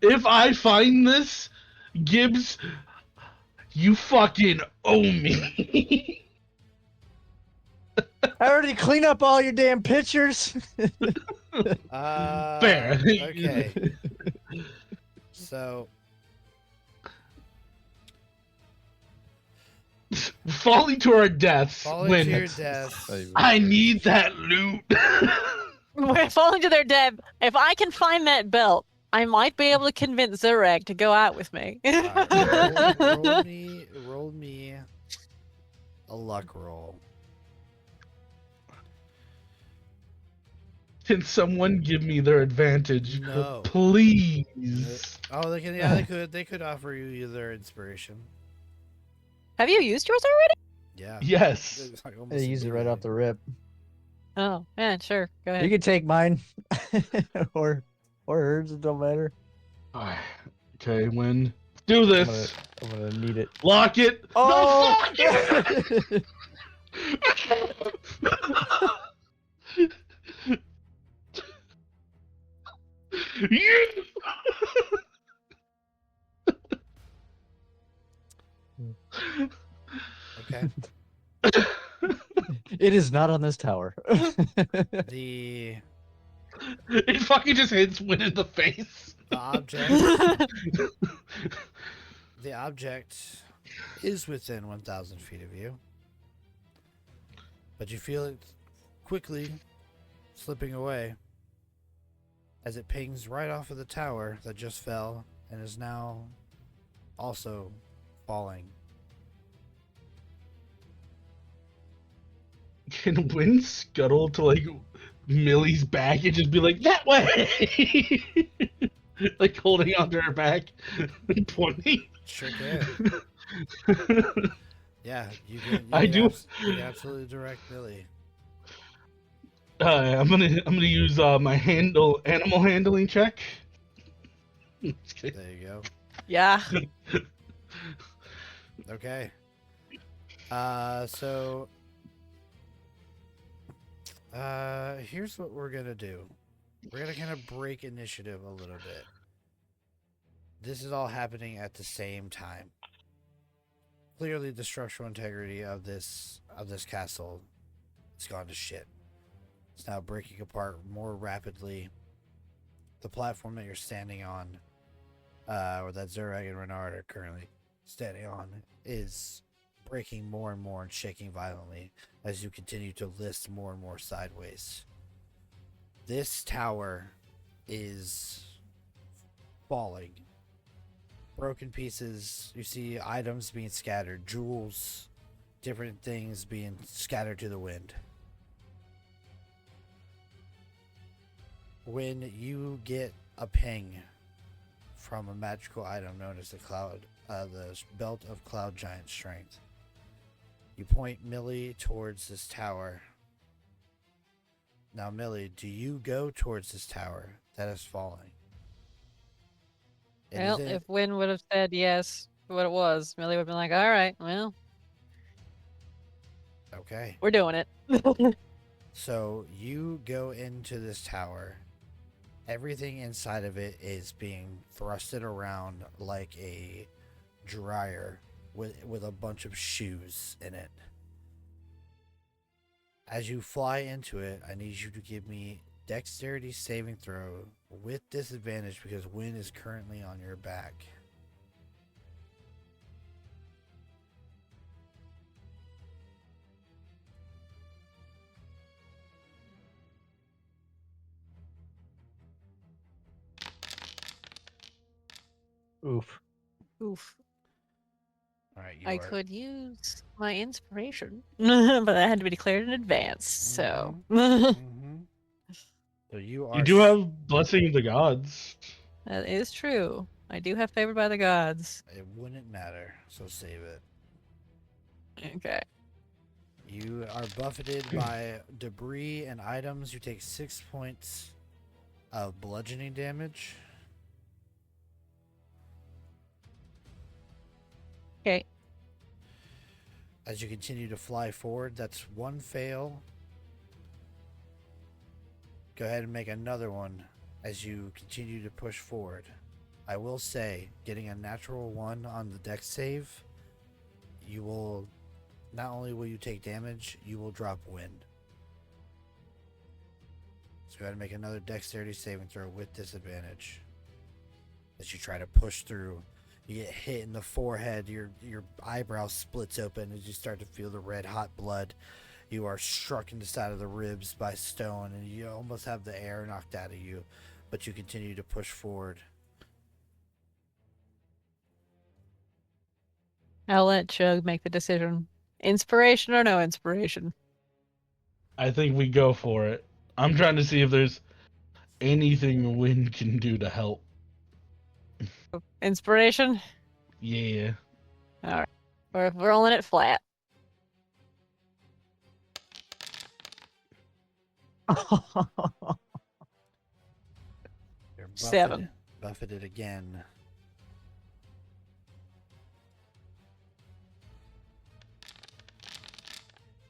Speaker 1: If I find this, Gibbs, you fucking owe me.
Speaker 2: I already cleaned up all your damn pictures.
Speaker 1: Fair.
Speaker 4: Okay. So
Speaker 1: Falling to our deaths.
Speaker 4: falling
Speaker 1: when
Speaker 4: to your death.
Speaker 1: I need that loot.
Speaker 3: We're falling to their death. If I can find that belt, I might be able to convince Zurag to go out with me.
Speaker 4: Roll me a luck roll.
Speaker 1: Can someone give me their advantage?
Speaker 4: No.
Speaker 1: Please.
Speaker 4: Oh, they can. Yeah, they could. They could offer you their inspiration.
Speaker 3: Have you used yours already?
Speaker 4: Yeah.
Speaker 1: Yes.
Speaker 4: It's like
Speaker 2: I
Speaker 4: almost
Speaker 2: use it right off the
Speaker 4: immediately.
Speaker 2: rip.
Speaker 3: Oh, yeah, sure. Go
Speaker 2: You
Speaker 3: ahead.
Speaker 2: can take mine, or hers. It don't matter.
Speaker 1: Okay, when do this.
Speaker 2: I'm gonna need it.
Speaker 1: Lock it.
Speaker 2: Oh!
Speaker 1: The fuck! You-
Speaker 4: Okay.
Speaker 2: It is not on this tower.
Speaker 4: The
Speaker 1: It fucking just hits Win in the face.
Speaker 4: object. The object is within 1,000 feet of you, but you feel it quickly slipping away as it pings right off of the tower that just fell and is now also falling.
Speaker 1: Can Win scuttle to like Millie's back and just be like, that way? Like holding onto her back and pointing.
Speaker 4: Sure can. Yeah, you can.
Speaker 1: I do-
Speaker 4: You can absolutely direct Billy.
Speaker 1: I'm gonna use my animal handling check. Just kidding.
Speaker 4: There you go.
Speaker 3: Yeah.
Speaker 4: Okay. Here's what we're gonna do. We're gonna kind of break initiative a little bit. This is all happening at the same time. Clearly, the structural integrity of this castle has gone to shit. It's now breaking apart more rapidly. The platform that you're standing on, or that Zurag and Renard are currently standing on, is breaking more and more and shaking violently as you continue to list more and more sideways. This tower is falling. Broken pieces. You see items being scattered, jewels, different things being scattered to the wind. When you get a ping from a magical item known as the belt of cloud giant strength, you point Millie towards this tower. Now, Millie, do you go towards this tower that is falling? It
Speaker 3: Well,
Speaker 4: isn't-
Speaker 3: if Win would have said yes to what it was, Millie would have been like, all right, well,
Speaker 4: Okay.
Speaker 3: we're doing it.
Speaker 4: So you go into this tower. Everything inside of it is being thrusted around like a dryer with a bunch of shoes in it. As you fly into it, I need you to give me dexterity saving throw with disadvantage because Win is currently on your back.
Speaker 2: Oof.
Speaker 3: Oof.
Speaker 4: All right,
Speaker 3: I could use my inspiration, but that had to be declared in advance. So,
Speaker 4: So you are.
Speaker 1: You do have blessing of the gods.
Speaker 3: that is true. I do have favored by the gods.
Speaker 4: It wouldn't matter. So save it.
Speaker 3: Okay.
Speaker 4: You are buffeted by debris and items. You take 6 points of bludgeoning damage.
Speaker 3: Okay.
Speaker 4: As you continue to fly forward, that's one fail. Go ahead and make another one as you continue to push forward. I will say, getting a natural 1 on the dex save, you will not only will you take damage, you will drop wind. So go ahead and make another dexterity saving throw with disadvantage. As you try to push through, you get hit in the forehead, your eyebrow splits open as you start to feel the red hot blood. You are struck in the side of the ribs by stone, and you almost have the air knocked out of you, but you continue to push forward.
Speaker 5: I'll let Chug make the decision. Inspiration or no inspiration?
Speaker 1: I think we go for it. I'm trying to see if there's anything wind can do to help.
Speaker 5: Inspiration?
Speaker 1: Yeah.
Speaker 5: Alright.
Speaker 3: We're rolling it flat.
Speaker 4: You're
Speaker 5: 7.
Speaker 4: buffeted again.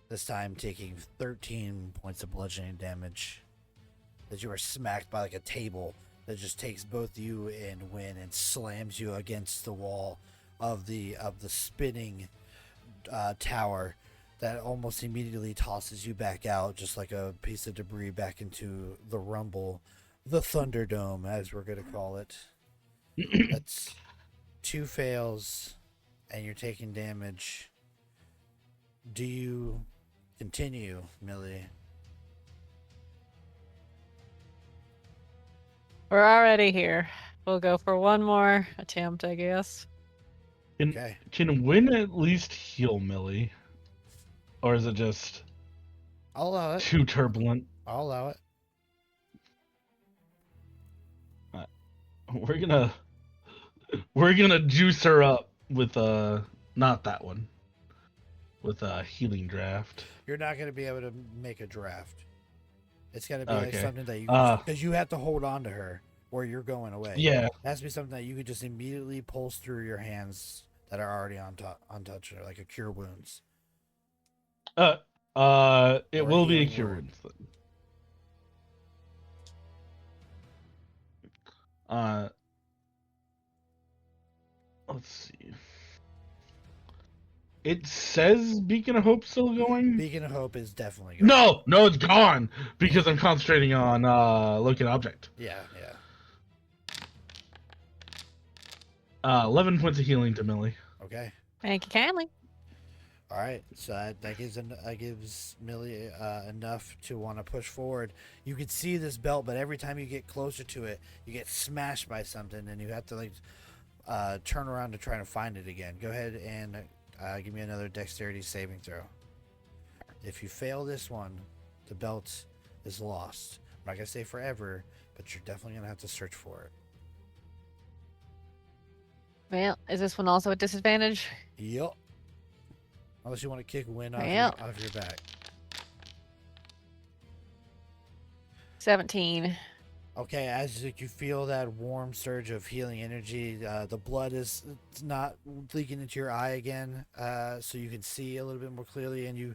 Speaker 4: This time taking 13 points of bludgeoning damage. As you are smacked by like a table that just takes both you and Win and slams you against the wall of the spinning tower that almost immediately tosses you back out, just like a piece of debris back into the rumble, the Thunderdome, as we're gonna call it. That's 2 fails, and you're taking damage. Do you continue, Millie?
Speaker 5: We're already here. We'll go for one more attempt, I guess.
Speaker 4: Okay.
Speaker 1: Can Win at least heal Millie? Or is it just
Speaker 4: I'll allow it.
Speaker 1: too turbulent?
Speaker 4: I'll allow it.
Speaker 1: We're gonna juice her up with not that one. With a healing draft.
Speaker 4: You're not going to be able to make a draft. It's got to be like
Speaker 1: Okay.
Speaker 4: something that you because you have to hold on to her where you're going away.
Speaker 1: Yeah.
Speaker 4: It has to be something that you could just immediately pulse through your hands that are already untouched, like a cure wounds.
Speaker 1: It
Speaker 4: Or a
Speaker 1: will be a
Speaker 4: healing
Speaker 1: cure
Speaker 4: word.
Speaker 1: wounds let's see. It says Beacon of Hope still going?
Speaker 4: Beacon of Hope is definitely going.
Speaker 1: No, it's gone because I'm concentrating on looking object.
Speaker 4: Yeah.
Speaker 1: 11 points of healing to Millie.
Speaker 4: Okay.
Speaker 5: Thank you kindly.
Speaker 4: All right. So that gives Millie enough to want to push forward. You can see this belt, but every time you get closer to it, you get smashed by something, and you have to turn around to try to find it again. Go ahead and give me another dexterity saving throw. If you fail this one, the belt is lost. I'm not gonna say forever, but you're definitely gonna have to search for it.
Speaker 3: Well, is this one also a disadvantage?
Speaker 4: Yup. Unless you want to kick wind off,
Speaker 3: Well.
Speaker 4: off your back.
Speaker 3: 17.
Speaker 4: Okay, as you feel that warm surge of healing energy, the blood is not leaking into your eye again, so you can see a little bit more clearly, and you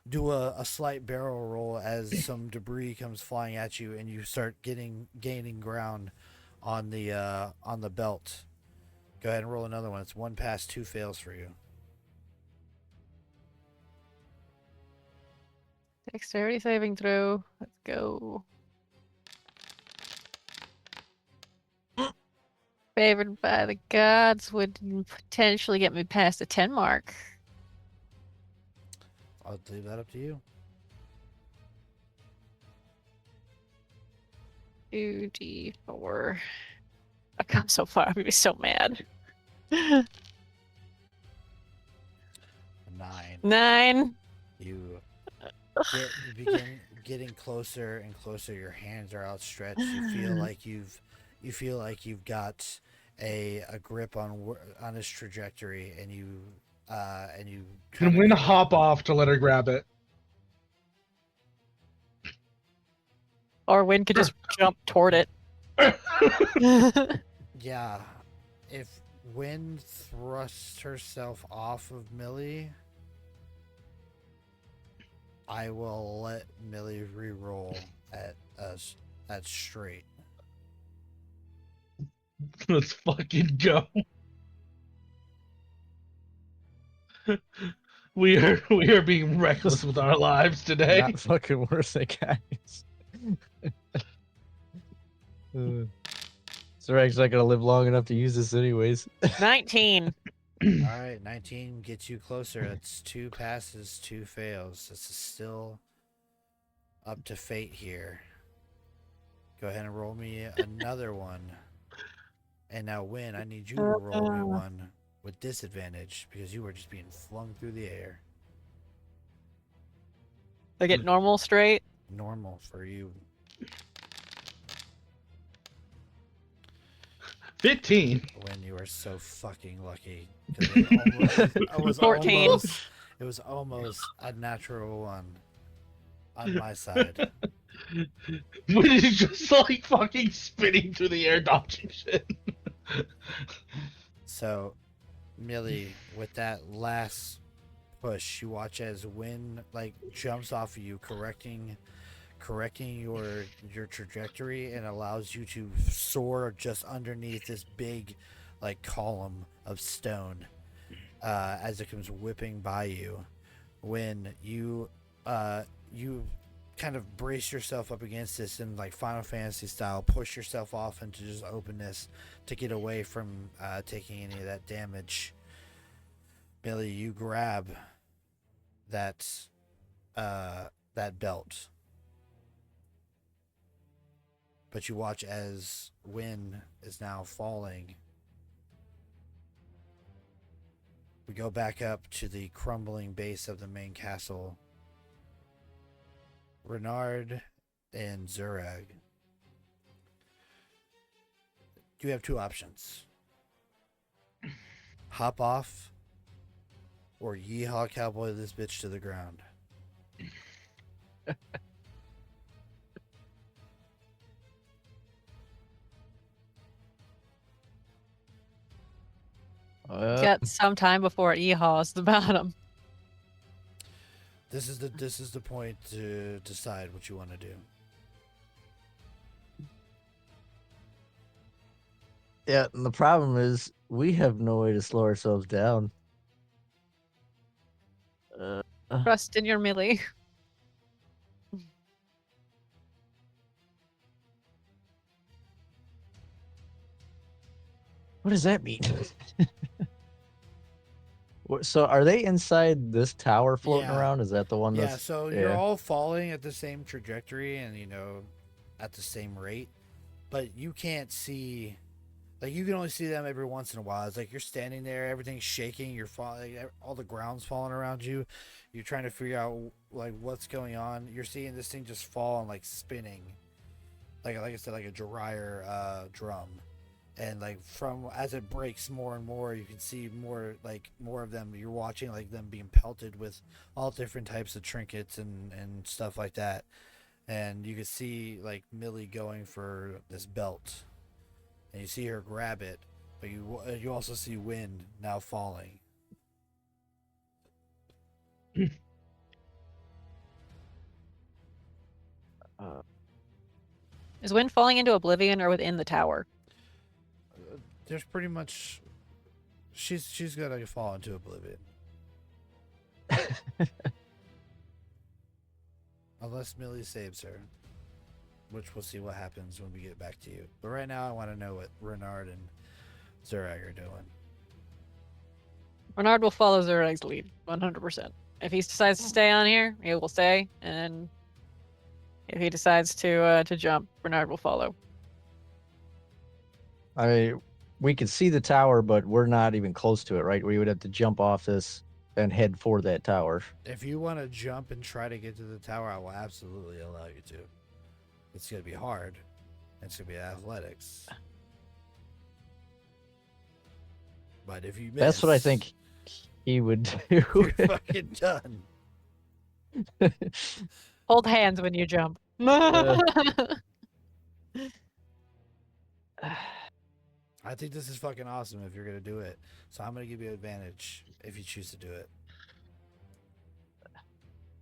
Speaker 4: do a slight barrel roll as some debris comes flying at you, and you start gaining ground on the belt. Go ahead and roll another one. It's 1 pass, 2 fails for you.
Speaker 3: Dexterity saving throw. Let's go. Favored by the gods would potentially get me past the 10 mark.
Speaker 4: I'll leave that up to you.
Speaker 3: 2d4. I've come so far. I'm gonna be so mad.
Speaker 4: 9.
Speaker 3: 9.
Speaker 4: You begin getting closer and closer. Your hands are outstretched. You feel like you've got a grip on his trajectory, and you and you
Speaker 1: Can
Speaker 4: kinda
Speaker 1: Win
Speaker 4: go-
Speaker 1: hop off to let her grab it?
Speaker 5: Or Win could just jump toward it.
Speaker 4: Yeah, if Wynn thrusts herself off of Millie, I will let Millie re-roll at straight.
Speaker 1: Let's fucking go. We are being reckless with our lives today.
Speaker 2: Not fucking worth it, guys. Zerek's not gonna live long enough to use this anyways.
Speaker 5: 19.
Speaker 4: All right, 19 gets you closer. That's 2 passes, 2 fails. This is still up to fate here. Go ahead and roll me another one. And now, Win, I need you to roll me one with disadvantage because you were just being flung through the air.
Speaker 5: I get normal straight.
Speaker 4: Normal for you.
Speaker 1: 15.
Speaker 4: When you are so fucking lucky. 'Cause it was
Speaker 5: 14.
Speaker 4: it was almost a natural one on my side.
Speaker 1: Win is just like fucking spinning through the air, dodging shit.
Speaker 4: So, Millie, with that last push, you watch as Win like jumps off of you, correcting your trajectory, and allows you to soar just underneath this big like column of stone as it comes whipping by you. When you kind of brace yourself up against this and like Final Fantasy style, push yourself off into just openness to get away from taking any of that damage. Billy, you grab that belt, but you watch as Win is now falling. We go back up to the crumbling base of the main castle. Renard and Zurag. You have 2 options. Hop off or yeehaw cowboy this bitch to the ground.
Speaker 5: Got some time before it e-haws the bottom.
Speaker 4: This is the point to decide what you want to do.
Speaker 2: Yeah, and the problem is we have no way to slow ourselves down.
Speaker 5: Trust in your Millie.
Speaker 2: What does that mean? So are they inside this tower floating
Speaker 4: Yeah.
Speaker 2: around? Is that the one
Speaker 4: Yeah,
Speaker 2: that's
Speaker 4: so you're all falling at the same trajectory and at the same rate, but you can't see. Like, you can only see them every once in a while. It's like you're standing there, everything's shaking, you're falling, all the ground's falling around you. You're trying to figure out like what's going on. You're seeing this thing just fall and like spinning, like I said, like a dryer drum, and like from as it breaks more and more, you can see more of them. You're watching like them being pelted with all different types of trinkets and stuff like that, and you can see like Millie going for this belt. And you see her grab it, but you also see Wind now falling.
Speaker 5: Is Wind falling into oblivion or within the tower?
Speaker 4: There's pretty much she's gonna fall into oblivion. Unless Millie saves her, which we'll see what happens when we get back to you. But right now I want to know what Renard and Zurag are doing.
Speaker 5: Renard will follow Zurag's lead, 100%. If he decides to stay on here, he will stay, and if he decides to jump, Renard will follow.
Speaker 2: I mean, we could see the tower, but we're not even close to it, right? We would have to jump off this and head for that tower.
Speaker 4: If you want to jump and try to get to the tower, I will absolutely allow you to. It's gonna be hard. It's gonna be athletics. But if you miss,
Speaker 2: That's what I think. he would do.
Speaker 4: You're fucking done.
Speaker 5: Hold hands when you jump.
Speaker 4: I think this is fucking awesome if you're gonna do it. So I'm gonna give you advantage if you choose to do it.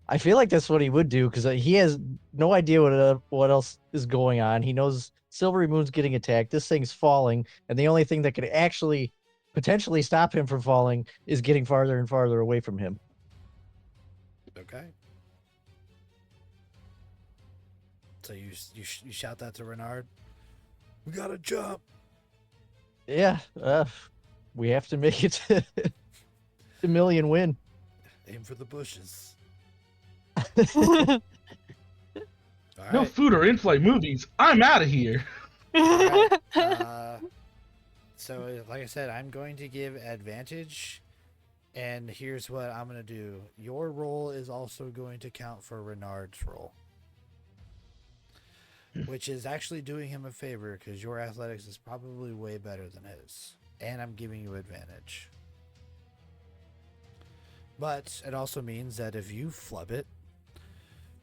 Speaker 2: I feel like that's what he would do because he has no idea what else is going on. He knows Silverymoon's getting attacked. This thing's falling, and the only thing that could actually potentially stop him from falling is getting farther and farther away from him.
Speaker 4: Okay. So you shout that to Renard. We gotta jump.
Speaker 2: Yeah, we have to make it to the million win.
Speaker 4: Aim for the bushes.
Speaker 1: No
Speaker 4: All right.
Speaker 1: food or in-flight movies. I'm out of here.
Speaker 4: All right. So like I said, I'm going to give advantage, and here's what I'm gonna do. Your roll is also going to count for Renard's roll, which is actually doing him a favor because your athletics is probably way better than his, and I'm giving you advantage. But it also means that if you flub it,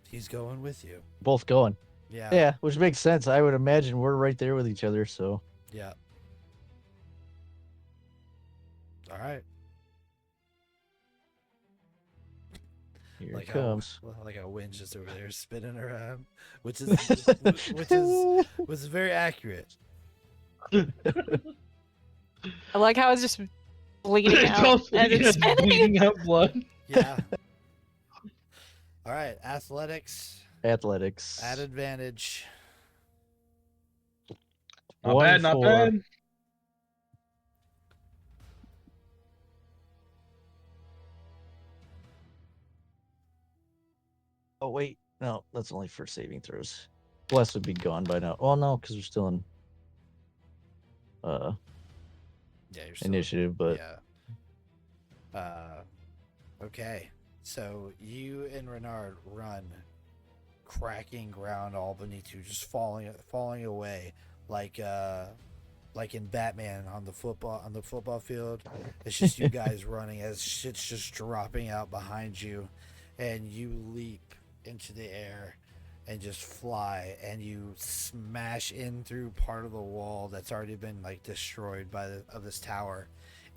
Speaker 4: he's going with you.
Speaker 2: Both going.
Speaker 4: Yeah.
Speaker 2: Yeah, which makes sense. I would imagine we're right there with each other. So
Speaker 4: Yeah. All right.
Speaker 2: here
Speaker 4: Like
Speaker 2: it comes.
Speaker 4: Like a wind's just over there spinning around, which was very accurate.
Speaker 5: I like how it's just bleeding
Speaker 1: It's
Speaker 5: out
Speaker 1: also
Speaker 5: and it's spinning.
Speaker 1: bleeding out blood.
Speaker 4: Yeah. All right. Athletics
Speaker 2: Athletics.
Speaker 4: at advantage.
Speaker 1: Not
Speaker 2: 1
Speaker 1: bad, not
Speaker 2: for-
Speaker 1: bad.
Speaker 2: Oh wait, no, that's only for saving throws. Bless would be gone by now. Oh no, because we're still in
Speaker 4: Yeah. You're still,
Speaker 2: initiative, but
Speaker 4: yeah. Okay. So you and Renard run, cracking ground all beneath you, just falling away like in Batman on the football field. It's just you guys running as shit's just dropping out behind you, and you leap into the air and just fly, and you smash in through part of the wall that's already been like destroyed of this tower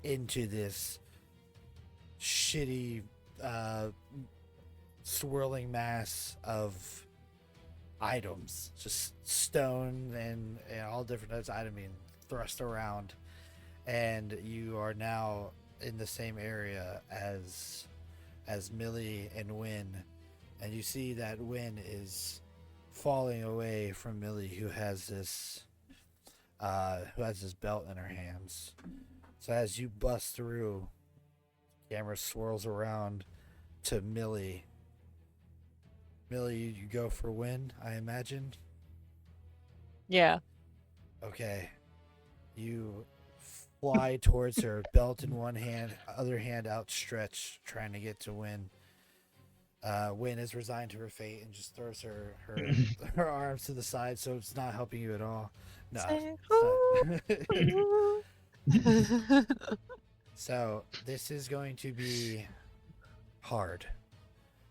Speaker 4: into this shitty swirling mass of items, just stone and all different types of items being thrust around, and you are now in the same area as Millie and Win, and you see that Win is falling away from Millie, who has this belt in her hands. So as you bust through, camera swirls around to Millie. Millie, you go for Win, I imagine.
Speaker 5: Yeah.
Speaker 4: Okay. You fly towards her, belt in one hand, other hand outstretched, trying to get to Win. Win is resigned to her fate and just throws her arms to the side, so it's not helping you at all. No. It's not. So this is going to be hard.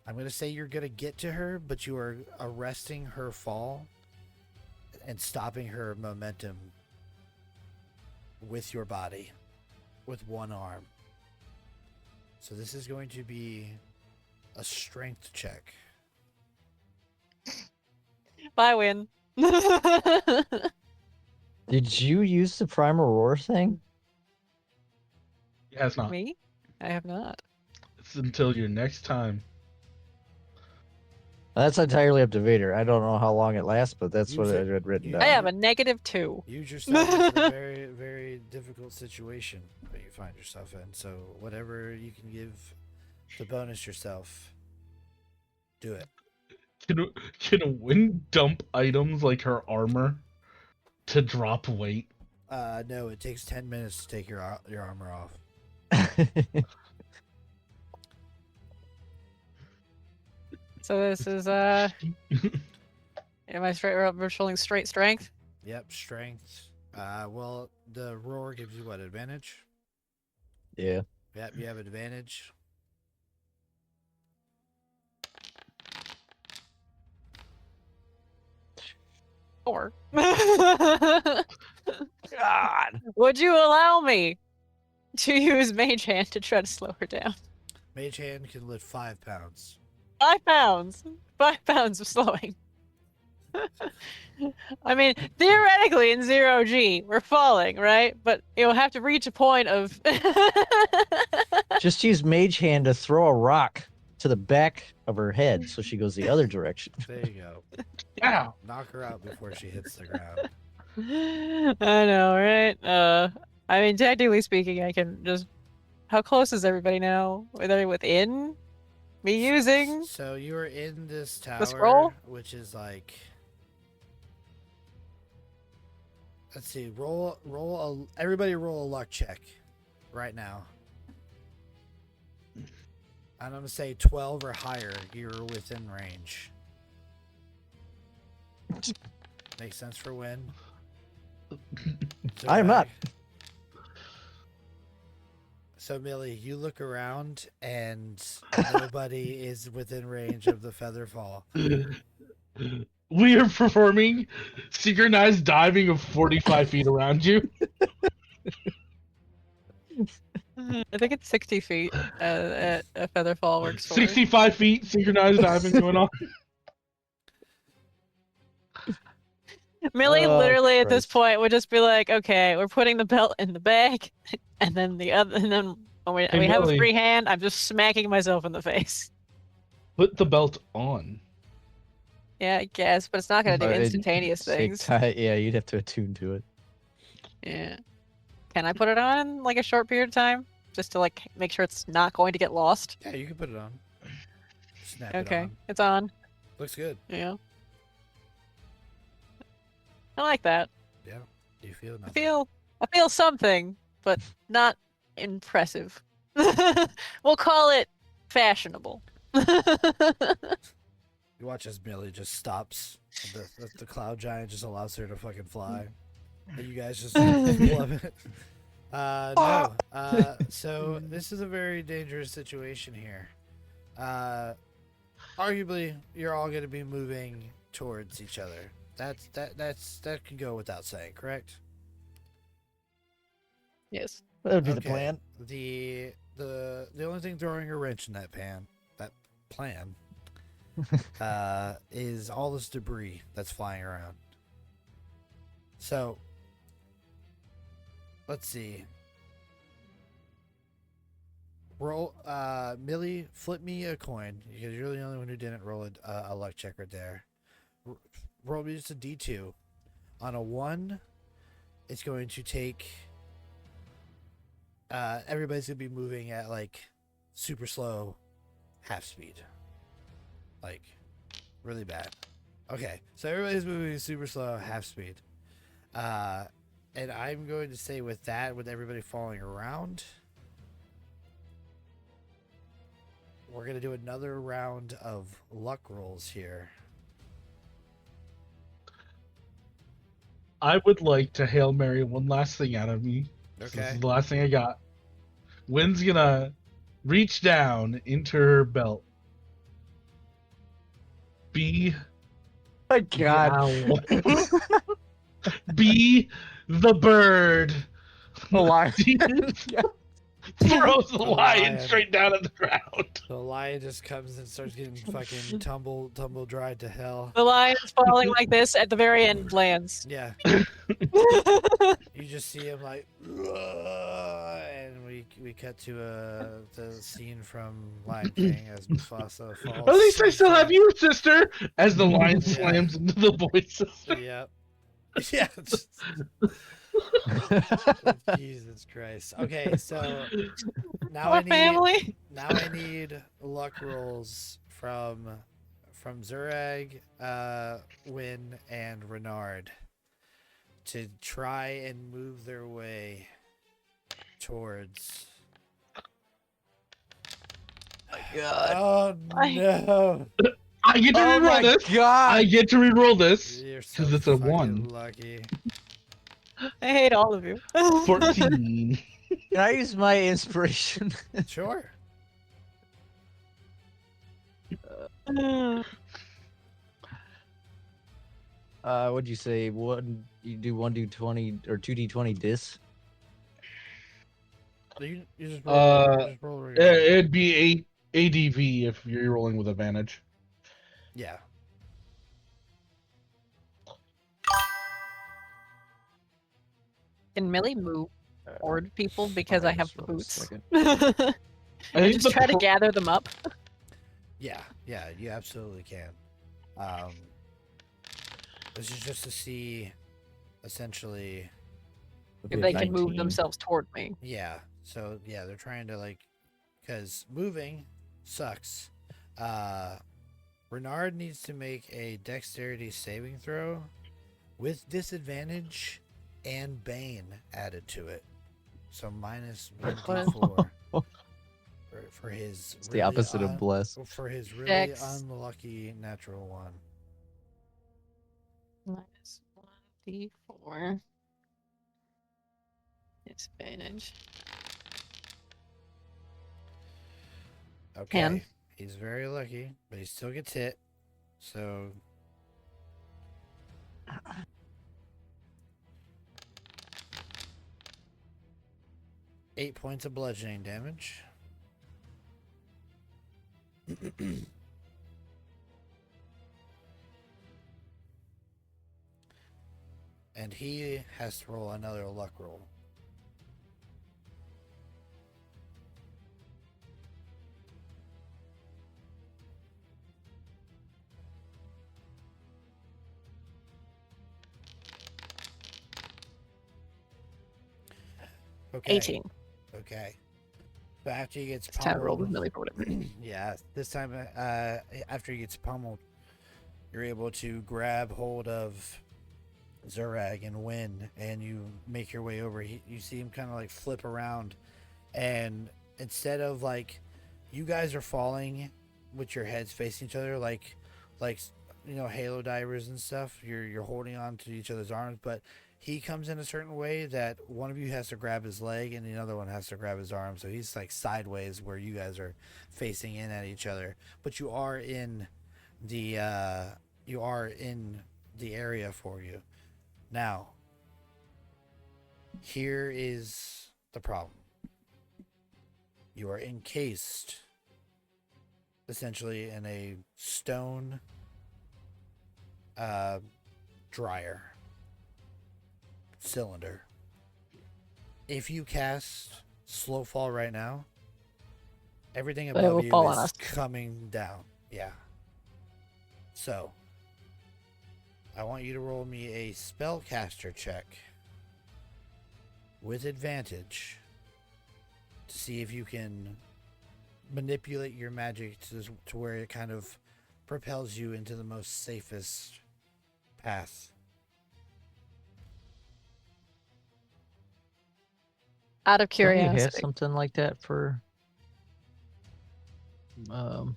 Speaker 4: I'm going to say you're going to get to her, but you are arresting her fall and stopping her momentum with your body, with one arm. So this is going to be a strength check.
Speaker 5: Bye, Win.
Speaker 2: did you use the primal roar thing?
Speaker 1: Yeah, it's not.
Speaker 5: Me? I have not.
Speaker 1: It's until your next time.
Speaker 2: That's entirely up to Vader. I don't know how long it lasts, but that's what I
Speaker 4: Use it.
Speaker 2: had written
Speaker 4: You-
Speaker 2: down.
Speaker 5: I have a -2.
Speaker 4: Use yourself in a very, very difficult situation that you find yourself in. So whatever you can give to bonus yourself, do it.
Speaker 1: Can a Win dump items like her armor to drop weight?
Speaker 4: No, it takes 10 minutes to take your armor off.
Speaker 5: So this is am I rolling straight strength?
Speaker 4: Yep, strength. Well, the roar gives you what, advantage?
Speaker 2: Yeah.
Speaker 4: Yep, you have advantage.
Speaker 3: Or
Speaker 2: God.
Speaker 3: would you allow me to use Mage Hand to try to slow her down?
Speaker 4: Mage Hand can lift 5 pounds.
Speaker 3: 5 pounds. 5 pounds of slowing. I mean, theoretically in 0G, we're falling, right? But you'll have to reach a point of.
Speaker 2: Just use Mage Hand to throw a rock to the back of her head so she goes the other direction.
Speaker 4: There you go.
Speaker 1: Ow.
Speaker 4: Knock her out before she hits the ground.
Speaker 3: I know, right? I mean, technically speaking, I can just. How close is everybody now? Are they within me using?
Speaker 4: So you are in this tower,
Speaker 3: scroll?
Speaker 4: which is like. Let's see. Everybody roll a luck check, right now. I'm gonna say 12 or higher. You're within range. Makes sense for when.
Speaker 2: I'm up.
Speaker 4: So Millie, you look around and nobody is within range of the feather fall.
Speaker 1: We are performing synchronized diving of 45 feet around you.
Speaker 3: I think it's 60 feet at a feather fall works for.
Speaker 1: 65 feet synchronized diving going on.
Speaker 3: Millie
Speaker 2: Oh,
Speaker 3: literally at this
Speaker 2: Christ.
Speaker 3: point would just be like, okay, we're putting the belt in the bag, and then when we
Speaker 1: Hey,
Speaker 3: have a
Speaker 1: Millie.
Speaker 3: free hand, I'm just smacking myself in the face.
Speaker 1: Put the belt on.
Speaker 3: Yeah, I guess, but it's not gonna do
Speaker 2: It'd
Speaker 3: instantaneous
Speaker 2: take
Speaker 3: things.
Speaker 2: Yeah, you'd have to attune to it.
Speaker 3: Yeah. Can I put it on in like a short period of time? Just to like make sure it's not going to get lost?
Speaker 4: Yeah, you can put it on. Snap it
Speaker 3: Okay,
Speaker 4: on.
Speaker 3: it's on.
Speaker 4: Looks good.
Speaker 3: Yeah. I like that.
Speaker 4: Yeah. Do you feel
Speaker 3: I
Speaker 4: nothing?
Speaker 3: feel something, but not impressive. We'll call it fashionable.
Speaker 4: You watch as Millie just stops. The cloud giant just allows her to fucking fly. And you guys just love it. No. So this is a very dangerous situation here. Arguably, you're all going to be moving towards each other. That can go without saying, correct?
Speaker 3: Yes.
Speaker 2: That would be the
Speaker 4: Okay.
Speaker 2: plan.
Speaker 4: The only thing throwing a wrench in that plan, is all this debris that's flying around. So, let's see. Roll, Millie, flip me a coin because you're the only one who didn't roll a luck check right there. Roll me just a D2. On a 1, it's going to take. Everybody's gonna be moving at like super slow, half speed, like really bad. Okay, so everybody's moving super slow, half speed, and I'm going to say with that, with everybody falling around, we're gonna do another round of luck rolls here.
Speaker 1: I would like to Hail Mary one last thing out of me. This
Speaker 4: Okay.
Speaker 1: is the last thing I got. Wynn's gonna reach down into her belt. Be
Speaker 2: My God.
Speaker 1: Ow. Be the bird.
Speaker 2: The lion.
Speaker 1: Throws the
Speaker 4: The
Speaker 1: lion
Speaker 4: lion.
Speaker 1: straight down at the ground.
Speaker 4: The lion just comes and starts getting fucking tumble dried to hell.
Speaker 3: The lion's falling like this at the very end lands.
Speaker 4: Yeah. You just see him like, and we cut to the scene from Lion King as Mufasa falls.
Speaker 1: At least I still have you, sister. As the lion
Speaker 4: Yeah.
Speaker 1: slams into the boy's sister.
Speaker 4: Yep. Yeah. Jesus Christ. Okay, so now
Speaker 3: What family?
Speaker 4: I need luck rolls from Zurag, Wynn, and Renard to try and move their way towards.
Speaker 2: God.
Speaker 4: Oh
Speaker 3: I-
Speaker 4: no!
Speaker 1: I get to
Speaker 2: Oh
Speaker 1: reroll
Speaker 2: my
Speaker 1: this.
Speaker 2: God.
Speaker 1: I get to reroll this.
Speaker 4: You're so
Speaker 1: 'Cause it's a
Speaker 4: fucking
Speaker 1: 1.
Speaker 4: lucky.
Speaker 3: I hate all of you.
Speaker 1: 14.
Speaker 2: Can I use my inspiration?
Speaker 4: Sure.
Speaker 2: What'd you say? One, you do 1d20 or 2d20 dis?
Speaker 4: You just
Speaker 1: Uh,
Speaker 4: just roll regular.
Speaker 1: It'd be 8 ADV if you're rolling with advantage.
Speaker 4: Yeah.
Speaker 5: Can Millie move toward people because I have the boots?
Speaker 1: I
Speaker 5: And
Speaker 1: think
Speaker 5: just
Speaker 1: the
Speaker 5: try to
Speaker 1: pro-
Speaker 5: gather them up.
Speaker 4: Yeah, you absolutely can. This is just to see, essentially,
Speaker 5: If they can move
Speaker 2: 19.
Speaker 5: themselves toward me.
Speaker 4: yeah. So yeah, they're trying to like, because moving sucks. Renard needs to make a dexterity saving throw with disadvantage and Bane added to it. So minus
Speaker 5: What is-
Speaker 4: 1d4 for his
Speaker 2: It's the opposite of bless.
Speaker 4: for his really
Speaker 5: Dex.
Speaker 4: unlucky natural one.
Speaker 5: Minus 1d4. Disadvantage.
Speaker 4: Okay.
Speaker 5: 10.
Speaker 4: He's very lucky, but he still gets hit. So eight points of bludgeoning damage. And he has to roll another luck roll. Okay.
Speaker 5: 18.
Speaker 4: Okay. So after he gets
Speaker 5: This time I rolled with
Speaker 4: pummeled,
Speaker 5: Millie for whatever.
Speaker 4: yeah, this time after he gets pummeled, you're able to grab hold of Zurag and win, and you make your way over. You see him kind of like flip around, and instead of like, you guys are falling with your heads facing each other, like you know, Halo divers and stuff. You're holding on to each other's arms, but he comes in a certain way that one of you has to grab his leg and the other one has to grab his arm. So he's like sideways where you guys are facing in at each other, but you are in the area for you. Now, here is the problem. You are encased essentially in a stone dryer cylinder. If you cast slow fall right now, everything
Speaker 5: But it will
Speaker 4: above you
Speaker 5: fall on
Speaker 4: is
Speaker 5: us.
Speaker 4: coming down. Yeah. So, I want you to roll me a spellcaster check with advantage to see if you can manipulate your magic to where it kind of propels you into the most safest path.
Speaker 5: Out of
Speaker 2: Don't you have
Speaker 5: curiosity.
Speaker 2: something like that for your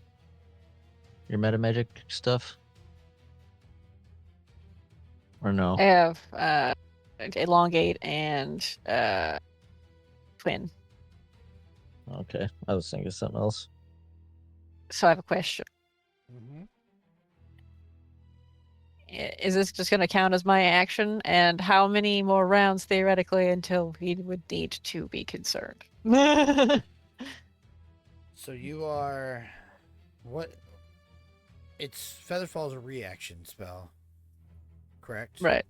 Speaker 2: metamagic stuff? Or no?
Speaker 5: I have elongate and twin.
Speaker 2: Okay, I was thinking something else.
Speaker 5: So I have a question.
Speaker 4: Mm-hmm.
Speaker 5: Is this just going to count as my action? And how many more rounds theoretically until he would need to be concerned?
Speaker 4: So you are what? It's Featherfall's a reaction spell, correct?
Speaker 5: Right.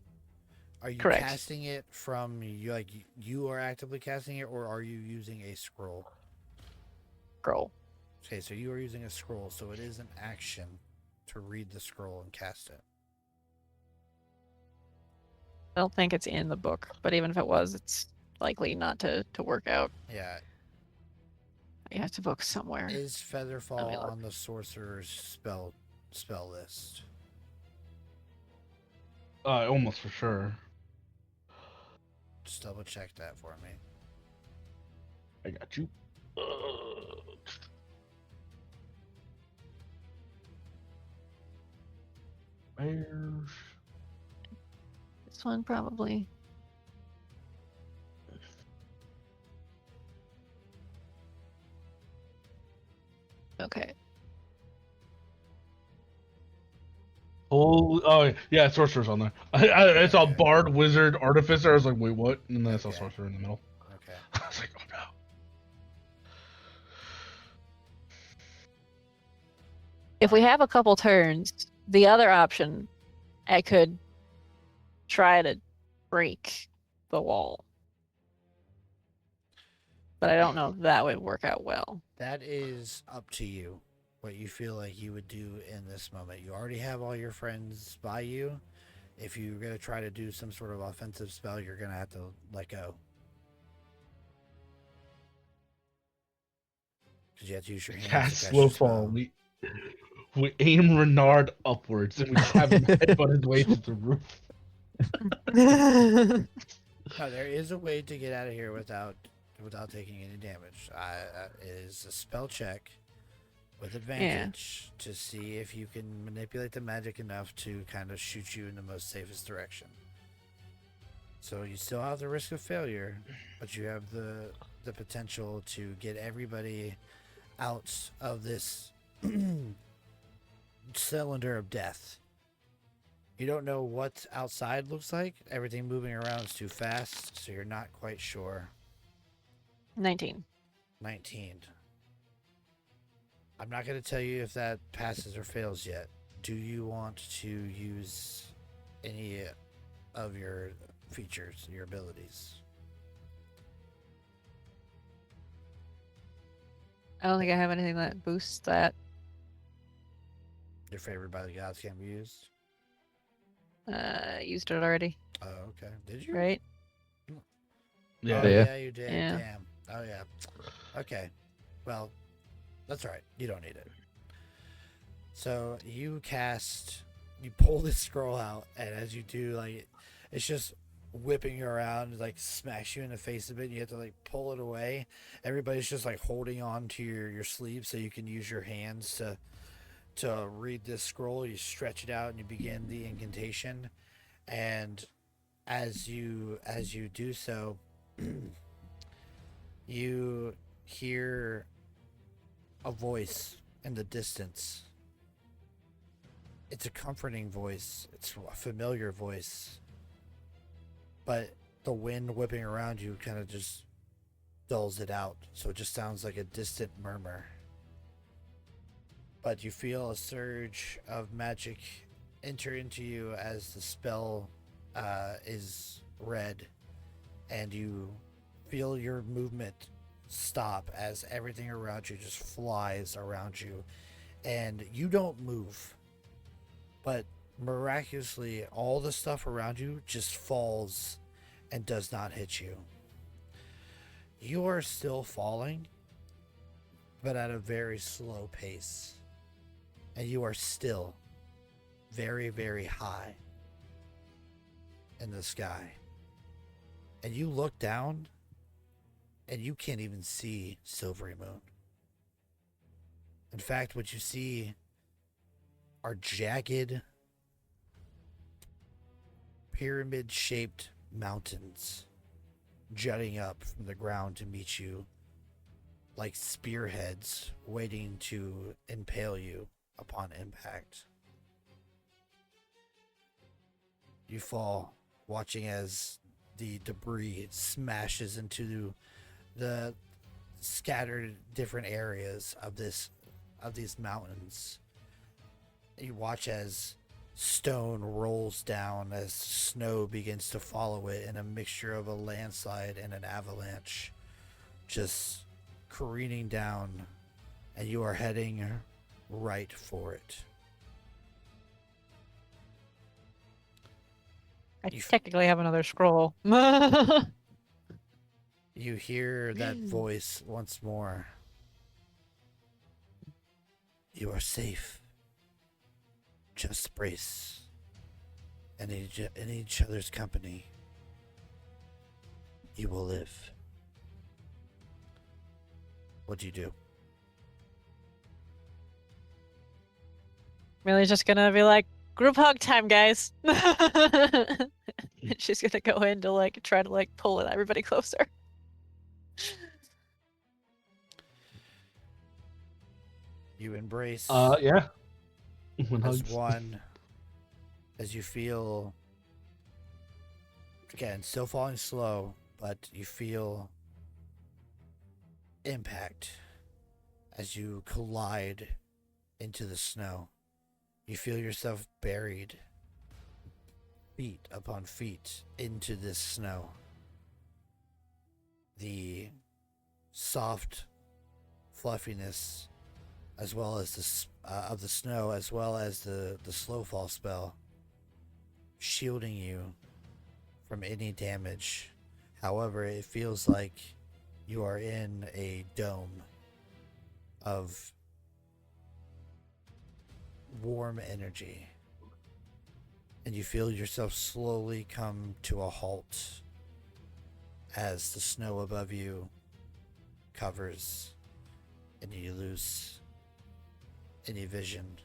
Speaker 4: Are you
Speaker 5: Correct.
Speaker 4: casting it from you are actively casting it, or are you using a scroll?
Speaker 5: Scroll.
Speaker 4: Okay, so you are using a scroll, so it is an action to read the scroll and cast it.
Speaker 5: I don't think it's in the book, but even if it was, it's likely not to work out.
Speaker 4: Yeah.
Speaker 5: You have to book somewhere.
Speaker 4: Is Featherfall
Speaker 5: look.
Speaker 4: on the sorcerer's spell list?
Speaker 1: Almost for sure.
Speaker 4: Just double check that for me.
Speaker 1: I got you. Where's...
Speaker 5: This one probably.
Speaker 3: Okay.
Speaker 1: Oh yeah, sorcerer's on there. I saw bard, wizard, artificer. I was like, wait, what? And then I saw
Speaker 4: Okay.
Speaker 1: sorcerer in the middle.
Speaker 4: Okay.
Speaker 1: I was like, oh no.
Speaker 3: If we have a couple turns, the other option, I could try to break the wall. But I don't know if that would work out well.
Speaker 4: That is up to you. What you feel like you would do in this moment. You already have all your friends by you. If you're gonna try to do some sort of offensive spell, you're gonna have to let go. Because you have to use your hands
Speaker 1: Cast
Speaker 4: to cast
Speaker 1: slow
Speaker 4: your
Speaker 1: fall.
Speaker 4: spell.
Speaker 1: We aim Renard upwards and we just have him headbutt his way to the roof.
Speaker 4: No, there is a way to get out of here without taking any damage. It is a spell check with advantage to see if you can manipulate the magic enough to kind of shoot you in the most safest direction. So you still have the risk of failure, but you have the potential to get everybody out of this cylinder of death. You don't know what outside looks like. Everything moving around is too fast, so you're not quite sure.
Speaker 3: 19.
Speaker 4: 19. I'm not going to tell you if that passes or fails yet. Do you want to use any of your features, your abilities?
Speaker 3: I don't think I have anything that boosts that.
Speaker 4: Your favorite by the gods can be used?
Speaker 3: Used it already,
Speaker 4: Oh, okay. Did you?
Speaker 3: right?
Speaker 1: Yeah.
Speaker 4: Oh,
Speaker 2: Yeah.
Speaker 4: yeah, you did.
Speaker 3: Yeah.
Speaker 4: Damn. Oh, yeah. Okay. Well, that's all right. You don't need it. So you pull this scroll out, and as you do, like, it's just whipping you around, like, smash you in the face a bit. You have to, like, pull it away. Everybody's just, like, holding on to your sleeve so you can use your hands to read this scroll. You stretch it out and you begin the incantation, and as you do so, you hear a voice in the distance. It's a comforting voice. It's a familiar voice, but the wind whipping around you kind of just dulls it out, so it just sounds like a distant murmur. But you feel a surge of magic enter into you as the spell is read, and you feel your movement stop as everything around you just flies around you, and you don't move, but miraculously all the stuff around you just falls and does not hit you. You are still falling, but at a very slow pace. And you are still very, very high in the sky. And you look down, and you can't even see Silverymoon. In fact, what you see are jagged, pyramid-shaped mountains jutting up from the ground to meet you like spearheads waiting to impale you upon impact. You fall, watching as the debris smashes into the scattered different areas of these mountains. You watch as stone rolls down, as snow begins to follow it in a mixture of a landslide and an avalanche, just careening down, and you are heading right for it.
Speaker 5: I technically have another scroll.
Speaker 4: You hear that voice once more. You are safe. Just brace. And in each other's company, you will live. What do you do?
Speaker 5: Millie's just gonna be like, group hug time, guys. And she's gonna go in to like try to like pull everybody closer.
Speaker 4: You embrace
Speaker 1: Yeah. One
Speaker 4: as
Speaker 1: hugs.
Speaker 4: one, as you feel, again, still falling slow, but you feel impact as you collide into the snow. You feel yourself buried, feet upon feet, into this snow. The soft fluffiness, as well as of the snow, as well as the slow fall spell, shielding you from any damage. However, it feels like you are in a dome of warm energy, and you feel yourself slowly come to a halt as the snow above you covers and you lose any vision.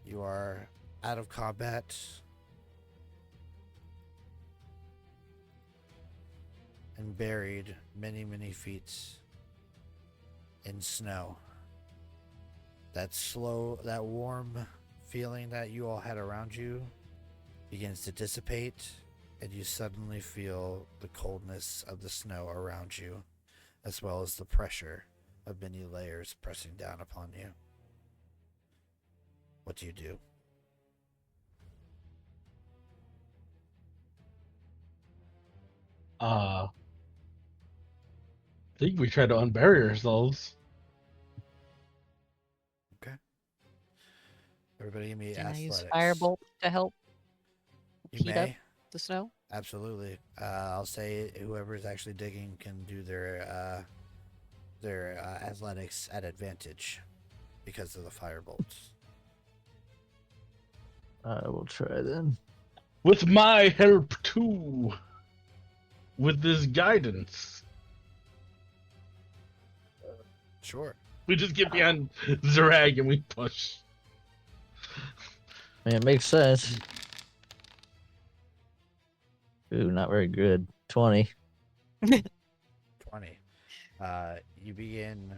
Speaker 4: You are out of combat and buried many, many feet in snow. That warm feeling that you all had around you begins to dissipate, and you suddenly feel the coldness of the snow around you, as well as the pressure of many layers pressing down upon you. What do you do?
Speaker 1: I think we try to unbury ourselves.
Speaker 4: Okay. Everybody give me
Speaker 5: Can I use
Speaker 4: athletics.
Speaker 5: firebolt to help
Speaker 4: You
Speaker 5: heat up
Speaker 4: may.
Speaker 5: the snow?
Speaker 4: Absolutely. I'll say whoever is actually digging can do their athletics at advantage because of the firebolts.
Speaker 2: I will try then.
Speaker 1: With my help too. With this guidance.
Speaker 4: Sure.
Speaker 1: We just get behind Zerag and we push.
Speaker 2: I mean, it makes sense. Ooh, not very good. 20.
Speaker 4: 20. You begin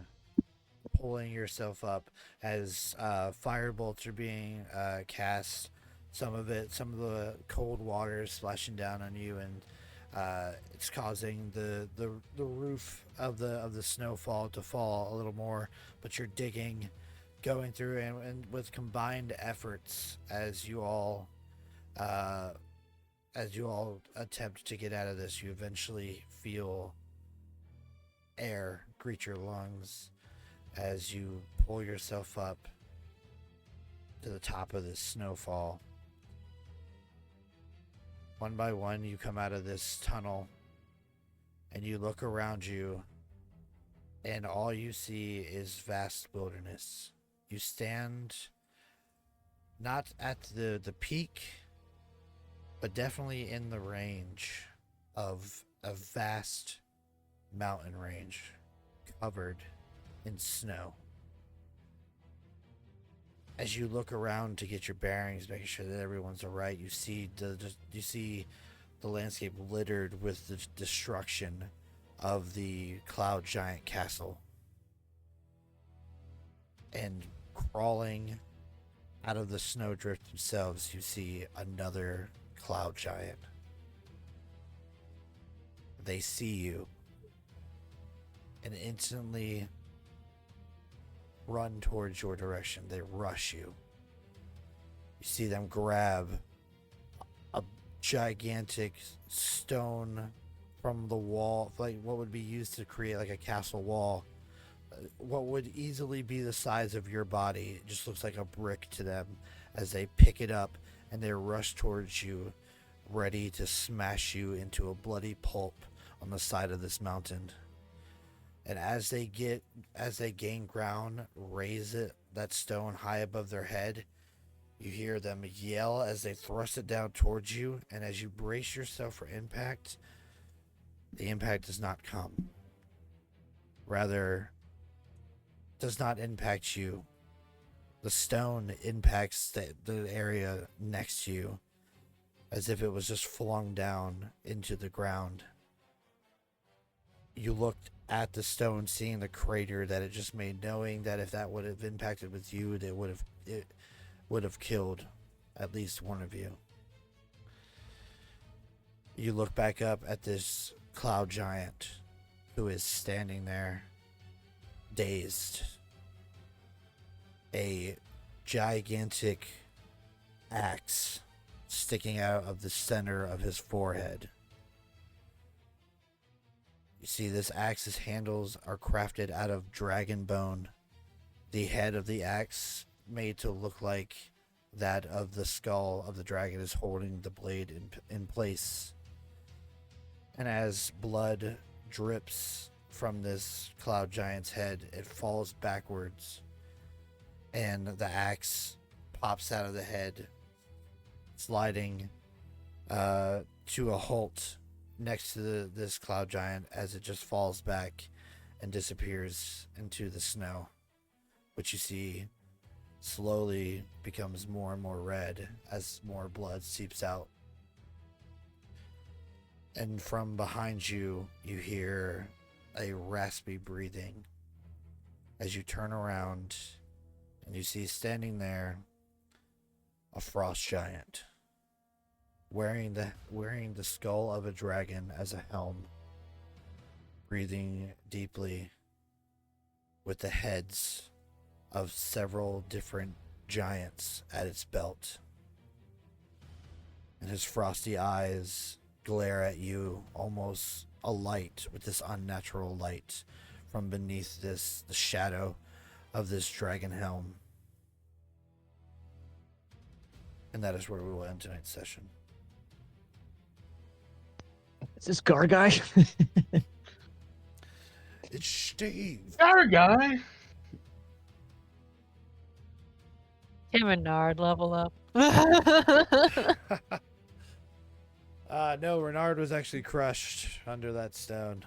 Speaker 4: pulling yourself up as firebolts are being cast. Some of the cold water is splashing down on you, and it's causing the roof of the snowfall to fall a little more. But you're digging, going through, and with combined efforts, as you all attempt to get out of this, you eventually feel air greet your lungs as you pull yourself up to the top of this snowfall. One by one, you come out of this tunnel and you look around you, and all you see is vast wilderness. You stand not at the peak, but definitely in the range of a vast mountain range covered in snow. As you look around to get your bearings, making sure that everyone's all right, you see the landscape littered with the destruction of the cloud giant castle. And crawling out of the snowdrift themselves, you see another cloud giant. They see you and instantly run towards your direction. They rush you. You see them grab a gigantic stone from the wall, like what would be used to create like a castle wall. What would easily be the size of your body, it just looks like a brick to them as they pick it up and they rush towards you, ready to smash you into a bloody pulp on the side of this mountain. And as they gain ground, raise that stone high above their head, you hear them yell as they thrust it down towards you. And as you brace yourself for impact, the impact does not come. Rather, does not impact you. The stone impacts the area next to you, as if it was just flung down into the ground. you looked at the stone, seeing the crater that it just made, knowing that if that would have impacted with you, it would have killed at least one of you. You look back up at this cloud giant who is standing there, dazed. A gigantic axe sticking out of the center of his forehead. You see, this axe's handles are crafted out of dragon bone. The head of the axe made to look like that of the skull of the dragon is holding the blade in place. And as blood drips from this cloud giant's head, it falls backwards, and the axe pops out of the head, sliding to a halt next to this cloud giant as it just falls back and disappears into the snow, which you see slowly becomes more and more red as more blood seeps out. And from behind you, you hear a raspy breathing as you turn around and you see standing there a frost giant wearing the skull of a dragon as a helm, breathing deeply with the heads of several different giants at its belt. And his frosty eyes glare at you, almost alight with this unnatural light from beneath the shadow of this dragon helm. And that is where we will end tonight's session.
Speaker 2: Is this Gar guy?
Speaker 4: It's Steve.
Speaker 1: Our guy.
Speaker 5: Tim and Nard level up.
Speaker 4: No, Renard was actually crushed under that stone.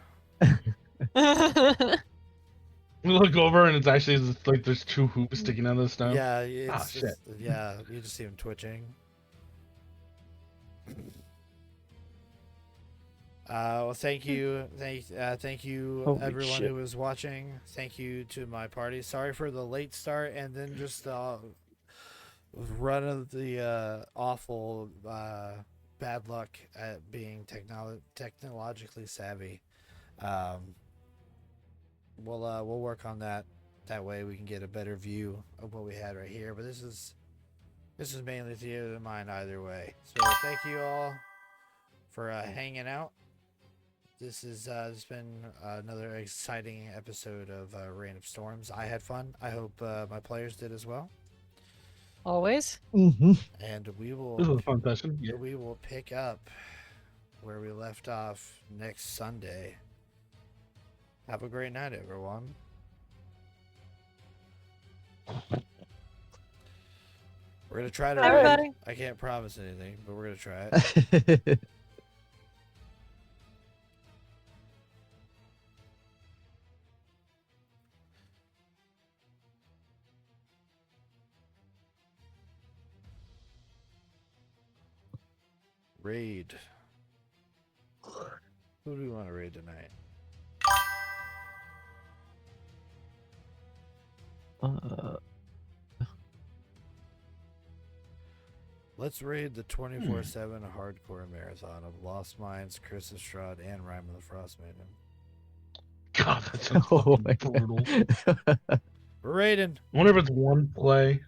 Speaker 1: We look over and it's actually just like there's two hoops sticking out of the stone.
Speaker 4: Yeah, it's
Speaker 1: shit.
Speaker 4: yeah, you just see him twitching. Well, thank you
Speaker 2: Holy
Speaker 4: everyone
Speaker 2: shit.
Speaker 4: who was watching. Thank you to my party. Sorry for the late start and then just run of the awful bad luck at being technologically savvy. We'll work on that. That way we can get a better view of what we had right here. But this is mainly theater of mind either way. So thank you all for hanging out. This has been another exciting episode of Reign of Storms. I had fun. I hope my players did as well.
Speaker 5: Always.
Speaker 2: Mm-hmm.
Speaker 4: And we will
Speaker 1: This was a fun session. Yeah.
Speaker 4: we will pick up where we left off next Sunday. Have a great night, everyone. We're gonna try to
Speaker 5: Bye,
Speaker 4: raid.
Speaker 5: everybody.
Speaker 4: I can't promise anything, but we're gonna try it. Raid. Who do we want to raid tonight? Let's raid the 24/7 hardcore marathon of Lost Minds, Chris Estrad, and Rhyme of the Frost Maiden.
Speaker 1: God, that sounds
Speaker 2: Oh
Speaker 1: fucking
Speaker 2: my
Speaker 1: brutal.
Speaker 2: God.
Speaker 4: We're raiding.
Speaker 1: I wonder if it's one play.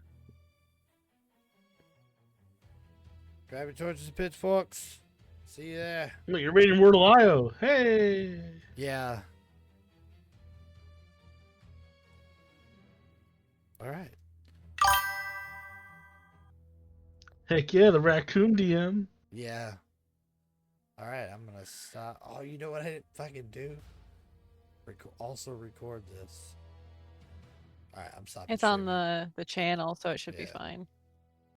Speaker 4: Grab your torches and pitchforks. See you there.
Speaker 1: Look, you're reading Wordle IO. Hey.
Speaker 4: Yeah. All right.
Speaker 1: Heck yeah, the raccoon DM.
Speaker 4: Yeah. All right, I'm gonna stop. Oh, you know what I didn't fucking do? Also record this. All right, I'm stopping.
Speaker 5: It's on
Speaker 4: streaming.
Speaker 5: the channel, so it should be
Speaker 4: Yeah.
Speaker 5: fine.